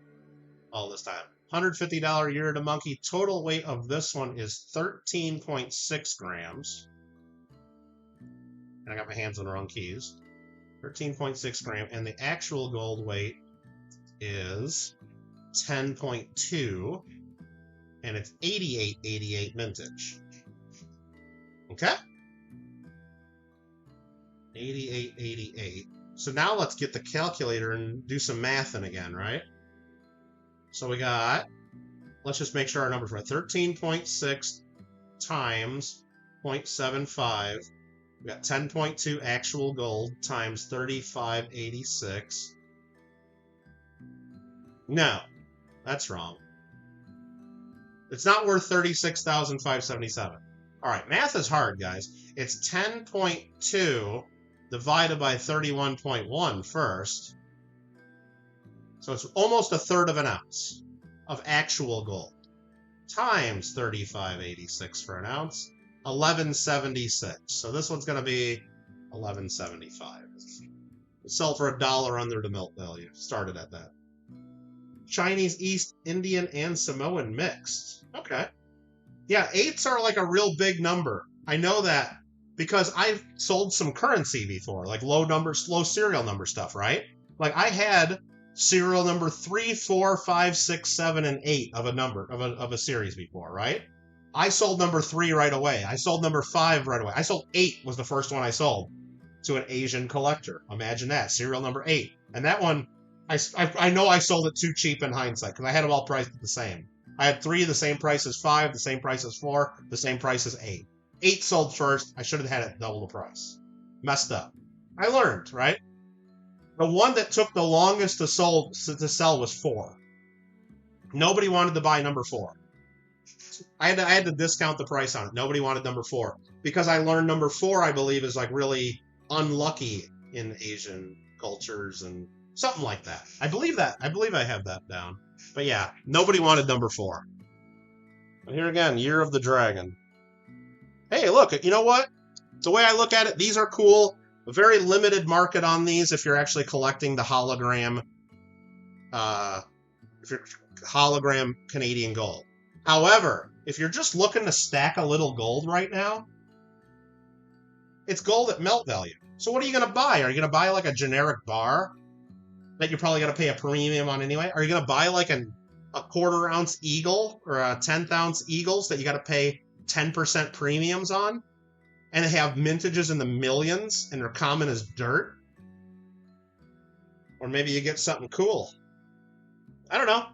all this time. $150 Year of the Monkey. Total weight of this one is 13.6 grams. And I got my hands on the wrong keys. 13.6 grams. And the actual gold weight is 10.2. And it's 8888 mintage. Okay? 8888. So now let's get the calculator and do some mathing again, right? So we got, let's just make sure our numbers are right. 13.6 times 0.75. We got 10.2 actual gold times 3586. No, that's wrong. It's not worth 36,577. All right, math is hard, guys. It's 10.2 divided by 31.1 first. So it's almost a third of an ounce of actual gold times 3586 for an ounce, 1176. So this one's going to be 1175. Sell for $1 under the milk value. Started at that. Chinese, East Indian, and Samoan mixed. Okay. Yeah, 8s are like a real big number. I know that because I've sold some currency before, like low serial number stuff, right? Like I had serial number 3, 4, 5, 6, 7, and 8 of a number of a series before, right? I sold number 3 right away. I sold number 5 right away. I sold 8 was the first one I sold to an Asian collector. Imagine that, serial number 8. And that one, I know I sold it too cheap in hindsight because I had them all priced the same. I had 3 the same price as 5, the same price as 4, the same price as 8. 8 sold first. I should have had it double the price. Messed up. I learned, right? The one that took the longest to sell was 4. Nobody wanted to buy number 4. I had to discount the price on it. Nobody wanted number 4 because I learned number 4, I believe, is like really unlucky in Asian cultures and something like that. I believe that. I believe I have that down. But yeah, nobody wanted number 4. But here again, Year of the Dragon. Hey, look, you know what? The way I look at it, these are cool. A very limited market on these if you're actually collecting the hologram, if you're hologram Canadian gold. However, if you're just looking to stack a little gold right now, it's gold at melt value. So what are you going to buy? Are you going to buy like a generic bar that you're probably going to pay a premium on anyway? Are you going to buy like a 1/4 ounce eagle or a 1/10 ounce eagles that you got to pay 10% premiums on? And they have mintages in the millions and they're common as dirt? Or maybe you get something cool. I don't know.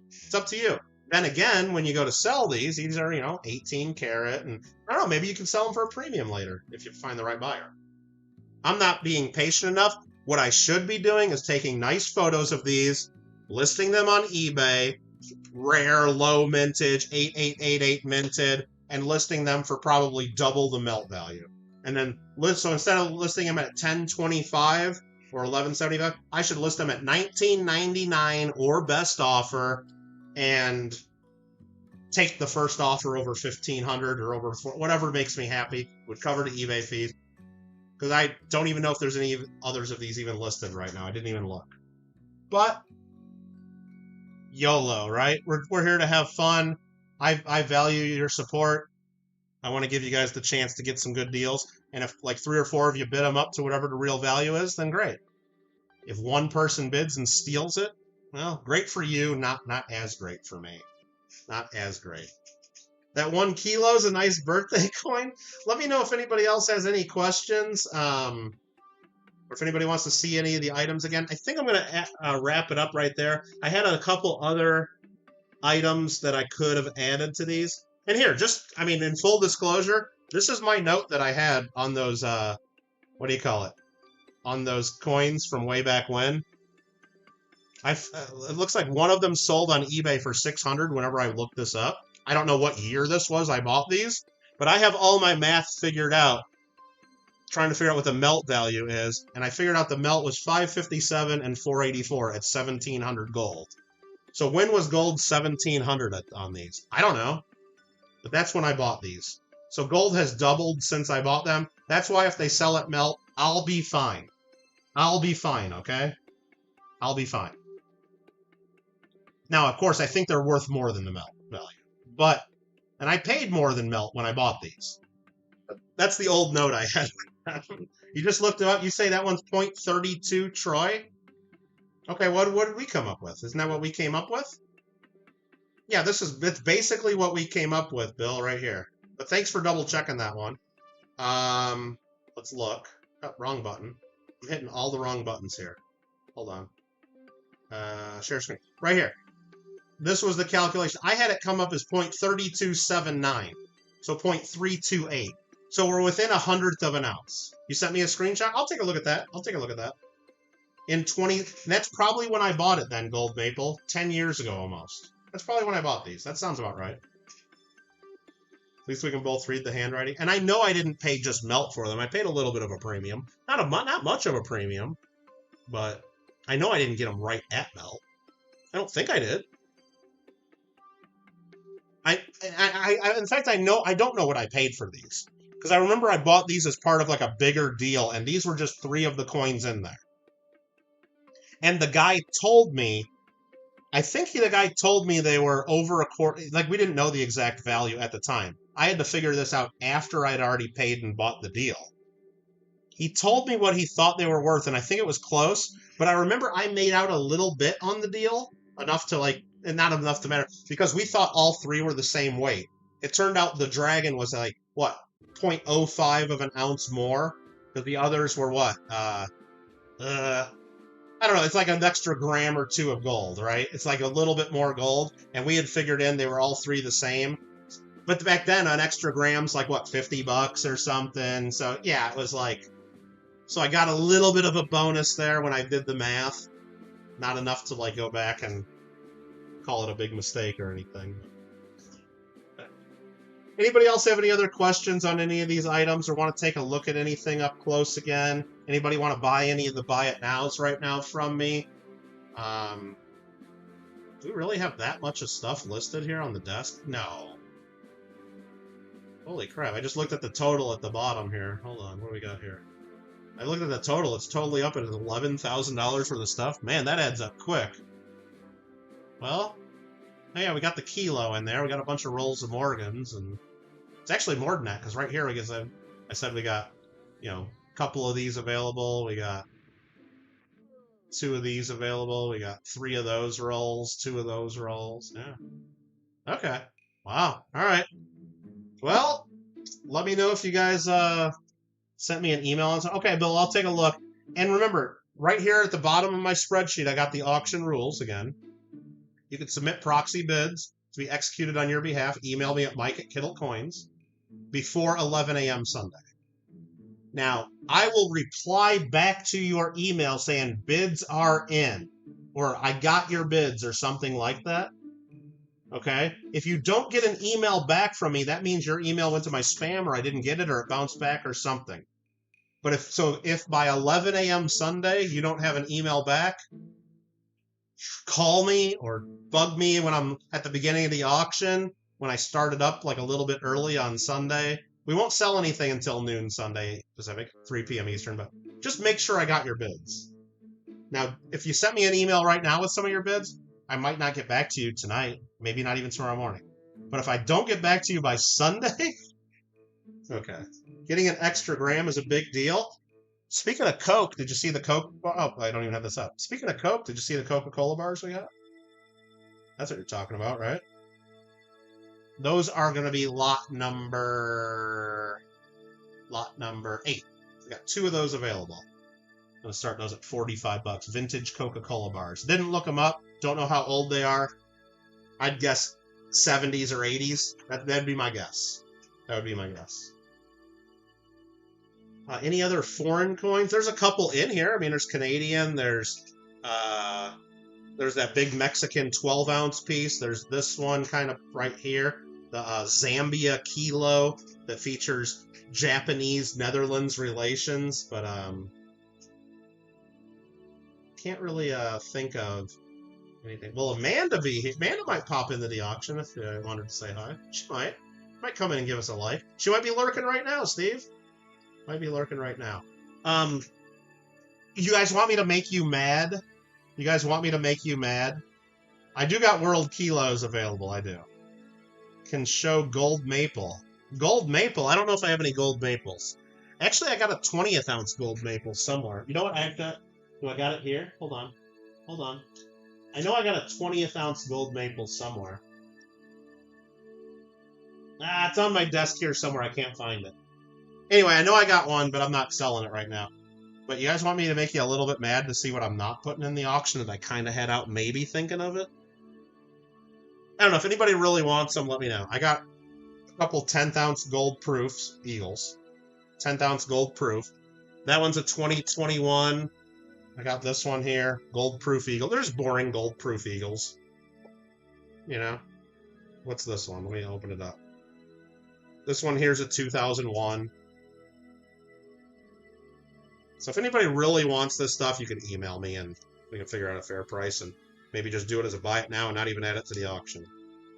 It's up to you. Then again, when you go to sell these are, 18 karat, and I don't know, maybe you can sell them for a premium later if you find the right buyer. I'm not being patient enough. What I should be doing is taking nice photos of these, listing them on eBay, rare, low mintage, 8888 minted, and listing them for probably double the melt value. And then, so instead of listing them at $10.25 or $11.75, I should list them at $19.99 or best offer, and take the first offer over $1,500 or over whatever makes me happy. Would cover the eBay fees. Because I don't even know if there's any others of these even listed right now. I didn't even look. But YOLO, right? We're here to have fun. I value your support. I want to give you guys the chance to get some good deals. And if like 3 or 4 of you bid them up to whatever the real value is, then great. If one person bids and steals it, well, great for you, not as great for me. Not as great. That 1 kilo is a nice birthday coin. Let me know if anybody else has any questions, or if anybody wants to see any of the items again. I think I'm going to wrap it up right there. I had a couple other items that I could have added to these. And here, in full disclosure, this is my note that I had on those, what do you call it? On those coins from way back when. It looks like one of them sold on eBay for $600 whenever I looked this up. I don't know what year this was I bought these, but I have all my math figured out, trying to figure out what the melt value is, and I figured out the melt was $557 and $484 at 1,700 gold. So when was gold 1,700 on these? I don't know, but that's when I bought these. So gold has doubled since I bought them. That's why if they sell at melt, I'll be fine. I'll be fine, okay? I'll be fine. Now, of course, I think they're worth more than the melt value. And I paid more than melt when I bought these. That's the old note I had. You just looked it up. You say that one's 0.32 Troy? Okay, what did we come up with? Isn't that what we came up with? Yeah, it's basically what we came up with, Bill, right here. But thanks for double checking that one. Let's look. Oh, wrong button. I'm hitting all the wrong buttons here. Hold on. Share screen. Right here. This was the calculation. I had it come up as 0.3279, so 0.328. So we're within 1/100th of an ounce. You sent me a screenshot? I'll take a look at that. That's probably when I bought it then, Gold Maple. 10 years ago almost. That's probably when I bought these. That sounds about right. At least we can both read the handwriting. And I know I didn't pay just melt for them. I paid a little bit of a premium. Not much of a premium, but I know I didn't get them right at melt. I don't think I did. In fact, I don't know what I paid for these, because I remember I bought these as part of like a bigger deal, and these were just 3 of the coins in there. And the guy told me, they were over a quarter. Like, we didn't know the exact value at the time. I had to figure this out after I'd already paid and bought the deal. He told me what he thought they were worth, and I think it was close. But I remember I made out a little bit on the deal, enough to and not enough to matter, because we thought all 3 were the same weight. It turned out the dragon was 0.05 of an ounce more, because the others were what? I don't know, it's like an extra gram or 2 of gold, right? It's like a little bit more gold, and we had figured in they were all 3 the same. But back then, an extra gram's like, what, $50 or something? So, yeah, it was like... So I got a little bit of a bonus there when I did the math. Not enough to, like, go back and call it a big mistake or anything. Anybody else have any other questions on any of these items or want to take a look at anything up close again? Anybody want to buy any of the buy it nows right now from me? Do we really have that much of stuff listed here on the desk? No. Holy crap, I just looked at the total at the bottom here. Hold on, what do we got here? I looked at the total, it's totally up at $11,000 for the stuff. Man, that adds up quick. Well, yeah, we got the kilo in there. We got a bunch of rolls of Morgans, and it's actually more than that, because right here, I said we got, you know, a couple of these available. We got 2 of these available. We got 3 of those rolls, 2 of those rolls. Yeah. Okay. Wow. All right. Well, let me know if you guys sent me an email. Okay, Bill, I'll take a look. And remember, right here at the bottom of my spreadsheet, I got the auction rules again. You can submit proxy bids to be executed on your behalf. Email me at mike@KittleCoins before 11 a.m. Sunday. Now, I will reply back to your email saying bids are in, or I got your bids, or something like that. Okay? If you don't get an email back from me, that means your email went to my spam, or I didn't get it, or it bounced back, or something. But if by 11 a.m. Sunday you don't have an email back, call me or bug me when I'm at the beginning of the auction, when I started up like a little bit early on Sunday. We won't sell anything until noon Sunday Pacific, 3 p.m. Eastern, but just make sure I got your bids. Now, if you sent me an email right now with some of your bids, I might not get back to you tonight, maybe not even tomorrow morning. But if I don't get back to you by Sunday, okay. Getting an extra gram is a big deal. Speaking of Coke, did you see the Coke? Oh, I don't even have this up. Speaking of Coke, did you see the Coca-Cola bars we got? That's what you're talking about, right? Those are going to be lot number 8. We got 2 of those available. I'm going to start those at $45. Vintage Coca-Cola bars. Didn't look them up. Don't know how old they are. I'd guess 70s or 80s. That'd be my guess. That would be my guess. Any other foreign coins? There's a couple in here. I mean, there's Canadian. There's that big Mexican 12-ounce piece. There's this one kind of right here, the Zambia kilo that features Japanese-Netherlands relations, but can't really think of anything. Well, Amanda might pop into the auction if you wanted to say hi. She might come in and give us a like. She might be lurking right now, Steve. Might be lurking right now. You guys want me to make you mad? You guys want me to make you mad? I do got world kilos available, I do. Can show gold maple. Gold maple? I don't know if I have any gold maples. Actually, I got a 20th ounce gold maple somewhere. You know what? Do I got it here? Hold on. I know I got a 20th ounce gold maple somewhere. It's on my desk here somewhere. I can't find it. Anyway, I know I got one, but I'm not selling it right now. But you guys want me to make you a little bit mad to see what I'm not putting in the auction that I kind of had out maybe thinking of it? I don't know. If anybody really wants them, let me know. I got a couple 10th ounce gold proof eagles. 10th ounce gold proof. That one's a 2021. I got this one here. Gold proof eagle. There's boring gold proof eagles. You know? What's this one? Let me open it up. This one here's a 2001. So if anybody really wants this stuff, you can email me and we can figure out a fair price and maybe just do it as a buy it now and not even add it to the auction.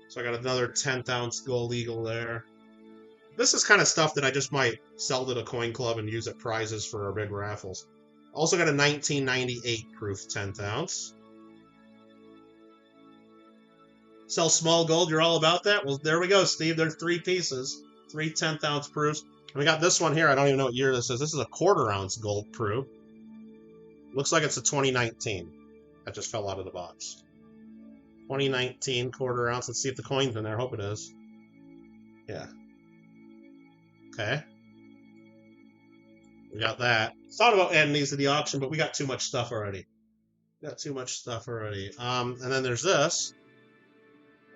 So I got another 10th ounce gold eagle there. This is kind of stuff that I just might sell to the coin club and use at prizes for our big raffles. Also got a 1998 proof 10th ounce. Sell small gold, you're all about that? Well, there we go, Steve. There's 3 pieces. 3 10th ounce proofs. And we got this one here. I don't even know what year this is. This is a 1/4 ounce gold proof. Looks like it's a 2019. That just fell out of the box. 2019 1/4 ounce. Let's see if the coin's in there. I hope it is. Yeah. Okay. We got that. Thought about adding these to the auction, but we got too much stuff already. And then there's this.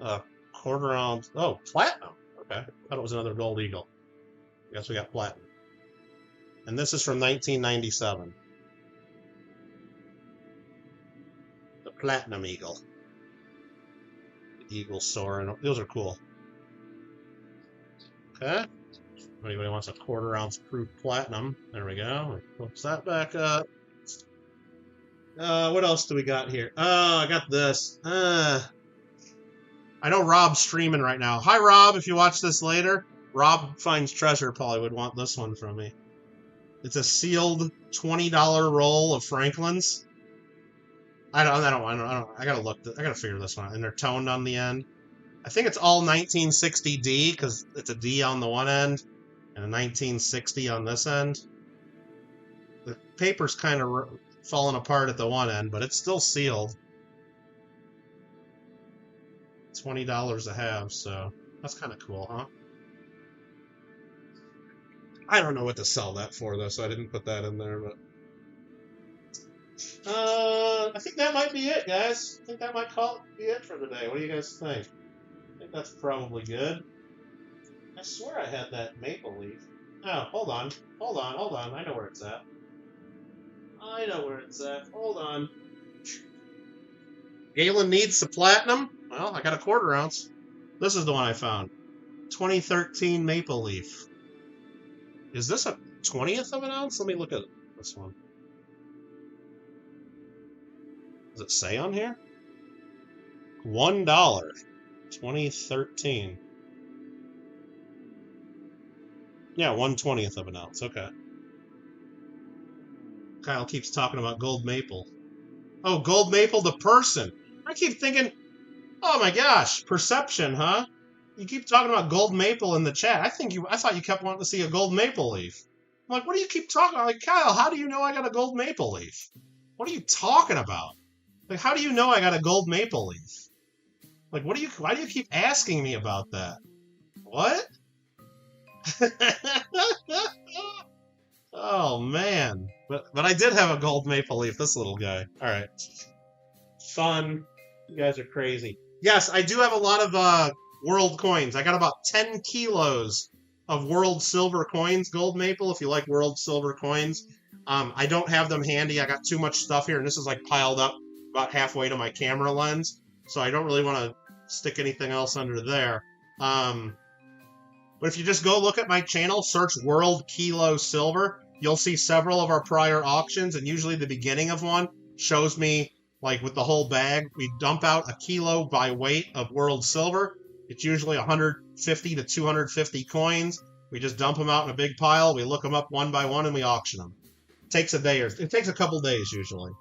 1/4 ounce. Oh, platinum. Okay. Thought it was another gold eagle. I guess we got platinum. And this is from 1997. The platinum eagle. The eagle soaring. Those are cool. Okay. Anybody wants a 1/4 ounce proof platinum? There we go. Flips that back up. What else do we got here? Oh, I got this. I know Rob's streaming right now. Hi, Rob. If you watch this later, Rob Finds Treasure probably would want this one from me. It's a sealed $20 roll of Franklin's. I gotta look. I gotta figure this one out. And they're toned on the end. I think it's all 1960 D because it's a D on the one end and a 1960 on this end. The paper's kind of falling apart at the one end, but it's still sealed. $20 a half, so that's kind of cool, huh? I don't know what to sell that for, though, so I didn't put that in there, but... I think that might be it, guys. I think that might be it for today. What do you guys think? I think that's probably good. I swear I had that maple leaf. Oh, hold on. Hold on, hold on. I know where it's at. I know where it's at. Hold on. Galen needs some platinum. Well, I got a 1/4 ounce. This is the one I found. 2013 maple leaf. Is this a 1/20th of an ounce? Let me look at this one. Does it say on here? $1. 2013. Yeah, 1/20th of an ounce. Okay. Kyle keeps talking about gold maple. Oh, gold maple the person. I keep thinking, oh my gosh, perception, huh? You keep talking about gold maple in the chat. I thought you kept wanting to see a gold maple leaf. I'm like, what do you keep talking about? Like, Kyle, how do you know I got a gold maple leaf? What are you talking about? Like, how do you know I got a gold maple leaf? Like, why do you keep asking me about that? What? Oh man. But I did have a gold maple leaf, this little guy. Alright. Fun. You guys are crazy. Yes, I do have a lot of world coins. I got about 10 kilos of world silver coins, gold maple, if you like world silver coins. I don't have them handy. I got too much stuff here, and this is like piled up about halfway to my camera lens, so I don't really want to stick anything else under there. But if you just go look at my channel, search World Kilo Silver, you'll see several of our prior auctions, and usually the beginning of one shows me, like with the whole bag, we dump out a kilo by weight of world silver. It's usually 150 to 250 coins. We just dump them out in a big pile, we look them up one by one, and we auction them. It takes a couple days usually.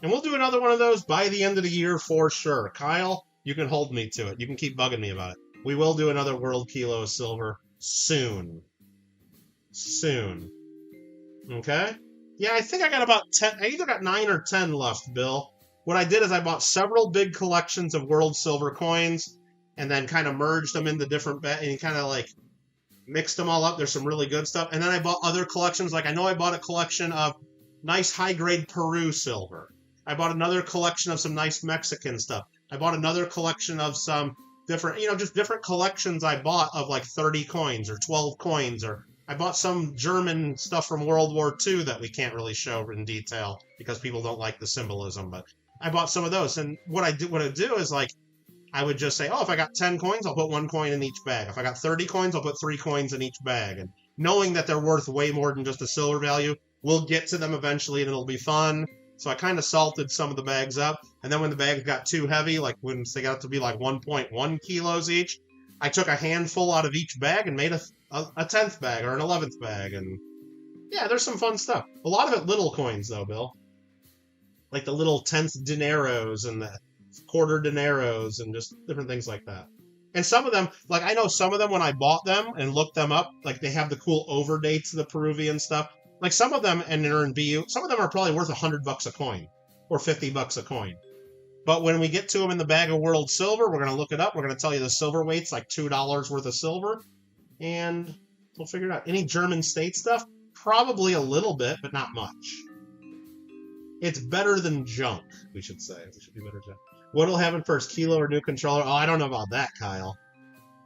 And we'll do another one of those by the end of the year for sure. Kyle, you can hold me to it. You can keep bugging me about it. We will do another World Kilo of Silver soon. Soon. Okay? Yeah, I think I got about 10. I either got 9 or 10 left, Bill. What I did is I bought several big collections of World Silver coins and then kind of merged them into different and kind of like mixed them all up. There's some really good stuff. And then I bought other collections. Like I know I bought a collection of nice high-grade Peru silver. I bought another collection of some nice Mexican stuff. I bought another collection of some different, just different collections I bought of like 30 coins or 12 coins, or I bought some German stuff from World War II that we can't really show in detail because people don't like the symbolism, but I bought some of those. And what I do is like, I would just say, oh, if I got 10 coins, I'll put 1 coin in each bag. If I got 30 coins, I'll put 3 coins in each bag. And knowing that they're worth way more than just a silver value, we'll get to them eventually and it'll be fun. So I kind of salted some of the bags up. And then when the bags got too heavy, like when they got to be like 1.1 kilos each, I took a handful out of each bag and made a 10th bag or an 11th bag. And yeah, there's some fun stuff. A lot of it little coins though, Bill. Like the little 10th dineros and the quarter dineros and just different things like that. And some of them, like I know some of them when I bought them and looked them up, like they have the cool overdates of the Peruvian stuff. Like some of them, and they're in BU, some of them are probably worth $100 a coin or $50 a coin. But when we get to them in the bag of world silver, we're going to look it up. We're going to tell you the silver weight's like $2 worth of silver, and we'll figure it out. Any German state stuff? Probably a little bit, but not much. It's better than junk, we should say. It should be better junk. What'll happen first, Kilo or new controller? Oh, I don't know about that, Kyle.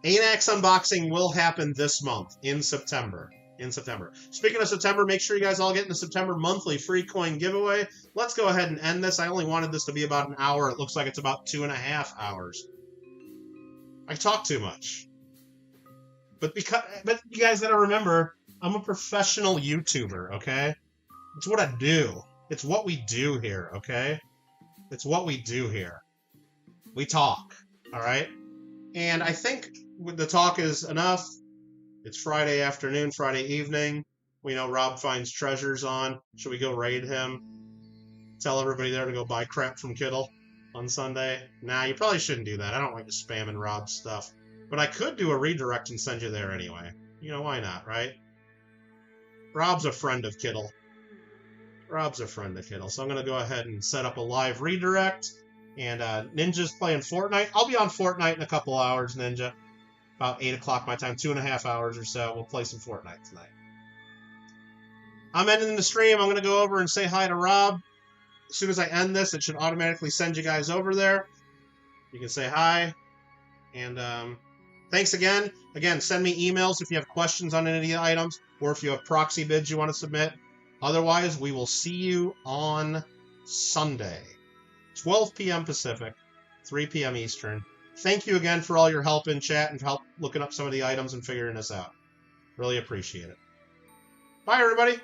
ANAX unboxing will happen this month in September. Speaking of September, make sure you guys all get in the September monthly free coin giveaway. Let's go ahead and end this. I only wanted this to be about an hour. It looks like it's about 2.5 hours. I talk too much. But you guys gotta remember, I'm a professional YouTuber, okay? It's what I do. It's what we do here, okay? It's what we do here. We talk, all right? And I think the talk is enough. It's Friday afternoon, Friday evening. We know Rob finds treasures on. Should we go raid him? Tell everybody there to go buy crap from Kittle on Sunday? Nah, you probably shouldn't do that. I don't like to spam and Rob's stuff. But I could do a redirect and send you there anyway. You know, why not, right? Rob's a friend of Kittle. Rob's a friend of Kittle. So I'm going to go ahead and set up a live redirect. And Ninja's playing Fortnite. I'll be on Fortnite in a couple hours, Ninja. About 8 o'clock my time, 2.5 hours or so. We'll play some Fortnite tonight. I'm ending the stream. I'm going to go over and say hi to Rob. As soon as I end this, it should automatically send you guys over there. You can say hi. And thanks again. Again, send me emails if you have questions on any of the items or if you have proxy bids you want to submit. Otherwise, we will see you on Sunday, 12 p.m. Pacific, 3 p.m. Eastern. Thank you again for all your help in chat and help looking up some of the items and figuring this out. Really appreciate it. Bye, everybody.